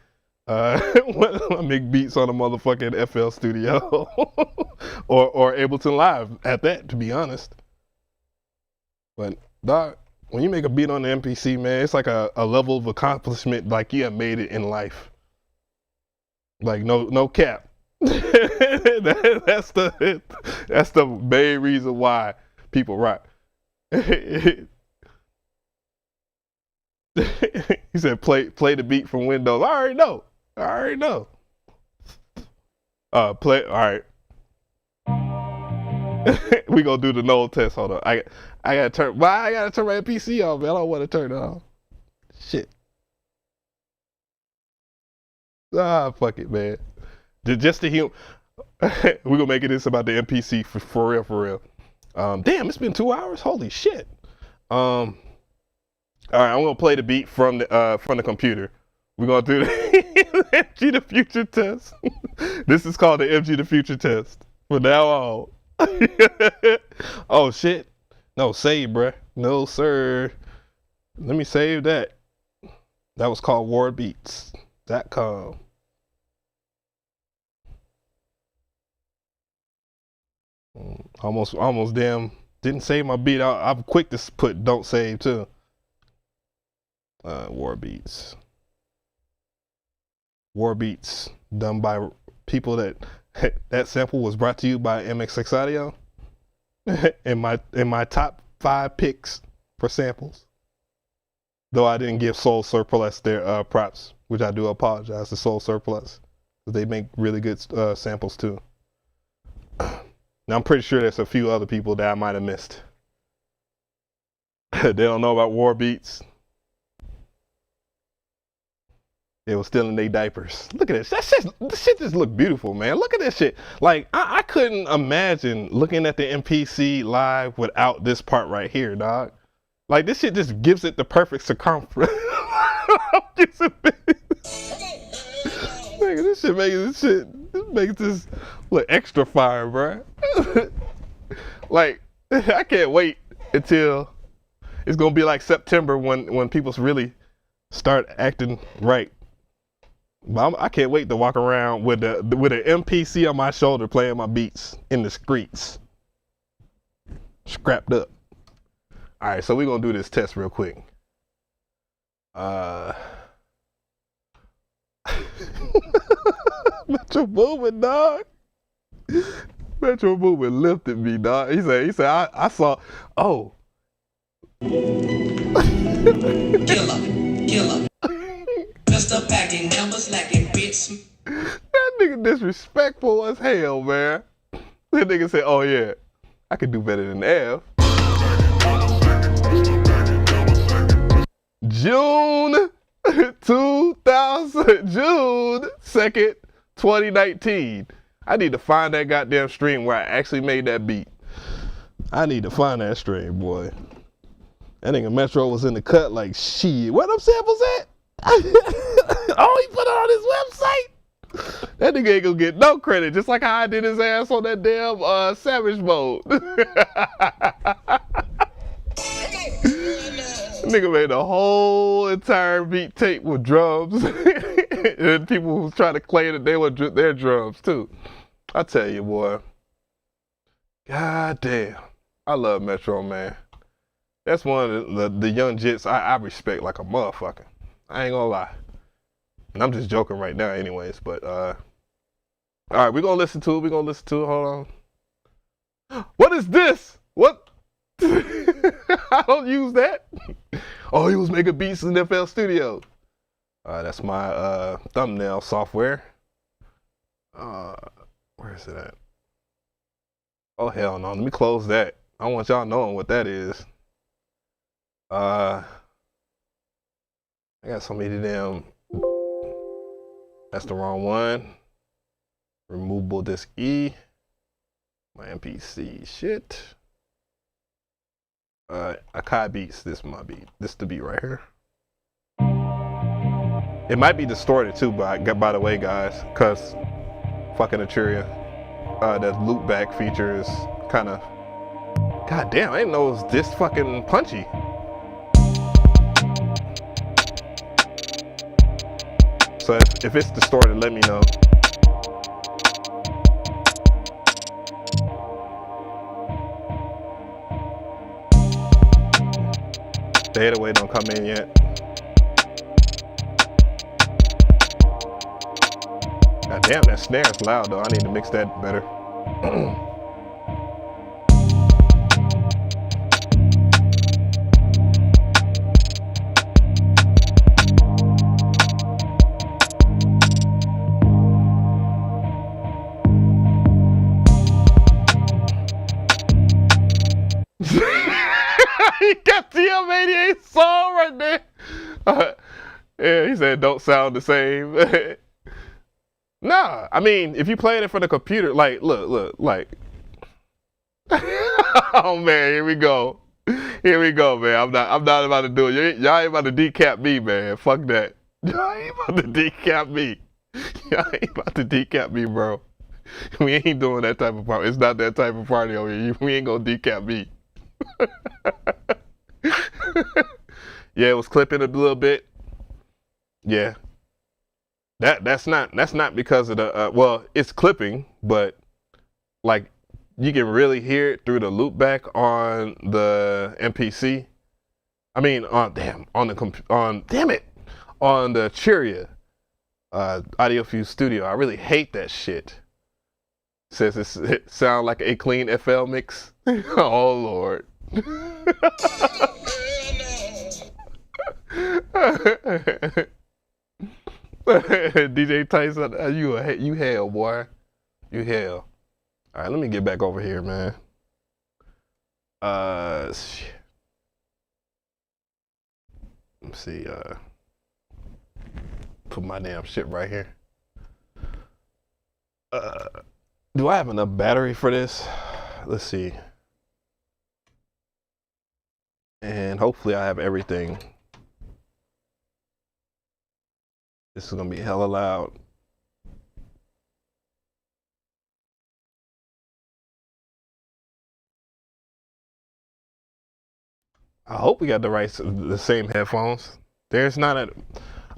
when I make beats on a motherfucking FL Studio or Ableton Live at that, to be honest. But dog, when you make a beat on the MPC, man, it's like a level of accomplishment, like you have made it in life. Like no cap. That's the main reason why people rock. He said play the beat from Windows. I already know. Play, all right. We gonna do the null test. Hold on. I gotta turn my PC off, man. I don't want to turn it off. Shit. Ah, fuck it, man. Just to hear, we're gonna make it this about the MPC for real, for real. Damn, it's been 2 hours. Holy shit. All right, I'm gonna play the beat from the computer. We're gonna do the MG the Future test. This is called the MG the Future test. From now on. Oh shit. No, save, bruh. No, sir. Let me save that. That was called warbeats.com. Almost damn didn't save my beat. I'm quick to put don't save too. Warbeats done by people that sample was brought to you by MXX Audio. in my top 5 picks for samples, though I didn't give Soul Surplus their props, which I do apologize to Soul Surplus, because they make really good samples too. Now I'm pretty sure there's a few other people that I might have missed. They don't know about Warbeats. They were still in their diapers. Look at this. This shit just look beautiful, man. Look at this shit. Like, I couldn't imagine looking at the MPC Live without this part right here, dog. Like, this shit just gives it the perfect circumference. This shit makes this look extra fire, bro. Like, I can't wait until it's gonna be like September when people really start acting right. I can't wait to walk around with an MPC on my shoulder playing my beats in the streets. Scrapped up. All right, so we're gonna do this test real quick. Metro Boomin, dog. Metro Boomin lifted me, dog. He said, I saw, oh. Killer. Pistol packing, never slacking, bitch. That nigga disrespectful as hell, man. That nigga said, oh yeah, I could do better than F. June 2nd, 2019. I need to find that goddamn stream where I actually made that beat. I need to find that stream, boy. That nigga Metro was in the cut like, shit, where them samples at? Oh, he put it on his website? That nigga ain't gonna get no credit, just like how I did his ass on that damn Savage Mode. Nigga made a whole entire beat tape with drums. And people was trying to claim that they were their drums too. I tell you, boy. God damn. I love Metro, man. That's one of the young jits I respect like a motherfucker. I ain't gonna lie. And I'm just joking right now anyways, but all right, we're gonna listen to it. Hold on. What is this? What? I don't use that. Oh, he was making beats in FL Studio. That's my thumbnail software. Where is it at? Oh hell no, let me close that. I want y'all knowing what that is. I got so many damn. That's the wrong one. Removable disk E. My MPC shit. Akai Beats. This is my beat. This is the beat right here. It might be distorted too, by the way, guys, cause fucking Aturia. That loop back feature is kind of. God damn, I didn't know it was this fucking punchy. So if it's distorted, let me know. The 808 don't come in yet. God damn, that snare is loud though. I need to mix that better. He got the M88 song right there. Yeah, he said don't sound the same. Nah, I mean, if you playing it for the computer, like, look, like, oh man, here we go. Here we go, man. I'm not about to do it. Y'all ain't about to decap me, man. Fuck that. Y'all ain't about to decap me. Y'all ain't about to decap me, bro. We ain't doing that type of party. It's not that type of party over here. We ain't gonna decap me. Yeah, it was clipping a little bit. Yeah. That's not because of the well, it's clipping, but like you can really hear it through the loopback on the MPC. I mean, on the Cheeria Audiophile Studio. I really hate that shit. Says it sound like a clean FL mix. Oh Lord. DJ Tyson, you hell, boy. You hell. All right, let me get back over here, man. Shit. Let's see. Put my damn shit right here. Do I have enough battery for this? Let's see. And hopefully I have everything. This is gonna be hella loud. I hope we got the same headphones. There's not a.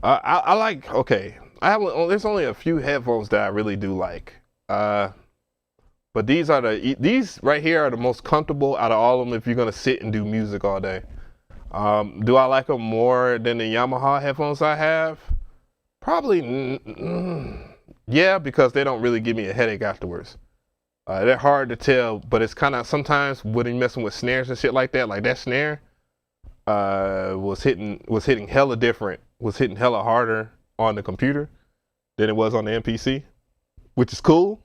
I like. Okay, there's only a few headphones that I really do like. But these right here are the most comfortable out of all of them if you're gonna sit and do music all day. Do I like them more than the Yamaha headphones I have? Probably, yeah, because they don't really give me a headache afterwards. They're hard to tell, but it's kind of sometimes when you're messing with snares and shit like that snare was hitting hella harder on the computer than it was on the MPC, which is cool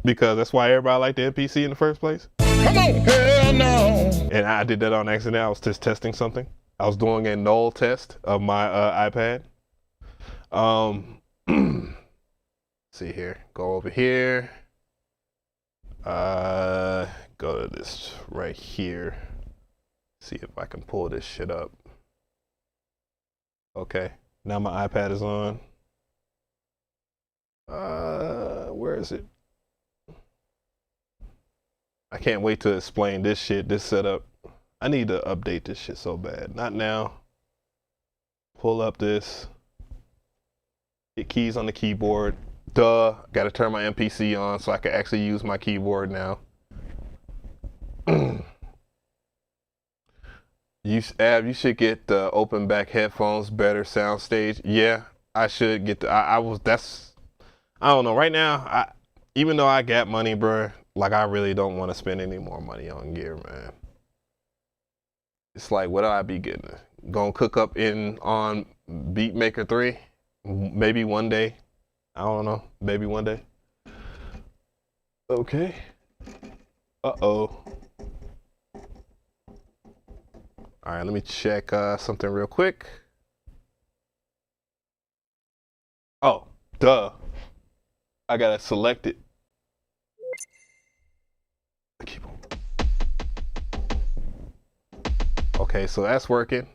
because that's why everybody liked the MPC in the first place. Come on, hell no! And I did that on accident. I was just testing something. I was doing a null test of my iPad. See here, go over here, go to this right here, see if I can pull this shit up. Okay, now my iPad is on. Where is it? I can't wait to explain this setup. I need to update this shit so bad. Not now. Pull up this. Hit keys on the keyboard. Duh, gotta turn my MPC on so I can actually use my keyboard now. You should get the open back headphones, better soundstage. Yeah, I should get I don't know, right now, even though I got money, bro, like I really don't want to spend any more money on gear, man. It's like, what do I be getting? Gonna cook up on Beatmaker 3? Maybe one day. I don't know. Maybe one day. Okay. Uh-oh. All right, let me check something real quick. Oh, duh. I gotta select it. Okay, so that's working.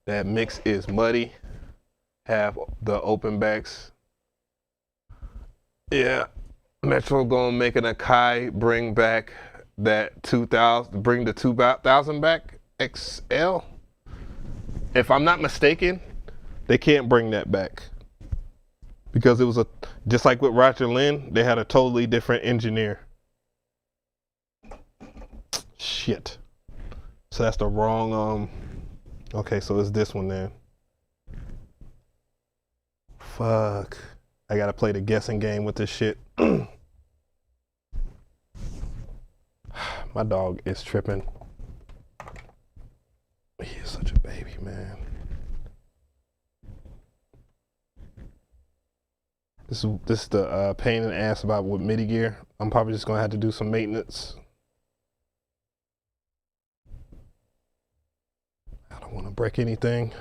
That mix is muddy. Have the open backs. Yeah, Metro gonna make an Akai bring back that 2000, bring the 2000 back XL. If I'm not mistaken, they can't bring that back because it was just like with Roger Lynn, they had a totally different engineer. Shit. So that's the wrong okay, so it's this one then. Fuck. I gotta play the guessing game with this shit. My dog is tripping. He is such a baby, man. This is the pain in the ass about with MIDI gear. I'm probably just gonna have to do some maintenance. I don't want to break anything.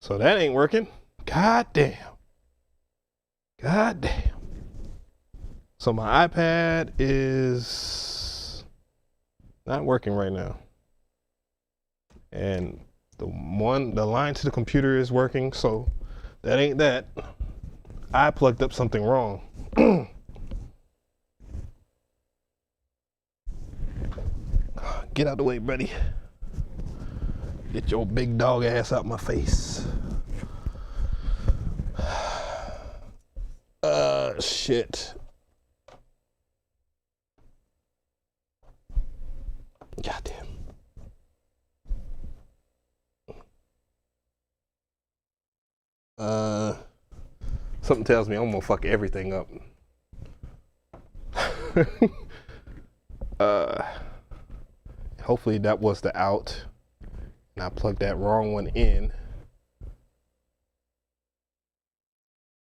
So that ain't working. God damn. God damn. So my iPad is not working right now. And the line to the computer is working, so that ain't that. I plugged up something wrong. Get out the way, buddy. Get your big dog ass out my face. Shit. Goddamn. Something tells me I'm gonna fuck everything up. Hopefully that was the out. And I plugged that wrong one in.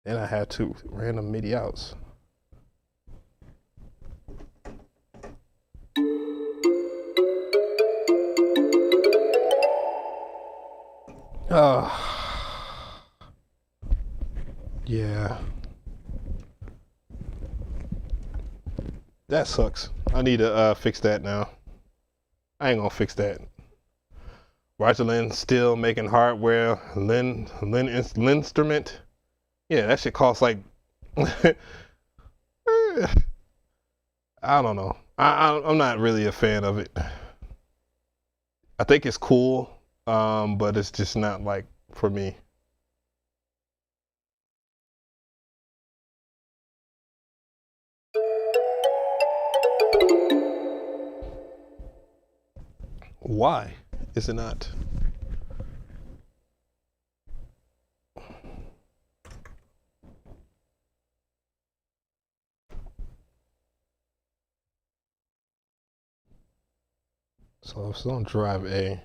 Then I had two random MIDI outs. Yeah. That sucks. I need to fix that now. I ain't gonna fix that. Roger Lynn still making hardware. Lynn instrument. Yeah, that shit costs like I don't know. I'm not really a fan of it. I think it's cool, but it's just not like for me. Why is it not? So it's on drive A.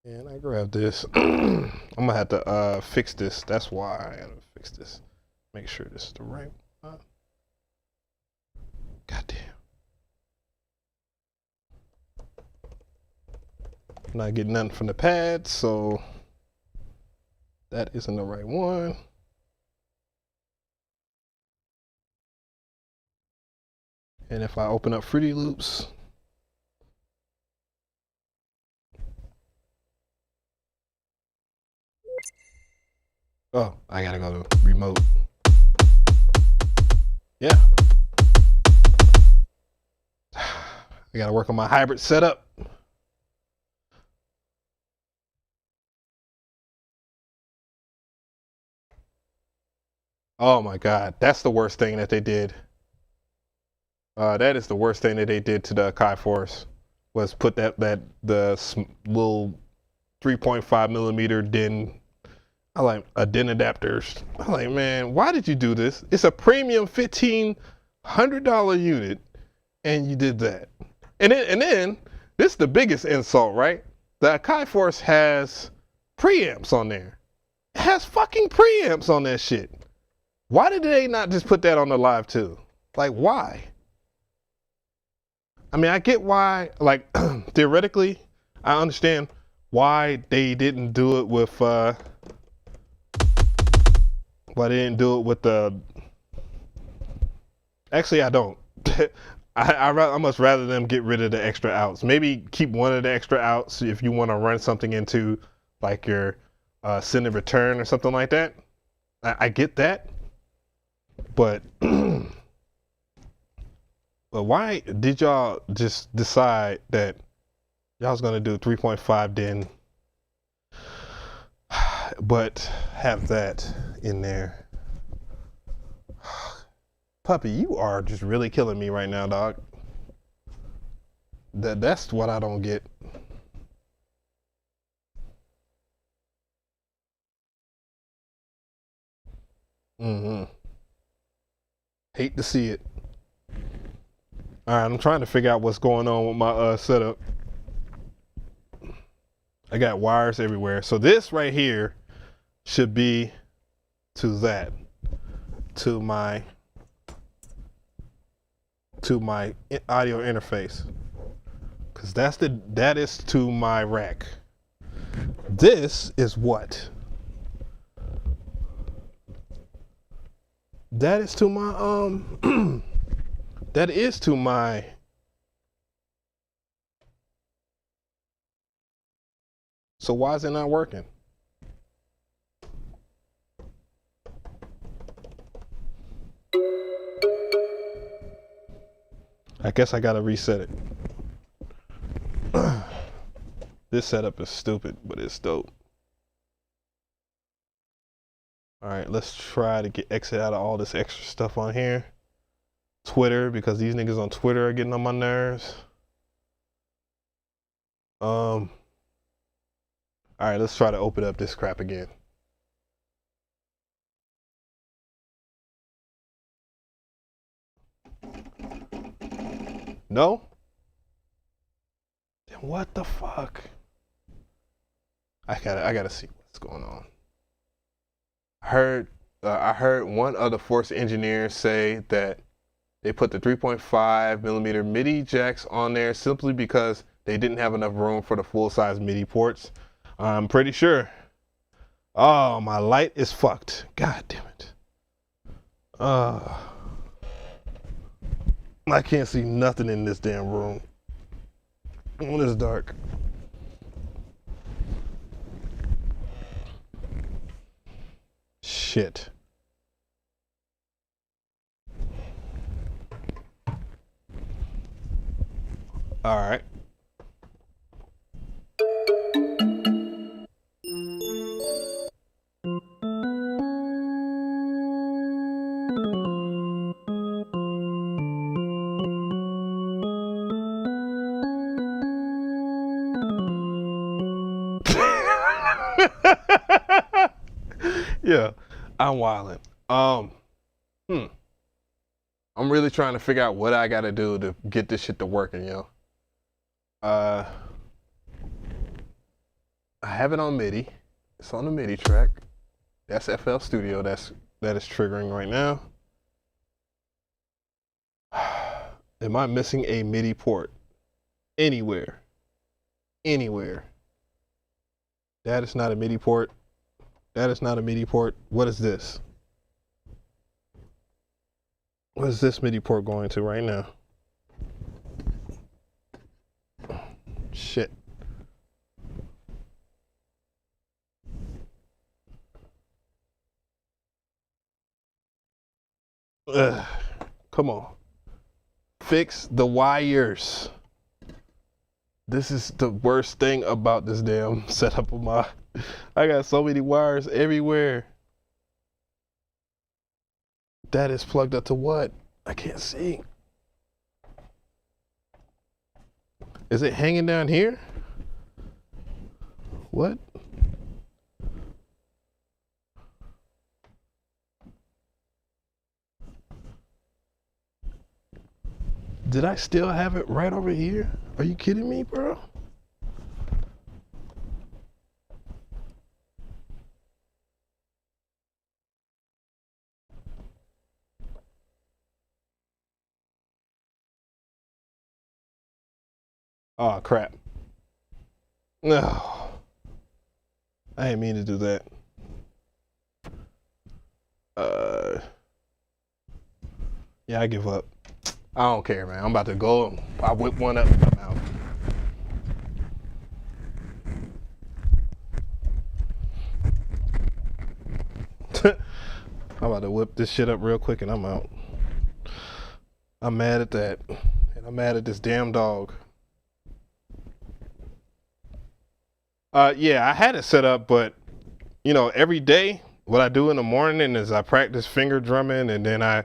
And I grabbed this. I'm gonna have to fix this. That's why I gotta fix this. Make sure this is the right one. Goddamn. Not getting nothing from the pad, so that isn't the right one. And if I open up Fruity Loops, oh, I gotta go to remote. Yeah. I gotta work on my hybrid setup. Oh my God, that's the worst thing that they did. That is the worst thing that they did to the Kai Force, was put the little 3.5 millimeter DIN. I like a DIN adapters. I'm like, man, why did you do this? It's a premium $1,500 unit, and you did that. And then this is the biggest insult, right? The Kai Force has preamps on there. It has fucking preamps on that shit. Why did they not just put that on the Live II? Like, why? I mean, I get why, like, theoretically, I understand why they didn't do it with, why they didn't do it with the, actually, I don't. I much rather them get rid of the extra outs. Maybe keep one of the extra outs if you want to run something into, like, your send and return or something like that. I get that. But but why did y'all just decide that y'all was gonna do 3.5 DIN, but have that in there? Puppy, you are just really killing me right now, dog. That's what I don't get. Hate to see it. All right, I'm trying to figure out what's going on with my setup. I got wires everywhere. So this right here should be to that, to my audio interface, because that is to my rack. This is what? That is to my that is to my so why is it not working? I guess I gotta reset it. This setup is stupid, but it's dope. All right, let's try to exit out of all this extra stuff on here. Twitter, because these niggas on Twitter are getting on my nerves. All right, let's try to open up this crap again. No? Then what the fuck? I gotta see what's going on. I heard one of the Force engineers say that they put the 3.5 millimeter MIDI jacks on there simply because they didn't have enough room for the full-size MIDI ports. I'm pretty sure. Oh, my light is fucked. God damn it. I can't see nothing in this damn room. When it's dark. Shit. All right. Yeah, I'm wildin'. I'm really trying to figure out what I gotta do to get this shit to working, yo. I have it on MIDI. It's on the MIDI track. That's FL Studio. That is triggering right now. Am I missing a MIDI port? Anywhere. Anywhere. That is not a MIDI port. That is not a MIDI port. What is this? What is this MIDI port going to right now? Shit. Come on. Fix the wires. This is the worst thing about this damn setup of my. I got so many wires everywhere. That is plugged up to what? I can't see. Is it hanging down here? What? Did I still have it right over here? Are you kidding me, bro? Oh, crap. No. I didn't mean to do that. Yeah, I give up. I don't care, man. I'm about to go. I whip one up and I'm out. I'm about to whip this shit up real quick and I'm out. I'm mad at that. And I'm mad at this damn dog. Yeah, I had it set up, but you know, every day what I do in the morning is I practice finger drumming and then I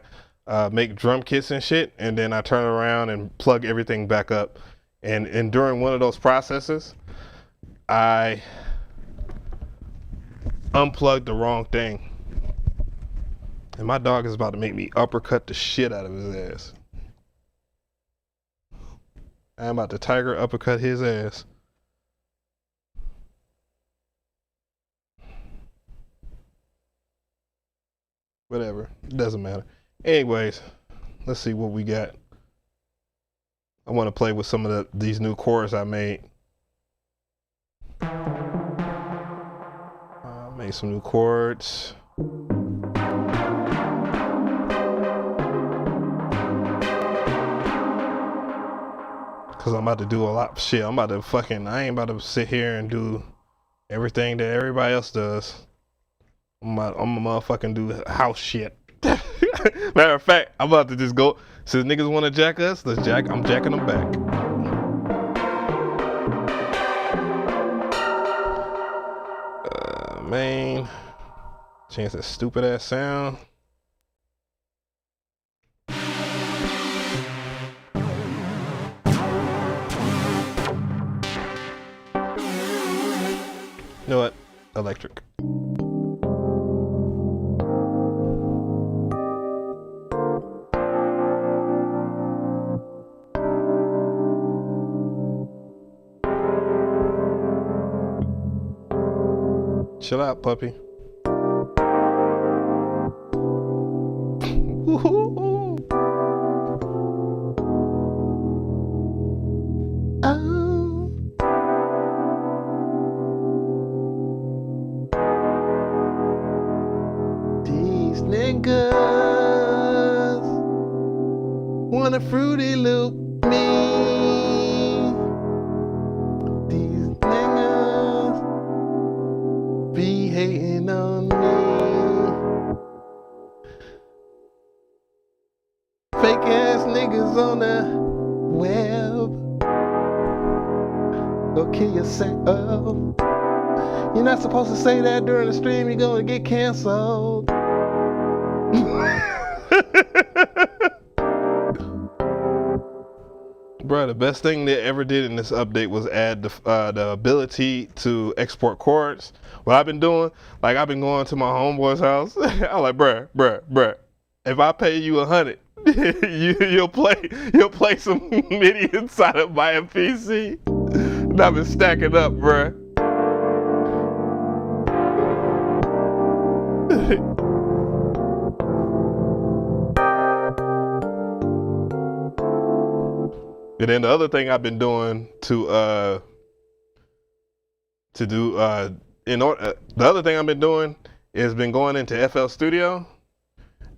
make drum kits and shit, and then I turn around and plug everything back up. And during one of those processes, I unplugged the wrong thing. And my dog is about to make me uppercut the shit out of his ass. I'm about to tiger uppercut his ass. Whatever, it doesn't matter. Anyways, let's see what we got. I want to play with some of these new chords I made. Make some new chords. Cause I'm about to do a lot of shit. I ain't about to sit here and do everything that everybody else does. I'm a motherfucking do house shit. Matter of fact, I'm about to just go. Since niggas want to jack us, I'm jacking them back. Man, change that stupid ass sound. You know what? Electric. Chill out, puppy. These niggas wanna Fruity Loop me. These niggas be hating on me. Fake ass niggas on the web. Go kill yourself. You're not supposed to say that during the stream. You're gonna get canceled. Bro, the best thing they ever did in this update was add the ability to export chords. What I've been doing, like I've been going to my homeboy's house. I'm like, bruh, if I pay you 100, you'll play some MIDI inside of my MPC. And I've been stacking up, bruh. And then the other thing I've been doing the other thing I've been doing is been going into FL Studio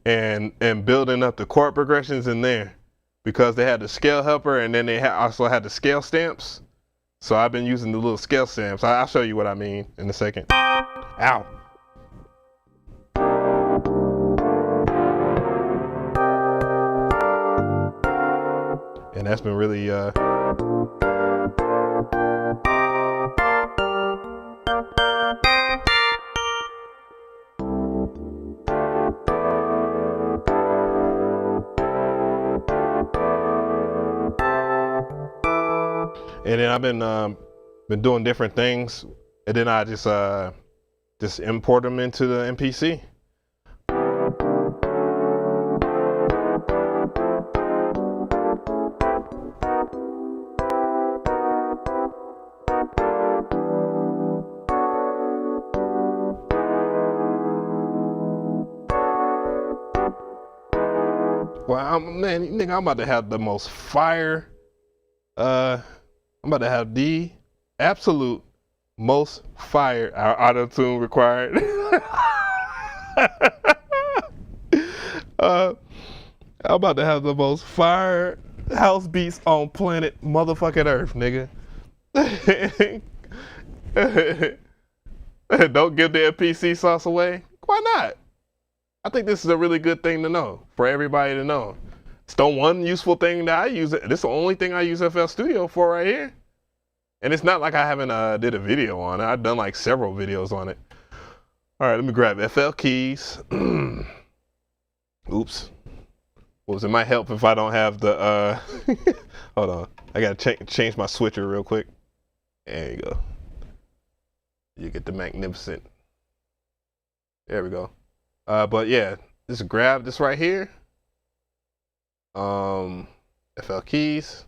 and building up the chord progressions in there, because they had the scale helper and then they also had the scale stamps. So I've been using the little scale stamps. I'll show you what I mean in a second. Ow. And that's been really and then I've been doing different things, and then I just import them into the MPC. Well, man, nigga, I'm about to have the most fire. I'm about to have the absolute most fire auto-tune required. I'm about to have the most fire house beats on planet motherfucking Earth, nigga. Don't give the MPC sauce away. Why not? I think this is a really good thing to know, for everybody to know. It's the one useful thing that I use. This is the only thing I use FL Studio for right here. And it's not like I haven't did a video on it. I've done like several videos on it. All right, let me grab FL keys. Oops. It might help if I don't have the, hold on. I gotta change my switcher real quick. There you go. You get the magnificent. There we go. But yeah, just grab this right here. FL keys,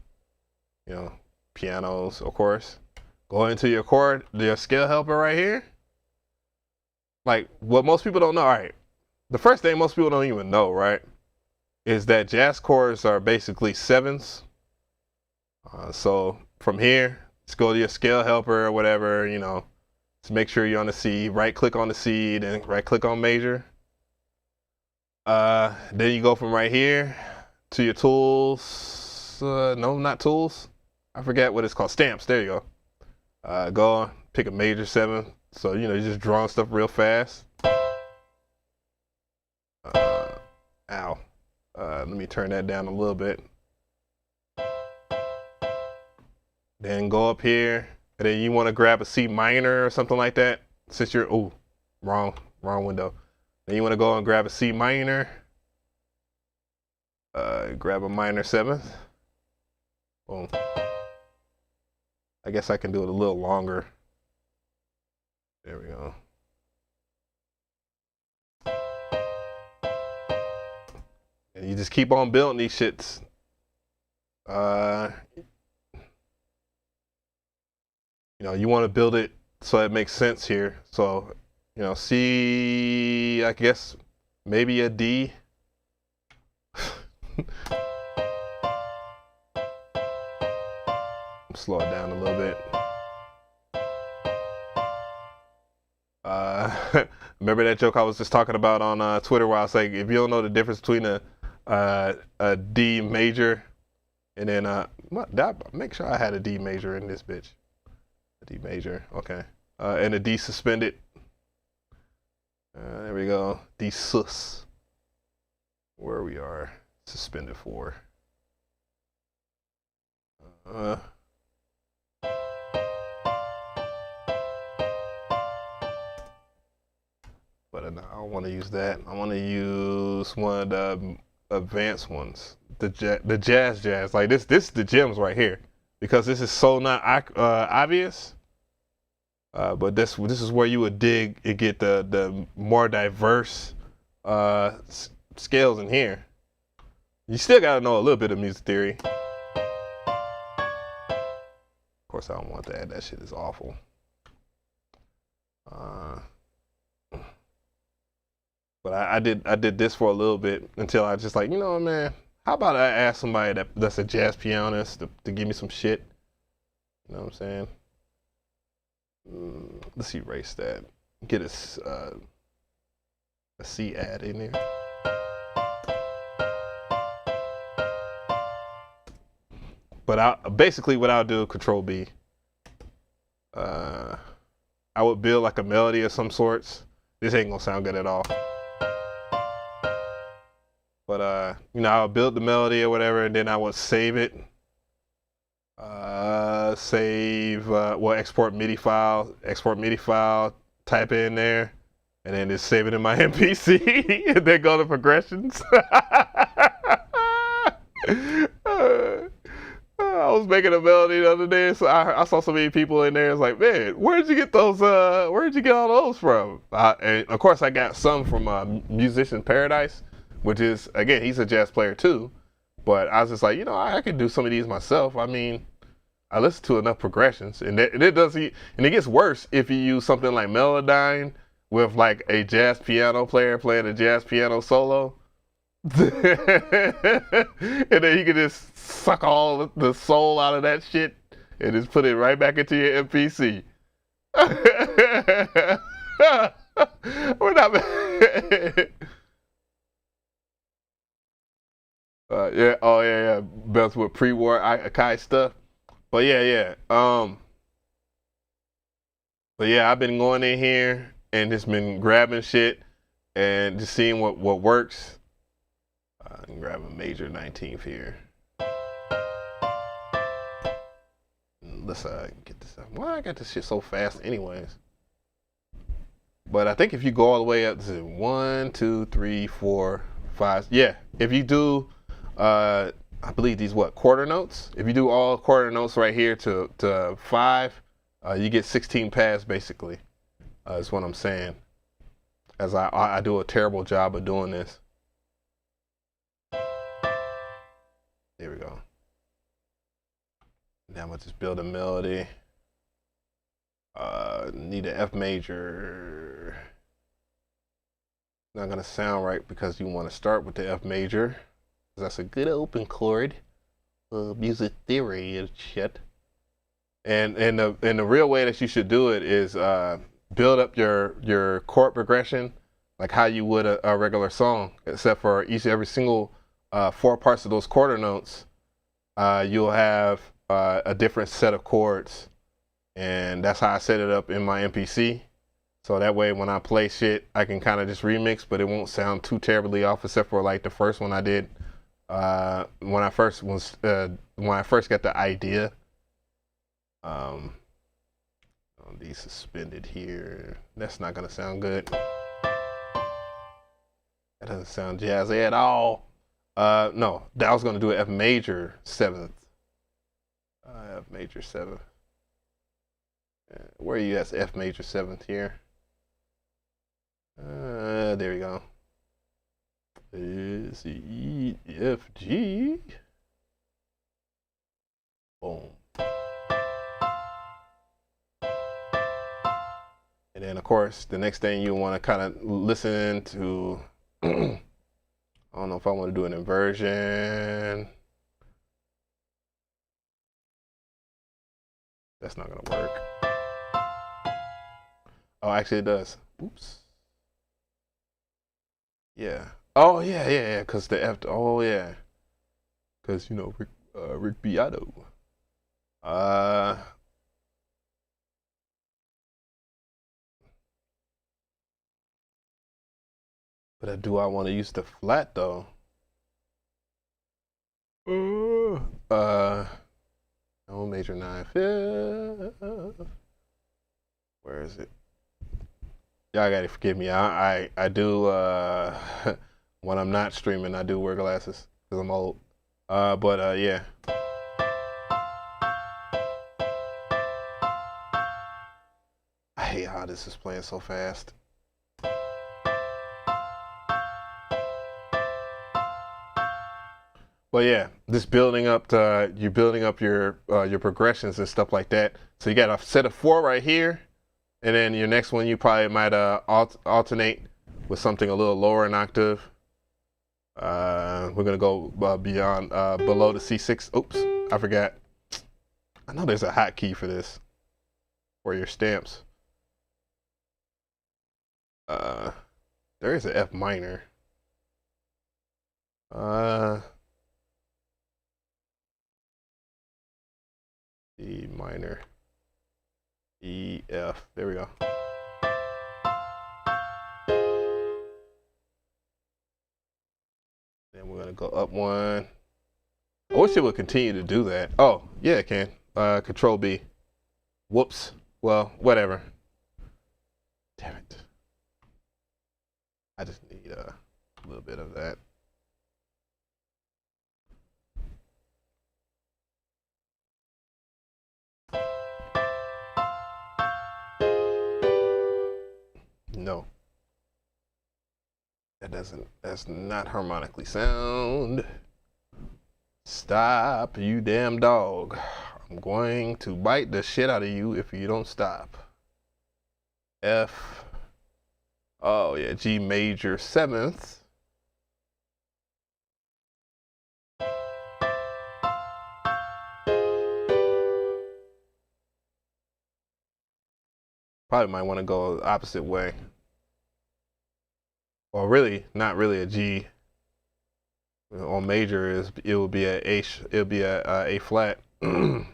you know, pianos, of course. Go into your chord, your scale helper right here. Like what most people don't know, all right. The first thing most people don't even know, right, is that jazz chords are basically sevens. So from here, let's go to your scale helper or whatever, you know, Just make sure you're on the C. Right click on the C, then right click on major. Then you go from right here to your tools. No, not tools. I forget what it's called. Stamps. There you go. Go on, pick a major 7. So you know, you're just drawing stuff real fast. Ow. Let me turn that down a little bit. Then go up here, and then you want to grab a C minor or something like that. Since you're, ooh, wrong window. Then you want to go and grab a C minor. Grab a minor 7th. Boom. I guess I can do it a little longer. There we go. And you just keep on building these shits. You know, you want to build it so it makes sense here. So, you know, C, I guess maybe a D. Slow it down a little bit. Remember that joke I was just talking about on Twitter where I was like, if you don't know the difference between a D major and then make sure I had a D major in this bitch. A D major, okay. And a D suspended. There we go. D sus. Where we are suspended for. But I don't want to use that. I want to use one of the advanced ones, the jazz. Like this the gems right here, because this is so not obvious. But this is where you would dig and get the more diverse scales in here. You still gotta know a little bit of music theory. Of course, I don't want that. That shit is awful. But I did this for a little bit until I just like, you know, man, how about I ask somebody that's a jazz pianist to give me some shit? You know what I'm saying? Let's erase that. Get a C add in there. But basically what I'll do, Control B. I would build like a melody of some sorts. This ain't gonna sound good at all. But you know, I'll build the melody or whatever, and then I would save it. Export MIDI file, type it in there, and then just save it in my MPC, and then go to progressions. I was making a melody the other day, so I saw so many people in there. It's like, man, where'd you get those? Where'd you get all those from? And of course, I got some from Musician Paradise, which is, again, he's a jazz player too. But I was just like, you know, I could do some of these myself. I mean, I listen to enough progressions, and it gets worse if you use something like Melodyne with like a jazz piano player playing a jazz piano solo. And then you can just suck all the soul out of that shit and just put it right back into your MPC. We're not. Yeah. Oh yeah. Belts with pre-war Akai stuff. But yeah. But yeah, I've been going in here and just been grabbing shit and just seeing what works. I can grab a major 19th here. Let's get this out. Why I got this shit so fast anyways? But I think if you go all the way up to 1, 2, 3, 4, 5. Yeah, if you do, I believe these quarter notes. If you do all quarter notes right here to 5, you get 16 pads basically. Is what I'm saying. As I do a terrible job of doing this. There we go. Now I'm gonna just build a melody. Need an F major. Not gonna sound right because you want to start with the F major. That's a good open chord. Music theory and shit. And the real way that you should do it is build up your chord progression like how you would a regular song, except for every single 4 parts of those quarter notes. You'll have a different set of chords, and that's how I set it up in my MPC. So that way when I play shit, I can kind of just remix, but it won't sound too terribly off, except for like the first one I did when I first got the idea. These suspended here. That's not gonna sound good. That doesn't sound jazzy at all. No, I was gonna do an F major 7th. F major 7th. Where are you at? F major 7th here. There we go. C, F, G. Boom. And then, of course, the next thing you want to kind of listen to, I don't know if I want to do an inversion. That's not going to work. Oh, actually it does. Oops. Yeah. Oh, yeah, because the F, oh, yeah. Because, you know, Rick Beato. But do I want to use the flat though? No, major 9 5th. Where is it? Y'all gotta forgive me. I do when I'm not streaming, I do wear glasses because I'm old. But yeah. I hate how this is playing so fast. But yeah, just building up you're building up your progressions and stuff like that. So you got a set of 4 right here, and then your next one you probably might alternate with something a little lower in octave. We're gonna go beyond below the C6. Oops, I forgot. I know there's a hotkey for this, for your stamps. There is an F minor. E minor, E, F, there we go. Then we're gonna go up 1. I wish it would continue to do that. Oh, yeah, it can. Control B. Whoops. Well, whatever. Damn it. I just need a little bit of that. No. That's not harmonically sound. Stop, you damn dog. I'm going to bite the shit out of you if you don't stop. F. Oh yeah, G major 7th. Probably might want to go the opposite way. Well, really, not really a G. On major it will be a A flat because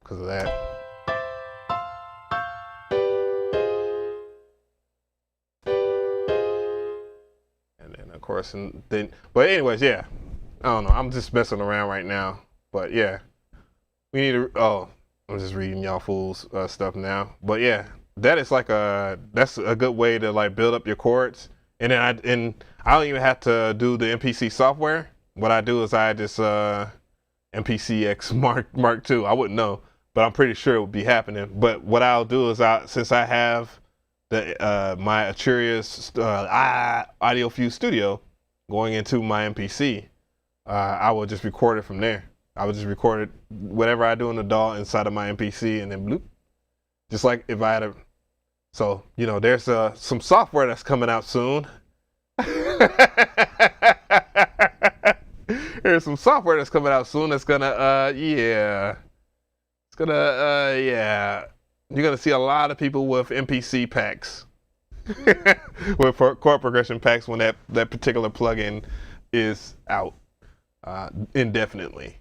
of that. And then of course, but anyways, yeah. I don't know. I'm just messing around right now, but yeah, we need to. Oh, I'm just reading y'all fools stuff now, but yeah. That is like that's a good way to like build up your chords, and then I don't even have to do the MPC software. What I do is I just MPC X Mark II. I wouldn't know, but I'm pretty sure it would be happening. But what I'll do is since I have the my Achurius AudioFuse Studio going into my MPC, I will just record it from there. I would just record it whatever I do in the DAW inside of my MPC, and then bloop. Just like if I had a, so, you know, there's some software that's coming out soon. There's some software that's coming out soon that's gonna, yeah. It's gonna, yeah. You're gonna see a lot of people with MPC packs, with chord progression packs when that particular plugin is out indefinitely.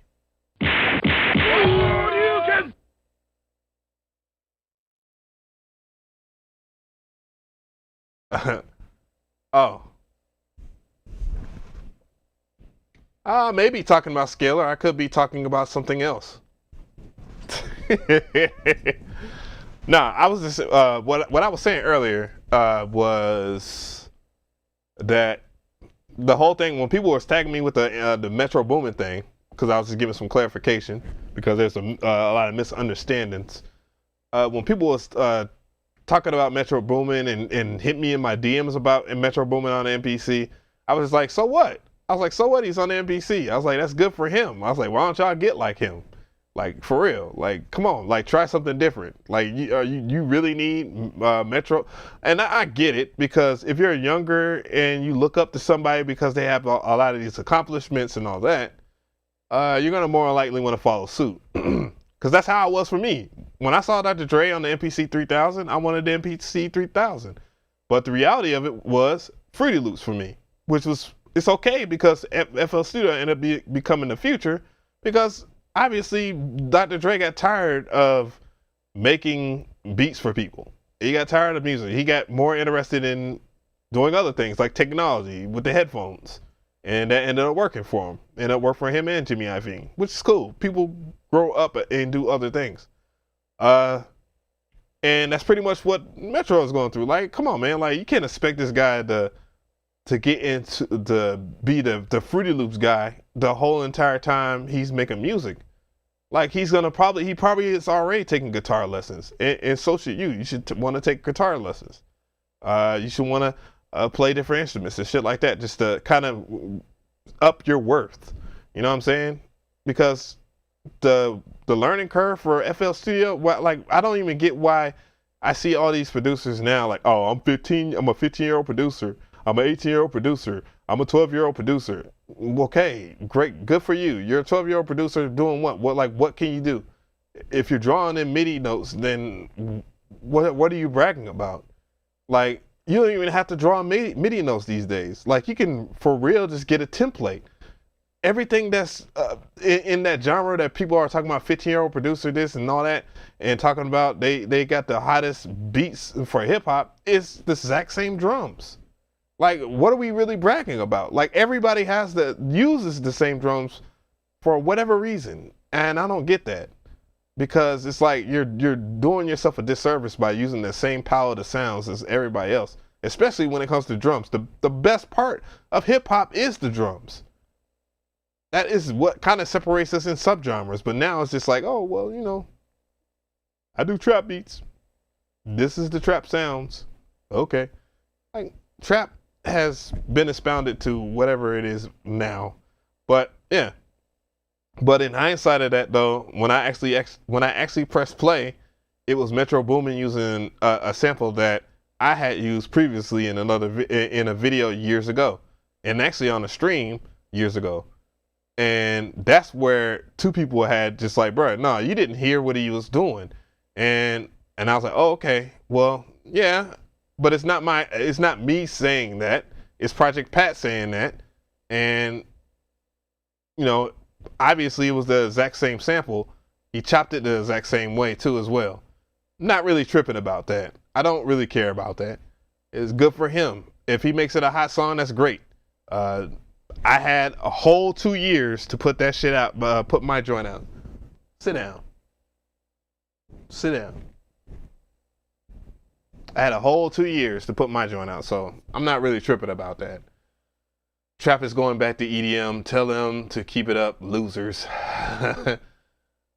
Oh. Maybe talking about scalar. I could be talking about something else. Nah, I was just what I was saying earlier was that the whole thing, when people were tagging me with the Metro Boomin thing, because I was just giving some clarification because there's a lot of misunderstandings. When people was talking about Metro Boomin and hit me in my DMs about Metro Boomin on the MPC, I was like, so what? I was like, so what? He's on the MPC. I was like, that's good for him. I was like, why don't y'all get like him? Like, for real. Like, come on. Like, try something different. Like, you really need Metro. And I get it, because if you're younger and you look up to somebody because they have a lot of these accomplishments and all that, you're going to more likely want to follow suit. Because that's how it was for me. When I saw Dr. Dre on the MPC 3000, I wanted the MPC 3000. But the reality of it was Fruity Loops for me, which was, it's okay because FL Studio ended up becoming the future, because obviously Dr. Dre got tired of making beats for people. He got tired of music. He got more interested in doing other things like technology with the headphones. And that ended up working for him. Ended up working for him and Jimmy Iovine, which is cool. People grow up and do other things. And that's pretty much what Metro is going through. Like, come on, man. Like, you can't expect this guy to get into be the Fruity Loops guy the whole entire time he's making music. Like, he probably is already taking guitar lessons, and so should you. You should want to take guitar lessons. You should want to play different instruments and shit like that, just to kind of up your worth. You know what I'm saying? Because the learning curve for FL Studio, like, I don't even get why I see all these producers now like, oh, I'm a 15-year-old producer. I'm an 18-year-old producer. I'm a 12-year-old producer. Okay, great, good for you. You're a 12-year-old producer doing what? What can you do? If you're drawing in MIDI notes, then what are you bragging about? Like, you don't even have to draw MIDI notes these days. Like, you can, for real, just get a template. Everything that's in that genre that people are talking about, 15-year-old producer this and all that, and talking about they got the hottest beats for hip-hop, is the exact same drums. Like, what are we really bragging about? Like, everybody uses the same drums for whatever reason, and I don't get that, because it's like you're doing yourself a disservice by using the same palette of sounds as everybody else, especially when it comes to drums. The best part of hip hop is the drums. That is what kind of separates us in subgenres. But now it's just like, oh, well, you know, I do trap beats. This is the trap sounds. Okay. Like, trap has been expounded to whatever it is now. But yeah. But in hindsight of that, though, when I actually pressed play, it was Metro Boomin using a sample that I had used previously in a video years ago, and actually on a stream years ago. And that's where two people had just like, bro, no, you didn't hear what he was doing. And I was like, oh, okay, well, yeah, but it's not me saying that. It's Project Pat saying that. And, you know, obviously it was the exact same sample. He chopped it the exact same way too as well. Not really tripping about that. I don't really care about that. It's good for him. If he makes it a hot song, that's great. I had a whole 2 years to put that shit out, put my joint out. Sit down. Sit down. I had a whole 2 years to put my joint out, so I'm not really tripping about that. Trap is going back to EDM. Tell them to keep it up, losers.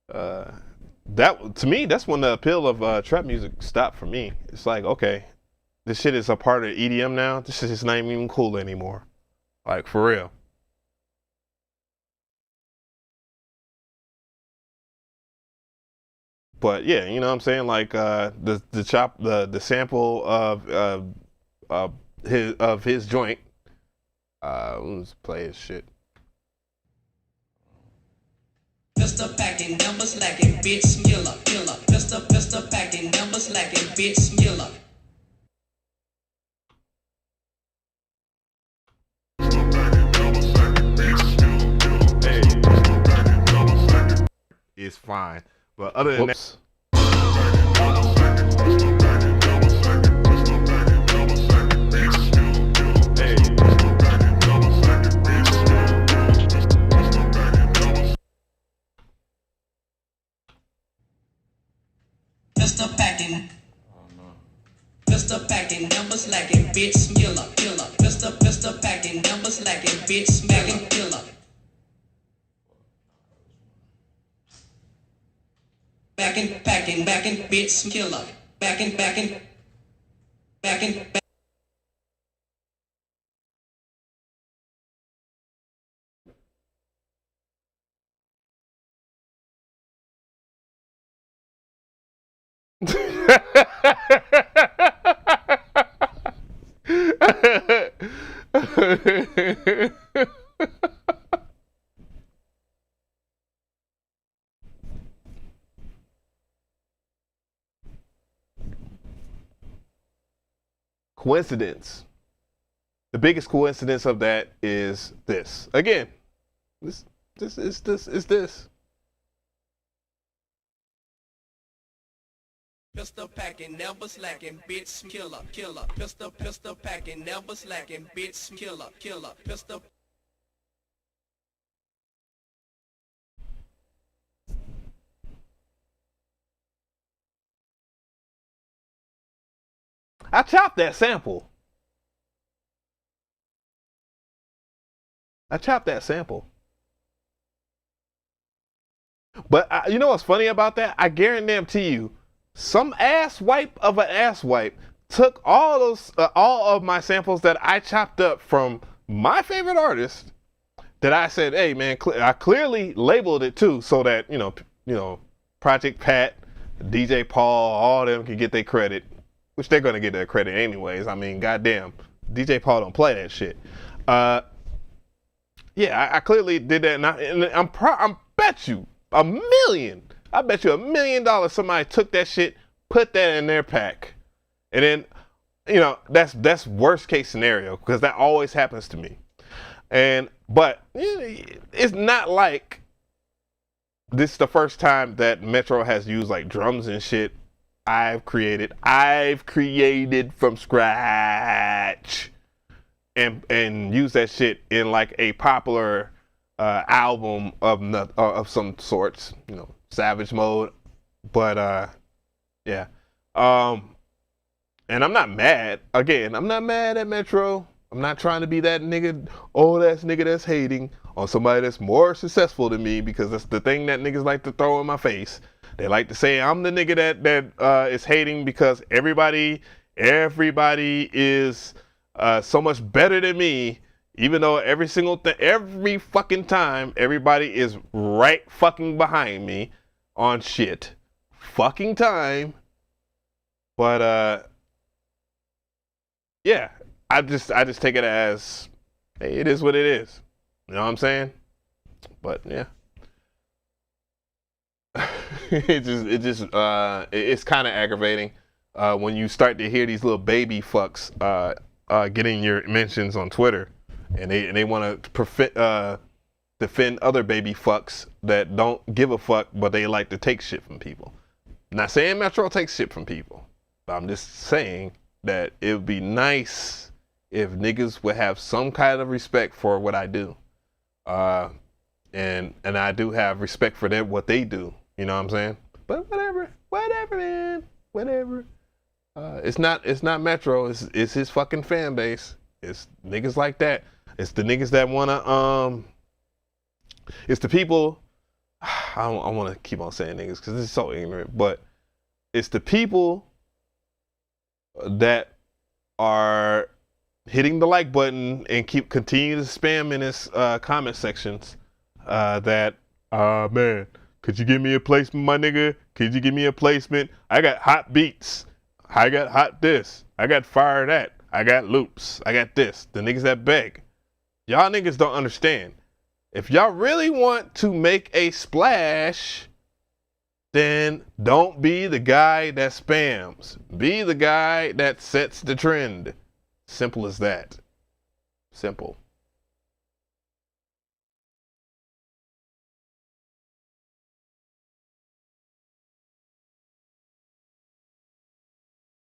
That, to me, that's when the appeal of trap music stopped for me. It's like, okay, this shit is a part of EDM now. This shit is not even cool anymore. Like, for real. But yeah, you know what I'm saying? Like, the sample of his joint. Let's play his shit. pistol packing, never slacking, bitch killer, killer. Pistol packing, never slacking, bitch killer. Is fine, but other than that, Pistol packing. Pistol packing, never slacking, bitch killer, killer. Pistol packing, never slacking, bitch smacking killer. Backing, bitch killer. Backing. Coincidence. The biggest coincidence of that is this. Again, this. Pistol packing, never slacking, bitch killer, killer. Pistol packing, never slacking, bitch killer, killer. Pistol. I chopped that sample. But you know what's funny about that? I guarantee you, some asswipe of an asswipe took all of my samples that I chopped up from my favorite artist that I said, hey man, I clearly labeled it too, so that you know, Project Pat, DJ Paul, all them can get their credit, which they're gonna get their credit anyways. I mean, goddamn, DJ Paul don't play that shit. Yeah, I clearly did that, and I bet you $1 million somebody took that shit, put that in their pack, and then, you know, that's worst case scenario, because that always happens to me. But it's not like this is the first time that Metro has used like drums and shit. I've created from scratch and use that shit in like a popular album of some sorts, you know, Savage Mode. But yeah, and I'm not mad. Again, I'm not mad at Metro. I'm not trying to be that nigga, old ass nigga that's hating on somebody that's more successful than me, because that's the thing that niggas like to throw in my face. They like to say I'm the nigga that is hating because everybody is so much better than me, even though every fucking time, everybody is right fucking behind me on shit. Fucking time. But yeah, I just take it as, hey, it is what it is. You know what I'm saying? But yeah. It's kind of aggravating when you start to hear these little baby fucks getting your mentions on Twitter, and they want to defend other baby fucks that don't give a fuck, but they like to take shit from people. I'm not saying Metro takes shit from people, but I'm just saying that it would be nice if niggas would have some kind of respect for what I do, and I do have respect for them, what they do. You know what I'm saying? But whatever, man, whatever. It's not Metro. It's his fucking fan base. It's niggas like that. It's the niggas that wanna It's the people. I want to keep on saying niggas because it's so ignorant, but it's the people that are hitting the like button and continue to spam in his comment sections. Man, could you give me a placement, my nigga? Could you give me a placement? I got hot beats. I got hot this. I got fire that. I got loops. I got this. The niggas that beg. Y'all niggas don't understand. if y'all really want to make a splash, then don't be the guy that spams. Be the guy that sets the trend. Simple as that. Simple.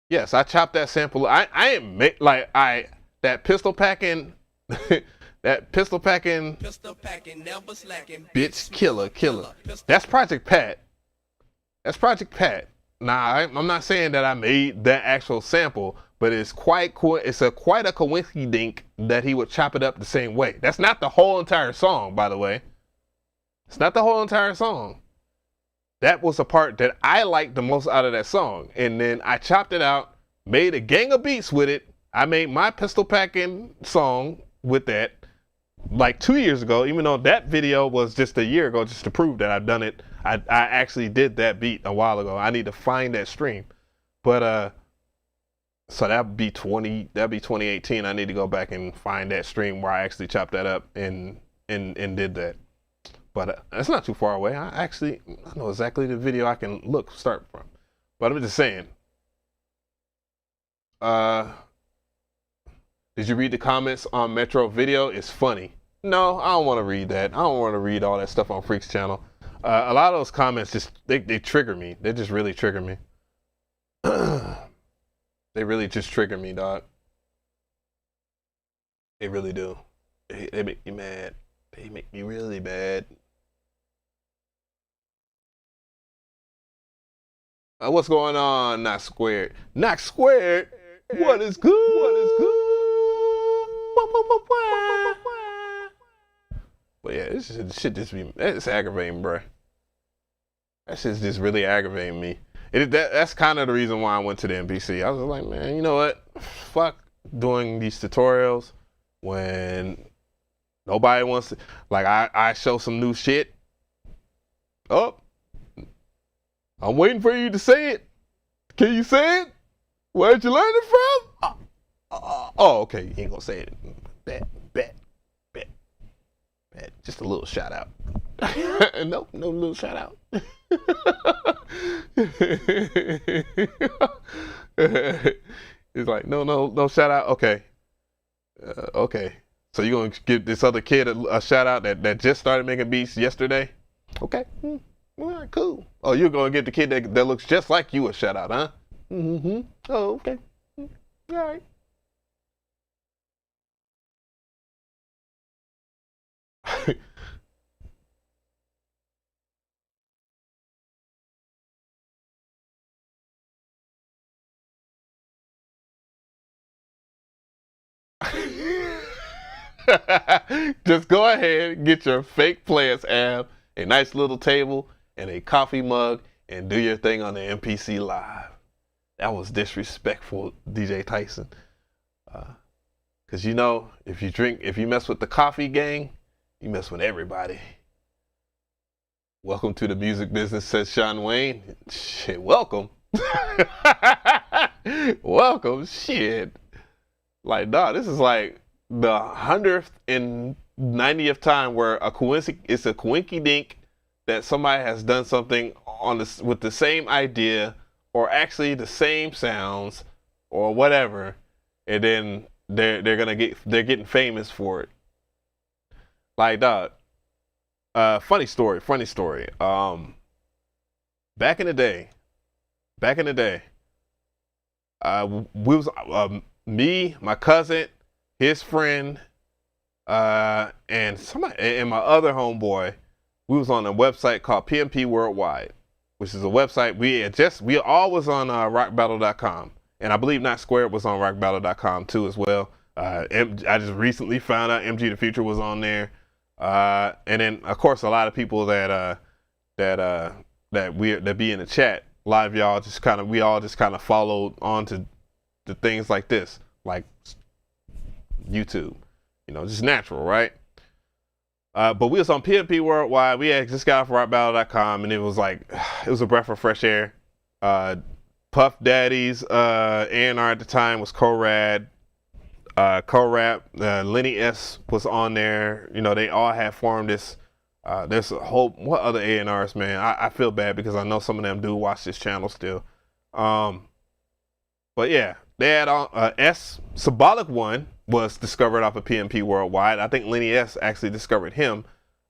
Yes, I chopped that sample. I ain't make like that pistol packing that pistol packing never slacking, bitch killer. That's Project Pat. That's Project Pat. Nah, I'm not saying that I made that actual sample, but it's quite cool. It's quite a coincidence that he would chop it up the same way. That's not the whole entire song, by the way. It's not the whole entire song. That was the part that I liked the most out of that song. And then I chopped it out, made a gang of beats with it. I made my pistol packing song with that like 2 years ago, even though that video was just a year ago, just to prove that I've done it. I actually did that beat a while ago. I need to find that stream. But so that'd be 2018. I need to go back and find that stream where I actually chopped that up and did that. But it's not too far away. I know exactly the video I can start from. But I'm just saying. Did you read the comments on Metro video? It's funny. No, I don't want to read that. I don't want to read all that stuff on Freak's channel. A lot of those comments they trigger me. They just really trigger me. They really just trigger me, dog. They really do. They make me mad. They make me really mad. What's going on, Not Squared? Not Squared? What is good? What is good? But yeah, this shit just be, it's aggravating, bro. That shit's just really aggravating me. That's kind of the reason why I went to the MPC. I was like, man, you know what? Fuck doing these tutorials when nobody wants to. Like, I show some new shit. Oh, I'm waiting for you to say it. Can you say it? Where'd you learn it from? Oh, okay. You ain't gonna say it. Bet. Just a little shout out. Nope, no little shout out. It's like, no shout out. Okay. Okay. So you're gonna give this other kid a shout out that just started making beats yesterday? Okay. All right, cool. Oh, you're gonna give the kid that looks just like you a shout out, huh? Mm-hmm. Oh, okay. All right. Just go ahead, get your fake players app, a nice little table, and a coffee mug, and do your thing on the MPC Live. That was disrespectful, DJ Tyson. Cause you know, if you mess with the coffee gang, you mess with everybody. Welcome to the music business, says Sean Wayne. Shit, welcome. Welcome, shit. Like, dog, this is like the 100th and 90th time where it's a coinky dink that somebody has done something with the same idea, or actually the same sounds, or whatever, and then they're getting famous for it. Like, dog. Funny story. Back in the day, we was me, my cousin, his friend, and my other homeboy. We was on a website called PMP Worldwide, which is a website we all was on rockbattle.com, and I believe Not Squared was on rockbattle.com too as well. I just recently found out MG the Future was on there, and then of course a lot of people that be in the chat. A lot of y'all we all just kind of followed on to things like this, like YouTube, just natural, right? But we was on PMP Worldwide. We had just got off rockbattle.com, and it was a breath of fresh air. Puff Daddy's A&R at the time was Corad. co-rap. Lenny S was on there. You know, they all had formed this. There's a whole, what other A&Rs, man? I feel bad because I know some of them do watch this channel still. But yeah, they had on Symbolic One was discovered off of PMP Worldwide. I think Lenny S actually discovered him.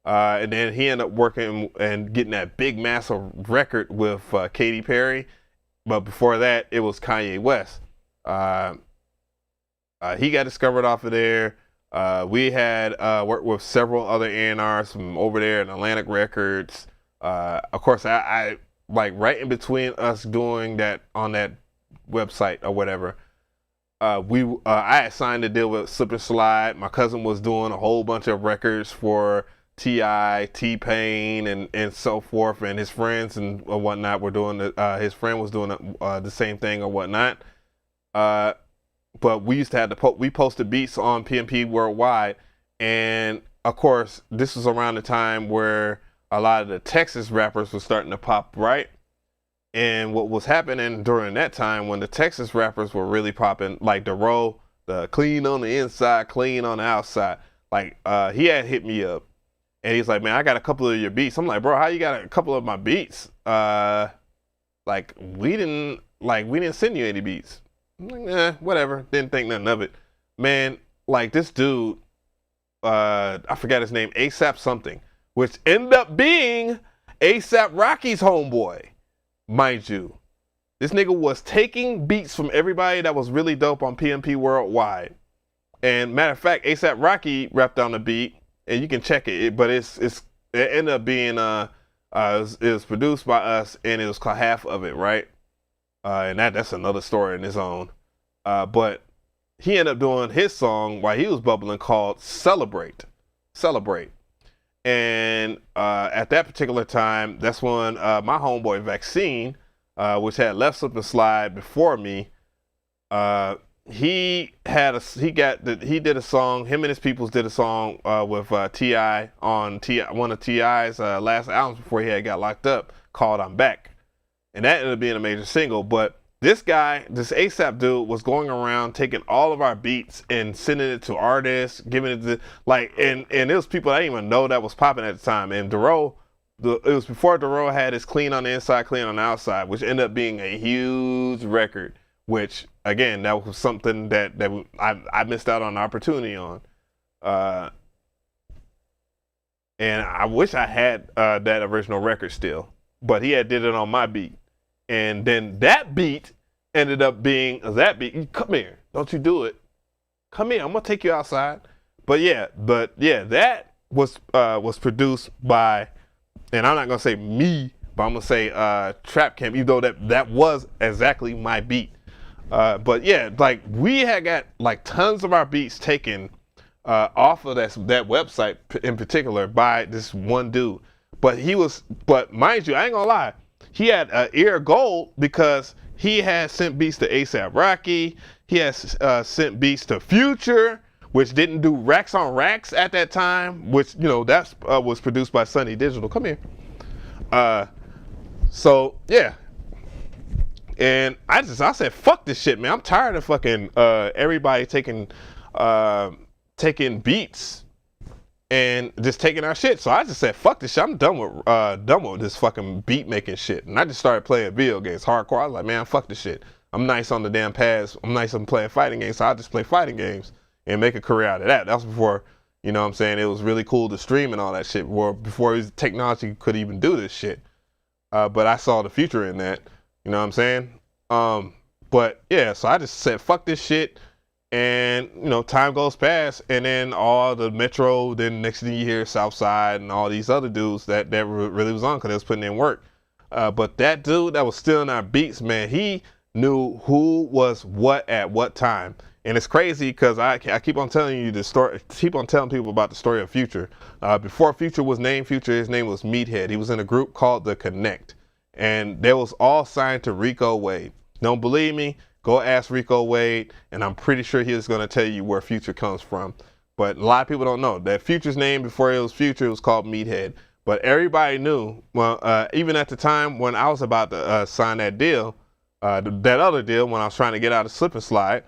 And then he ended up working and getting that big, massive record with Katy Perry. But before that, it was Kanye West. He got discovered off of there. We had worked with several other A&Rs from over there in Atlantic Records. Of course, I like right in between us doing that on that website or whatever. I had signed a deal with Slip and Slide. My cousin was doing a whole bunch of records for T.I., T-Pain, and so forth, and his friends and whatnot were doing his friend was doing the same thing or whatnot. But we used to have we posted beats on PMP Worldwide, and of course, this was around the time where a lot of the Texas rappers were starting to pop, right? And what was happening during that time when the Texas rappers were really popping, like Dero, the clean on the inside, clean on the outside, like he had hit me up. And he's like, man, I got a couple of your beats. I'm like, bro, how you got a couple of my beats? Like we didn't send you any beats. I'm like, whatever. Didn't think nothing of it. Man, like this dude, I forgot his name, ASAP something, which ended up being ASAP Rocky's homeboy, mind you. This nigga was taking beats from everybody that was really dope on PMP Worldwide. And matter of fact, ASAP Rocky rapped on the beat. And you can check it, but it ended up being it was produced by us, and it was called half of it, right? And that's another story in its own. But he ended up doing his song while he was bubbling called Celebrate. And at that particular time, that's when my homeboy Vaccine, which had left Slip and Slide before me, he did a song. Him and his peoples did a song with T.I. on one of T.I.'s last albums before he had got locked up, called "I'm Back," and that ended up being a major single. But this guy, this ASAP dude, was going around taking all of our beats and sending it to artists, giving it to and it was people I didn't even know that was popping at the time. And Dero, it was before Dero had his "Clean on the Inside, Clean on the Outside," which ended up being a huge record. Which again, that was something that I missed out on the opportunity on, and I wish I had that original record still. But he had did it on my beat, and then that beat ended up being that beat. Come here, don't you do it? Come here, I'm gonna take you outside. But yeah, that was produced by, and I'm not gonna say me, but I'm gonna say Trap Camp, even though that was exactly my beat. But yeah, like we had got like tons of our beats taken off of that website in particular by this one dude. But mind you, I ain't gonna lie, he had ear of gold because he had sent beats to ASAP Rocky. He has sent beats to Future, which didn't do Racks on Racks at that time, which that was produced by Sunny Digital. Come here. So yeah. And I said, fuck this shit, man. I'm tired of fucking everybody taking beats and just taking our shit. So I just said, fuck this shit. I'm done with this fucking beat making shit. And I just started playing video games hardcore. I was like, man, fuck this shit. I'm nice on the damn pads. I'm nice on playing fighting games. So I just play fighting games and make a career out of that. That was before, you know what I'm saying, it was really cool to stream and all that shit. Before technology could even do this shit. But I saw the future in that. You know what I'm saying? But yeah, so I just said, fuck this shit. And, time goes past. And then all the Metro, then next thing you hear Southside and all these other dudes that really was on because they was putting in work. But that dude that was stealing our beats, man, he knew who was what at what time. And it's crazy because I keep on telling you the story, keep on telling people about the story of Future. Before Future was named Future, his name was Meathead. He was in a group called The Connect. And they was all signed to Rico Wade. Don't believe me? Go ask Rico Wade, and I'm pretty sure he was going to tell you where Future comes from. But a lot of people don't know that Future's name before it was Future, it was called Meathead. But everybody knew, well, even at the time when I was about to sign that deal, that other deal when I was trying to get out of Slip and Slide,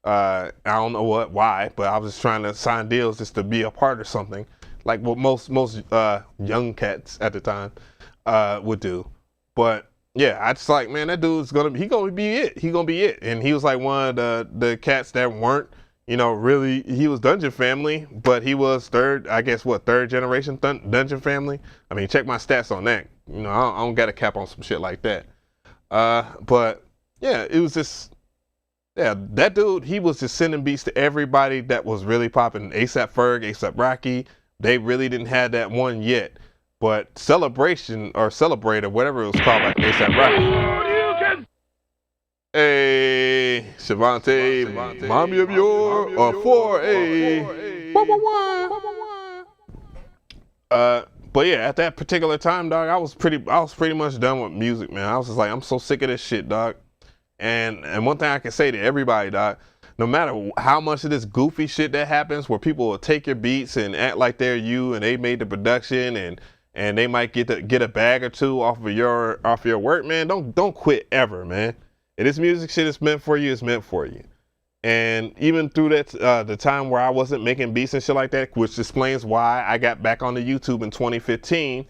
I don't know why, but I was just trying to sign deals just to be a part of something, like what most young cats at the time would do. But yeah, I just like, man, that dude's gonna be it. He gonna be it. And he was like one of the cats that weren't, really. He was Dungeon Family, but he was third generation Dungeon Family. I mean, check my stats on that. I don't got a cap on some shit like that. But yeah, it was just. Yeah, that dude, he was just sending beats to everybody that was really popping. A$AP Ferg, A$AP Rocky, they really didn't have that one yet. But Celebration or Celebrate or whatever it was called, like A$AP Rocky. Hey, Shavante, mommy of your or for a. But yeah, at that particular time, dog, I was pretty much done with music, man. I was just like, I'm so sick of this shit, dog. And one thing I can say to everybody, dog, no matter how much of this goofy shit that happens where people will take your beats and act like they're you and they made the production and they might get a bag or two off of your work, man, don't quit ever, man. If this music shit is meant for you, it's meant for you. And even through that the time where I wasn't making beats and shit like that, which explains why I got back on the YouTube in 2015,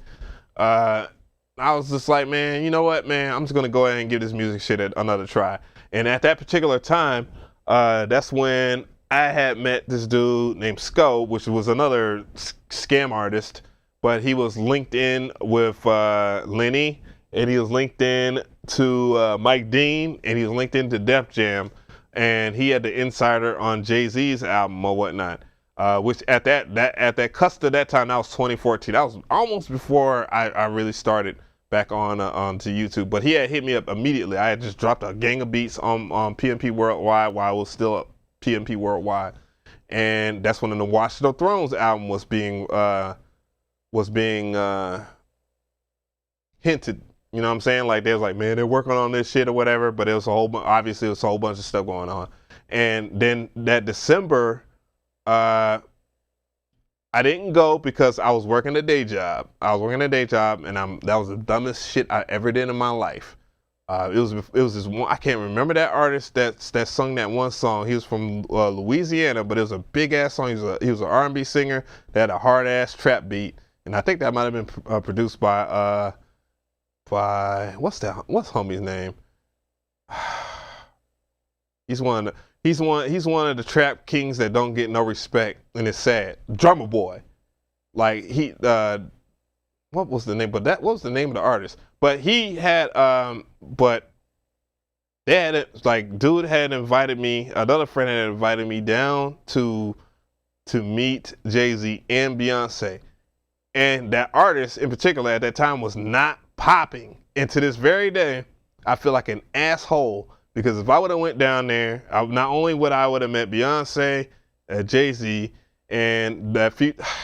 I was just like, man, you know what, man? I'm just going to go ahead and give this music shit another try. And at that particular time, that's when I had met this dude named Sko, which was another scam artist, but he was linked in with Lenny, and he was linked in to Mike Dean, and he was linked into Def Jam, and he had the insider on Jay-Z's album or whatnot. Which at that cusp of that time, that was 2014. That was almost before I really started back onto YouTube. But he had hit me up immediately. I had just dropped a gang of beats on PMP Worldwide while I was still at PMP Worldwide, and that's when the Watch the Thrones album was being hinted. You know what I'm saying? Like they was like, man, they're working on this shit or whatever. But it was obviously it was a whole bunch of stuff going on. And then that December. I didn't go because I was working a day job. And that was the dumbest shit I ever did in my life. It was this one, I can't remember that artist that sung that one song. He was from Louisiana, but it was a big ass song. He was an R&B singer that had a hard ass trap beat, and I think that might have been produced by what's homie's name? He's one of the trap kings that don't get no respect, and it's sad. Drummer Boy, like what was the name? But what was the name of the artist? But he had but they had like dude had invited me. Another friend had invited me down to meet Jay-Z and Beyonce, and that artist in particular at that time was not popping. And to this very day, I feel like an asshole. Because if I would have went down there, not only would I would have met Beyonce, Jay-Z, and I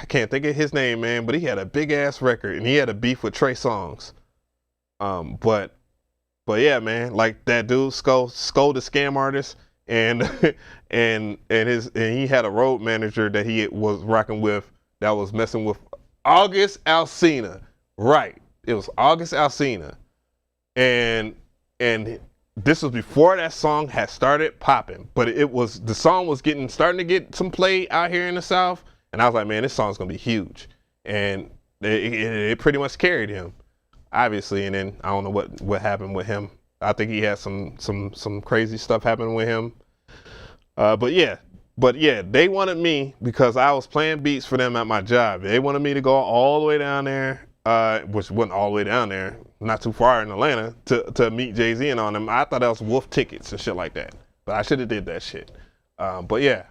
can't think of his name, man, but he had a big ass record and he had a beef with Trey Songz. But yeah, man, like that dude Sko the scam artist, and and he had a road manager that he was rocking with that was messing with August Alsina. Right, it was August Alsina, and this was before that song had started popping, but the song was starting to get some play out here in the South, and I was like, man, this song's gonna be huge, and it pretty much carried him, obviously. And then I don't know what happened with him. I think he had some crazy stuff happening with him. But yeah, they wanted me because I was playing beats for them at my job. They wanted me to go all the way down there, which wasn't all the way down there, not too far in Atlanta, to meet Jay-Z and on them. I thought that was wolf tickets and shit like that, but I should have did that shit. But yeah,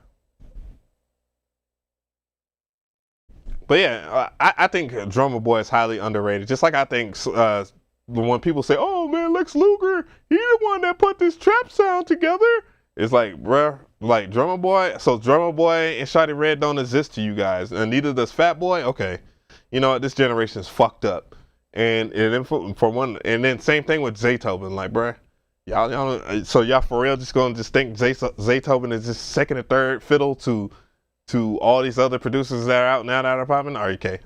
I think Drummer Boy is highly underrated. Just like I think when people say, "Oh man, Lex Luger, he the one that put this trap sound together," it's like, bruh, like Drummer Boy. So Drummer Boy and Shawty Red don't exist to you guys, and neither does Fat Boy. Okay, you know what? This generation is fucked up. And then and then same thing with Zaytoven, like, bruh, y'all, so y'all for real just gonna think Zaytoven is just second or third fiddle to all these other producers that are out now that are popping? Okay,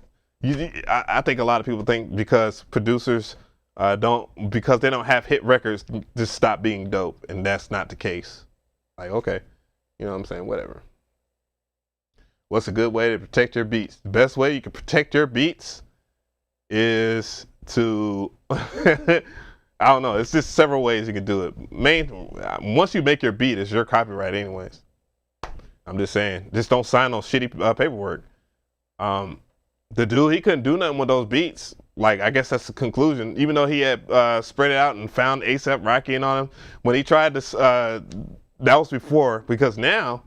I think a lot of people think because producers because they don't have hit records, just stop being dope, and that's not the case. Like, okay, You know what I'm saying? Whatever. What's a good way to protect your beats? The best way you can protect your beats is to, I don't know, it's just several ways you can do it. Once you make your beat, it's your copyright anyways. I'm just saying, just don't sign on shitty paperwork. The dude, he couldn't do nothing with those beats. Like, I guess that's the conclusion. Even though he had spread it out and found A$AP Rocky and on him, when he tried this, that was before, because now,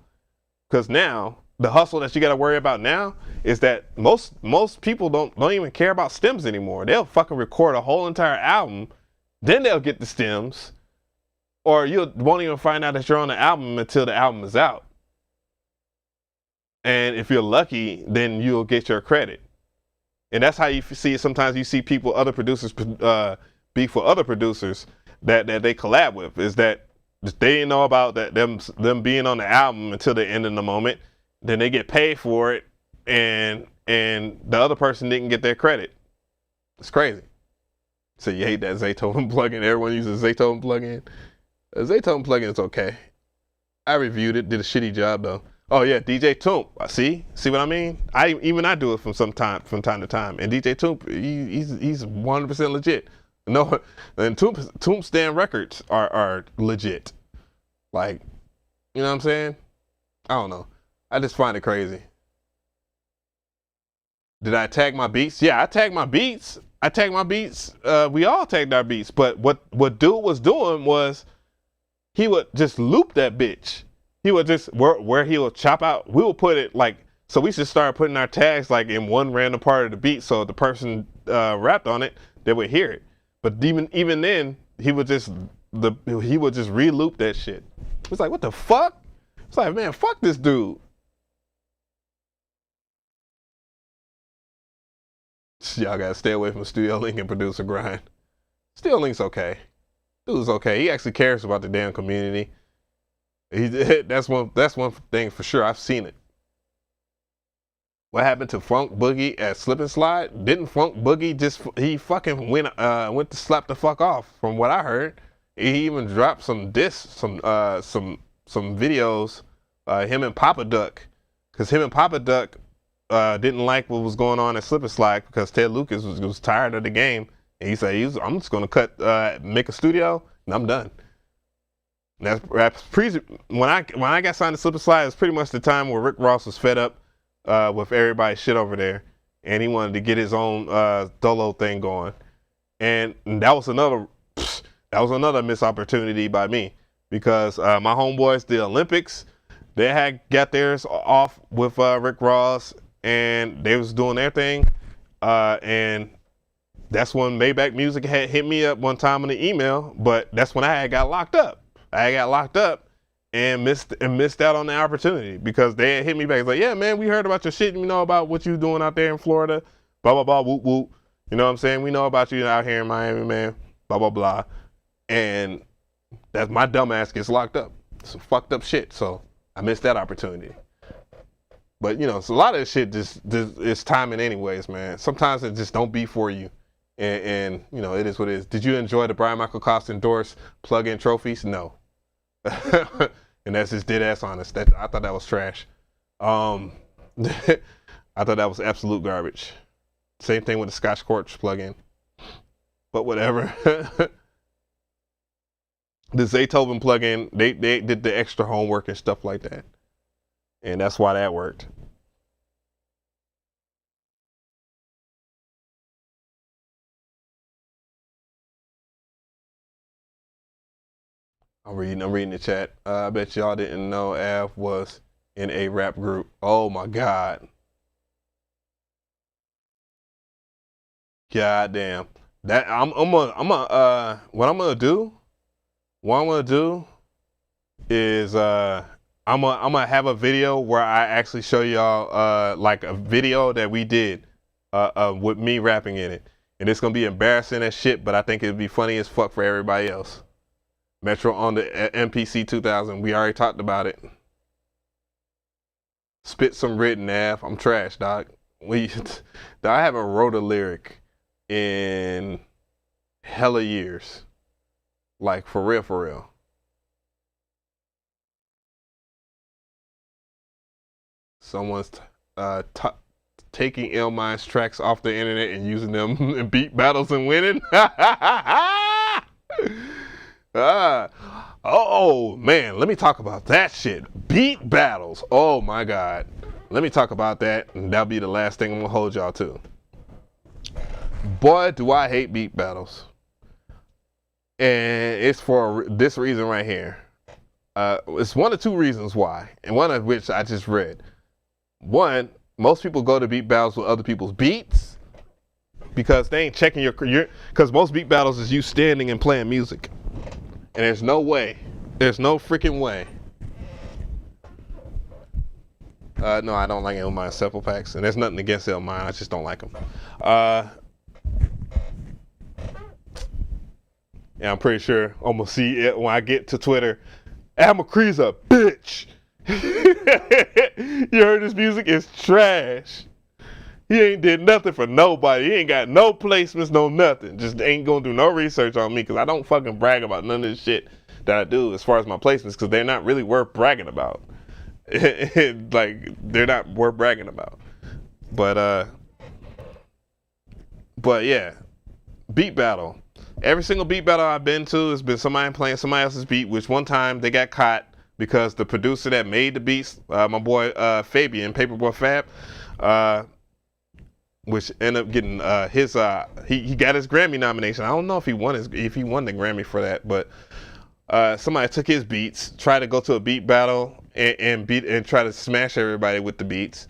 the hustle that you got to worry about now is that most people don't even care about stems anymore. They'll fucking record a whole entire album, then they'll get the stems, or you won't even find out that you're on the album until the album is out. And if you're lucky, then you'll get your credit. And that's how you see it. Sometimes you see people, other producers, beef for other producers that they collab with. Is that they didn't know about that them being on the album until the end of the moment. Then they get paid for it, and the other person didn't get their credit. It's crazy. So you hate that Zaytoven plugin. Everyone uses Zaytoven plugin. The Zaytoven plugin is okay. I reviewed it. Did a shitty job though. Oh yeah, DJ Toomp. See what I mean? I do it from time to time. And DJ Toomp, he's 100% legit. No, and Toomp's damn records are legit. Like, you know what I'm saying? I don't know. I just find it crazy. Did I tag my beats? Yeah, I tagged my beats. We all tagged our beats. But what dude was doing was he would just loop that bitch. He would just, where he would chop out, we would put it like, so we just started putting our tags like in one random part of the beat, so if the person rapped on it, they would hear it. But even then, he would just re-loop that shit. It was like, what the fuck? It's like, man, fuck this dude. Y'all gotta stay away from Studio Link and producer grind. Studio Link's okay. Dude's okay. He actually cares about the damn community. That's one thing for sure. I've seen it. What happened to Funk Boogie at Slip and Slide? Didn't Funk Boogie he fucking went to slap the fuck off? From what I heard, he even dropped some videos. Him and Papa Duck, because him and Papa Duck didn't like what was going on at Slip and Slide because Ted Lucas was tired of the game, and he said, "I'm just gonna make a studio, and I'm done." When I got signed to Slip and Slide, it was pretty much the time where Rick Ross was fed up with everybody's shit over there, and he wanted to get his own dolo thing going. And that was another missed opportunity by me, because my homeboys, the Olympics, they had got theirs off with Rick Ross, and they was doing their thing, and that's when Maybach Music had hit me up one time in the email, but that's when I got locked up. I got locked up and missed out on the opportunity, because they had hit me back. It's like, yeah, man, we heard about your shit. We know about what you doing out there in Florida. Blah, blah, blah, whoop, whoop. You know what I'm saying? We know about you out here in Miami, man. Blah, blah, blah. And that's my dumb ass gets locked up. Some fucked up shit. So I missed that opportunity. But, you know, so a lot of this shit just is timing anyways, man. Sometimes it just don't be for you. And you know, it is what it is. Did you enjoy the Brian Michael Costa endorsed plug-in trophies? No. And that's just dead ass honest. I thought that was trash. I thought that was absolute garbage. Same thing with the Scotch Corch plugin. But whatever. The Zaytoven plugin, they did the extra homework and stuff like that. And that's why that worked. I'm reading the chat. I bet y'all didn't know Av was in a rap group. Oh my God. God damn. That what I'm gonna do is I'm gonna have a video where I actually show y'all like a video that we did with me rapping in it. And it's gonna be embarrassing as shit, but I think it'd be funny as fuck for everybody else. Metro on the MPC 2000. We already talked about it. Spit some written, Av. I'm trash, dog. I haven't wrote a lyric in hella years. Like, for real, for real. someone's taking Illmind's tracks off the internet and using them in beat battles and winning. Oh man, let me talk about that shit. Beat battles. Oh my God. Let me talk about that, and that'll be the last thing I'm gonna hold y'all to. Boy, do I hate beat battles. And it's for this reason right here. It's one of two reasons why, and one of which I just read. One, most people go to beat battles with other people's beats because they ain't checking your because most beat battles is you standing and playing music. And there's no freaking way. No, I don't like Illmind sample packs, and there's nothing against Illmind, I just don't like them. Yeah, I'm pretty sure I'm gonna see it when I get to Twitter. McCree's a bitch. You heard his music? It's trash. He ain't did nothing for nobody. He ain't got no placements, no nothing. Just ain't gonna do no research on me because I don't fucking brag about none of this shit that I do as far as my placements because they're not really worth bragging about. Like, they're not worth bragging about. But yeah, beat battle. Every single beat battle I've been to has been somebody playing somebody else's beat, which one time they got caught because the producer that made the beats, my boy Fabian, Paperboy Fab, which ended up getting he got his Grammy nomination. I don't know if he won the Grammy for that, but somebody took his beats, tried to go to a beat battle and try to smash everybody with the beats.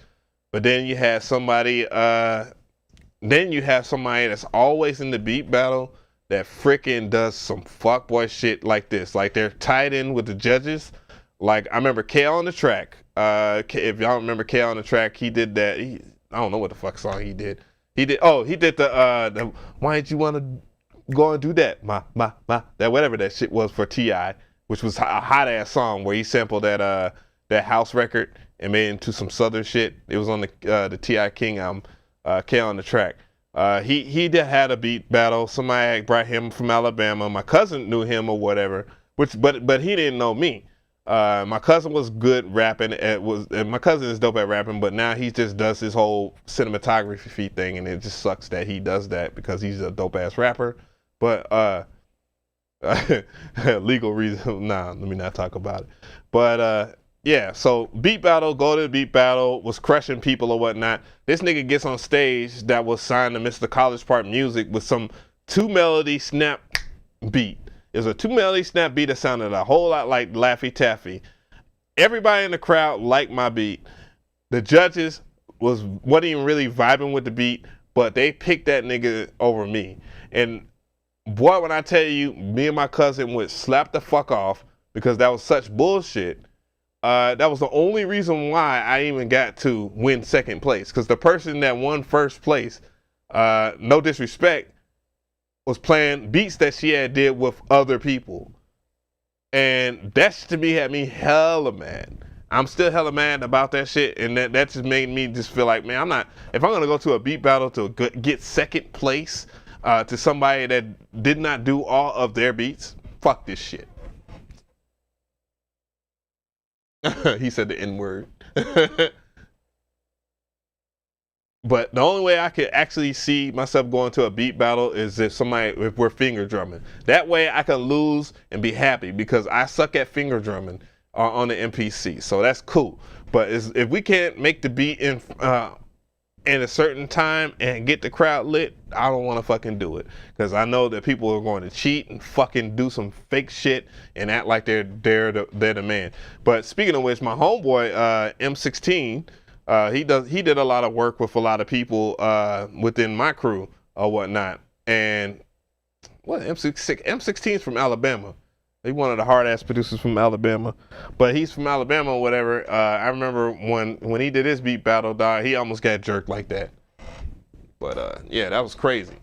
But then you have somebody that's always in the beat battle that frickin' does some fuckboy shit like this. Like, they're tied in with the judges. Like, I remember Kale on the Track. If y'all remember Kale on the Track, he did that. I don't know what the fuck song he did. He did the why did you want to go and do that? That whatever that shit was for T.I., which was a hot ass song where he sampled that house record and made it into some southern shit. It was on the T.I. King album, Kale on the Track. He did had a beat battle. Somebody brought him from Alabama. My cousin knew him or whatever, but he didn't know me. My cousin was good rapping. And my cousin is dope at rapping, but now he just does his whole cinematography thing, and it just sucks that he does that because he's a dope ass rapper. But legal reason, nah, let me not talk about it. But yeah, so beat battle, go to the beat battle, was crushing people or whatnot. This nigga gets on stage that was signed to Mr. College Park Music with some 2-melody snap beat. It was a 2-melody snap beat that sounded a whole lot like Laffy Taffy. Everybody in the crowd liked my beat. The judges wasn't even really vibing with the beat, but they picked that nigga over me. And boy, when I tell you, me and my cousin would slap the fuck off because that was such bullshit. That was the only reason why I even got to win second place. Because the person that won first place, no disrespect, was playing beats that she had did with other people. And that to me had me hella mad. I'm still hella mad about that shit. And that just made me just feel like, man, if I'm going to go to a beat battle to get second place to somebody that did not do all of their beats, fuck this shit. He said the N-word. But the only way I could actually see myself going to a beat battle is if we're finger drumming. That way I can lose and be happy because I suck at finger drumming on the MPC. So that's cool. But if we can't make the beat in a certain time and get the crowd lit, I don't want to fucking do it. Because I know that people are going to cheat and fucking do some fake shit and act like they're the man. But speaking of which, my homeboy M16, he did a lot of work with a lot of people within my crew or whatnot. And what M16's from Alabama. He's one of the hard ass producers from Alabama, but he's from Alabama or whatever. I remember when he did his beat battle, dog, he almost got jerked like that. But yeah, that was crazy.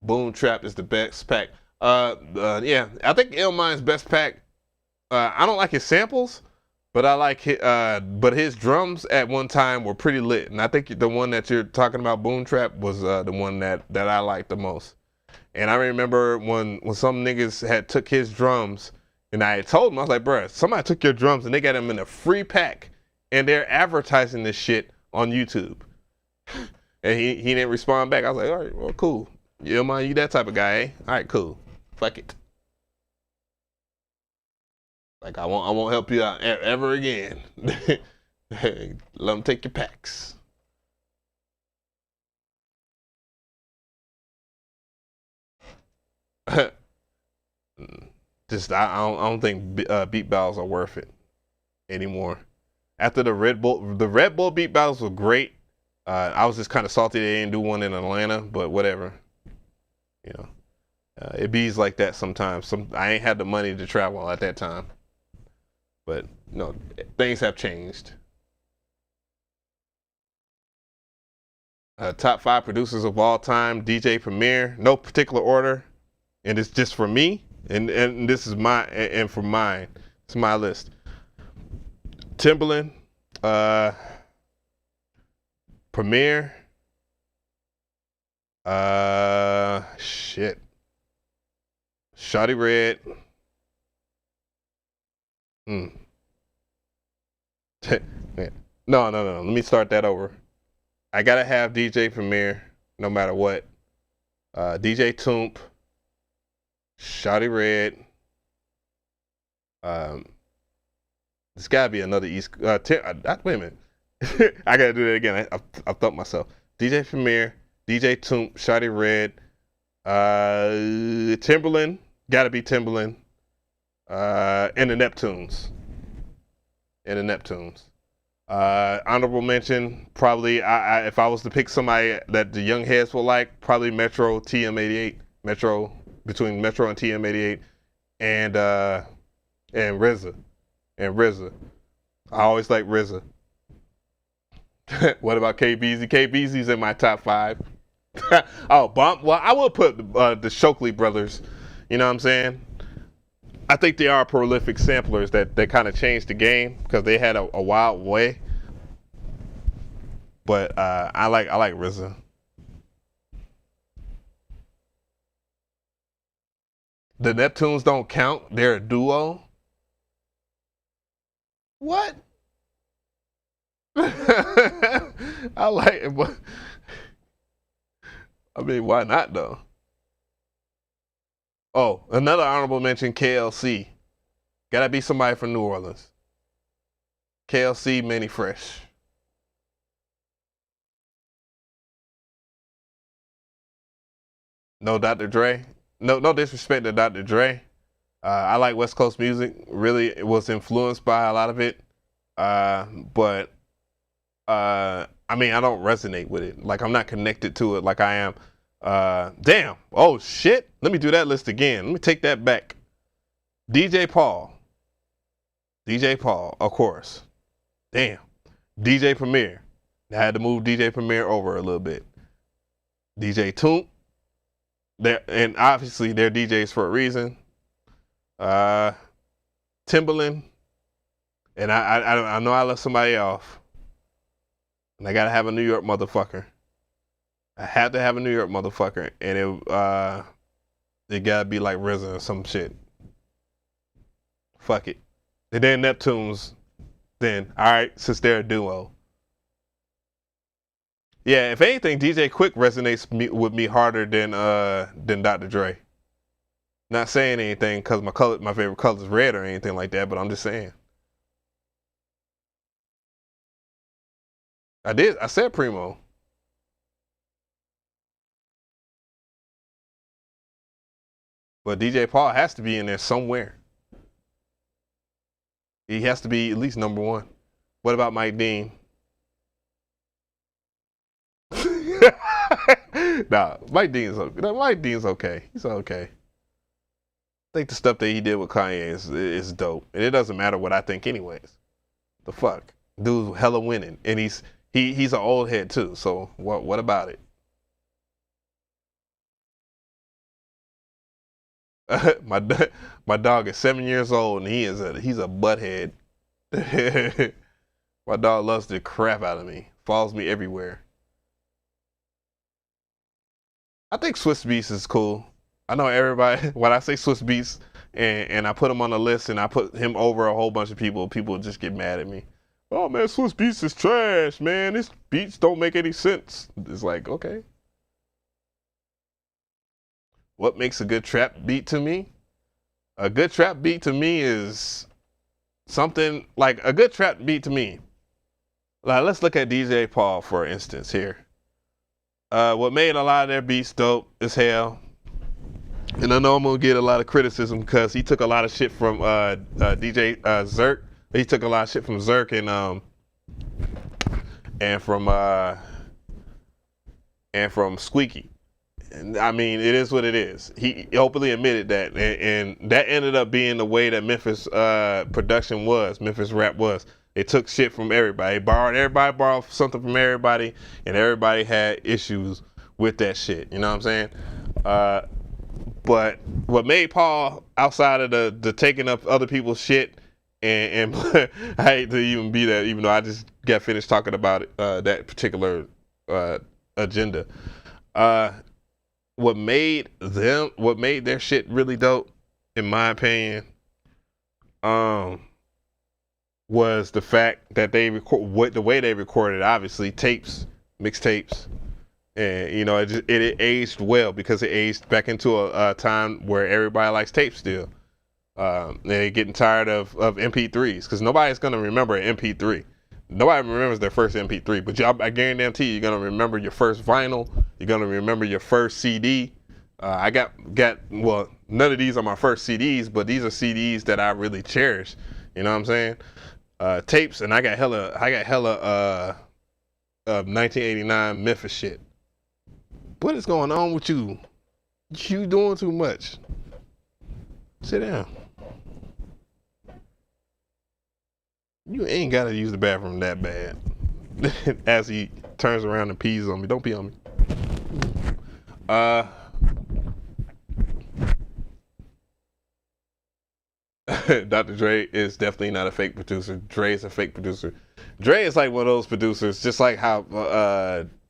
Boom Trap is the best pack. Yeah, I think Illmind's best pack. I don't like his samples, but I like but his drums at one time were pretty lit, and I think the one that you're talking about, Boom Trap, was the one that I liked the most. And I remember when some niggas had took his drums, and I had told them, I was like, bruh, somebody took your drums and they got them in a free pack and they're advertising this shit on YouTube. And he didn't respond back. I was like, all right, well, cool. You don't mind you that type of guy, eh? All right, cool. Fuck it. Like, I won't help you out ever again. Let them take your packs. Just I don't think beat battles are worth it anymore. After the Red Bull beat battles were great. I was just kind of salty they didn't do one in Atlanta, but whatever. You know, it bees like that sometimes. I ain't had the money to travel at that time, but you know, things have changed. Top 5 producers of all time: DJ Premier, no particular order, and it's just for me, and this is my and for mine. It's my list. Timbaland, Premier, shit, Shawty Red. No. Let me start that over. I gotta have DJ Premier, no matter what. DJ Toomp, Shawty Red. There's gotta be another East. Wait a minute. I gotta do that again. I thumped myself. DJ Premier, DJ Toomp, Shawty Red, Timbaland, gotta be Timbaland, and the Neptunes. Honorable mention, probably if I was to pick somebody that the young heads will like, probably Metro TM88, between Metro and TM88, and RZA. I always like RZA. What about KBZ? KBZ's in my top 5. Oh, Bump. Well, I will put the Shockley brothers. You know what I'm saying? I think they are prolific samplers that kind of changed the game because they had a wild way. But I like RZA. The Neptunes don't count. They're a duo. What? I like it, but I mean, why not though? Oh, another honorable mention, KLC. Gotta be somebody from New Orleans. KLC, Manny Fresh. No Dr. Dre. No disrespect to Dr. Dre. I like West Coast music. Really, it was influenced by a lot of it. But I mean, I don't resonate with it. Like, I'm not connected to it like I am. Damn. Oh, shit. Let me do that list again. Let me take that back. DJ Paul, of course. Damn. DJ Premier. I had to move DJ Premier over a little bit. DJ Toomp. And obviously, they're DJs for a reason. Timbaland. And I know I left somebody off. And I gotta have a New York motherfucker. I had to have a New York motherfucker, and it gotta be like RZA or some shit. Fuck it. And then Neptunes. Then all right, since they're a duo. Yeah, if anything, DJ Quick resonates with me harder than Dr. Dre. Not saying anything because my favorite color is red or anything like that, but I'm just saying. I said Primo. But DJ Paul has to be in there somewhere. He has to be at least number 1. What about Mike Dean? Nah, Mike Dean's okay. He's okay. I think the stuff that he did with Kanye is dope. And it doesn't matter what I think anyways. The fuck? Dude's hella winning. And he's an old head too, so what about it? My dog is 7 years old and he's a butthead. My dog loves the crap out of me. Follows me everywhere. I think Swiss Beats is cool. I know everybody, when I say Swiss Beats and I put him on the list and I put him over a whole bunch of people just get mad at me. oh man, Swiss Beats is trash, man. This beats don't make any sense. It's like, okay. What makes a good trap beat to me? A good trap beat to me is something like a good trap beat to me. Like, let's look at DJ Paul for instance here. What made a lot of their beats dope as hell, and I know I'm gonna get a lot of criticism because he took a lot of shit from DJ Zerk. He took a lot of shit from Zerk and from Squeaky. And, I mean, it is what it is. He openly admitted that, and that ended up being the way that Memphis production was. Memphis rap was. They took shit from everybody. Everybody borrowed something from everybody, and everybody had issues with that shit. You know what I'm saying? But what made Paul, outside of the taking up other people's shit, and I hate to even be that, even though I just got finished talking about it, that particular agenda. What made their shit really dope, in my opinion, was the fact that they the way they recorded, obviously tapes, mixtapes, and you know it aged well because it aged back into a time where everybody likes tapes still. They're getting tired of MP3s because nobody's gonna remember an MP3. Nobody remembers their first MP3, but I guarantee you're gonna remember your first vinyl. You're gonna remember your first CD. I got well, none of these are my first CDs, but these are CDs that I really cherish. You know what I'm saying? Tapes, and I got hella 1989 Memphis shit. What is going on with you? You doing too much. Sit down. You ain't gotta use the bathroom that bad. As he turns around and pees on me. Don't pee on me. Dr. Dre is definitely not a fake producer. Dre is a fake producer. Dre is like one of those producers, just like how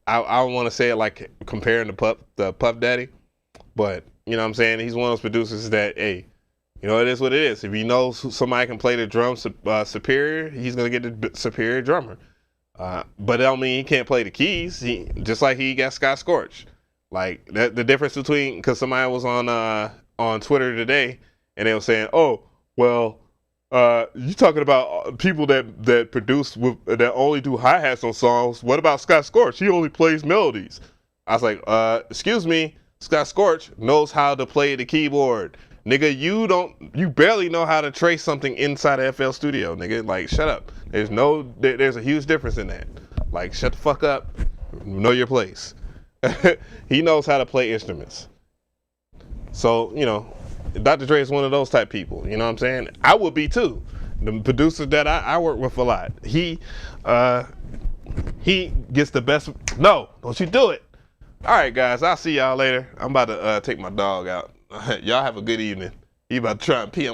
I want to say it like comparing the Puff Daddy, but you know what I'm saying? He's one of those producers that, hey, you know, it is what it is. If he knows somebody can play the drums superior, he's gonna get the superior drummer. But it don't mean he can't play the keys. Just like he got Scott Scorch. Like the difference between, because somebody was on Twitter today and they were saying, oh, well, you talking about people that produce that only do hi-hats on songs. What about Scott Scorch? He only plays melodies. I was like, excuse me, Scott Scorch knows how to play the keyboard. Nigga, you barely know how to trace something inside of FL Studio, nigga. Like, shut up. There's a huge difference in that. Like, shut the fuck up. Know your place. He knows how to play instruments. So, you know, Dr. Dre is one of those type people. You know what I'm saying? I would be too. The producers that I work with a lot. He gets the best. No, don't you do it. All right, guys. I'll see y'all later. I'm about to take my dog out. Y'all have a good evening. He about to try and pee on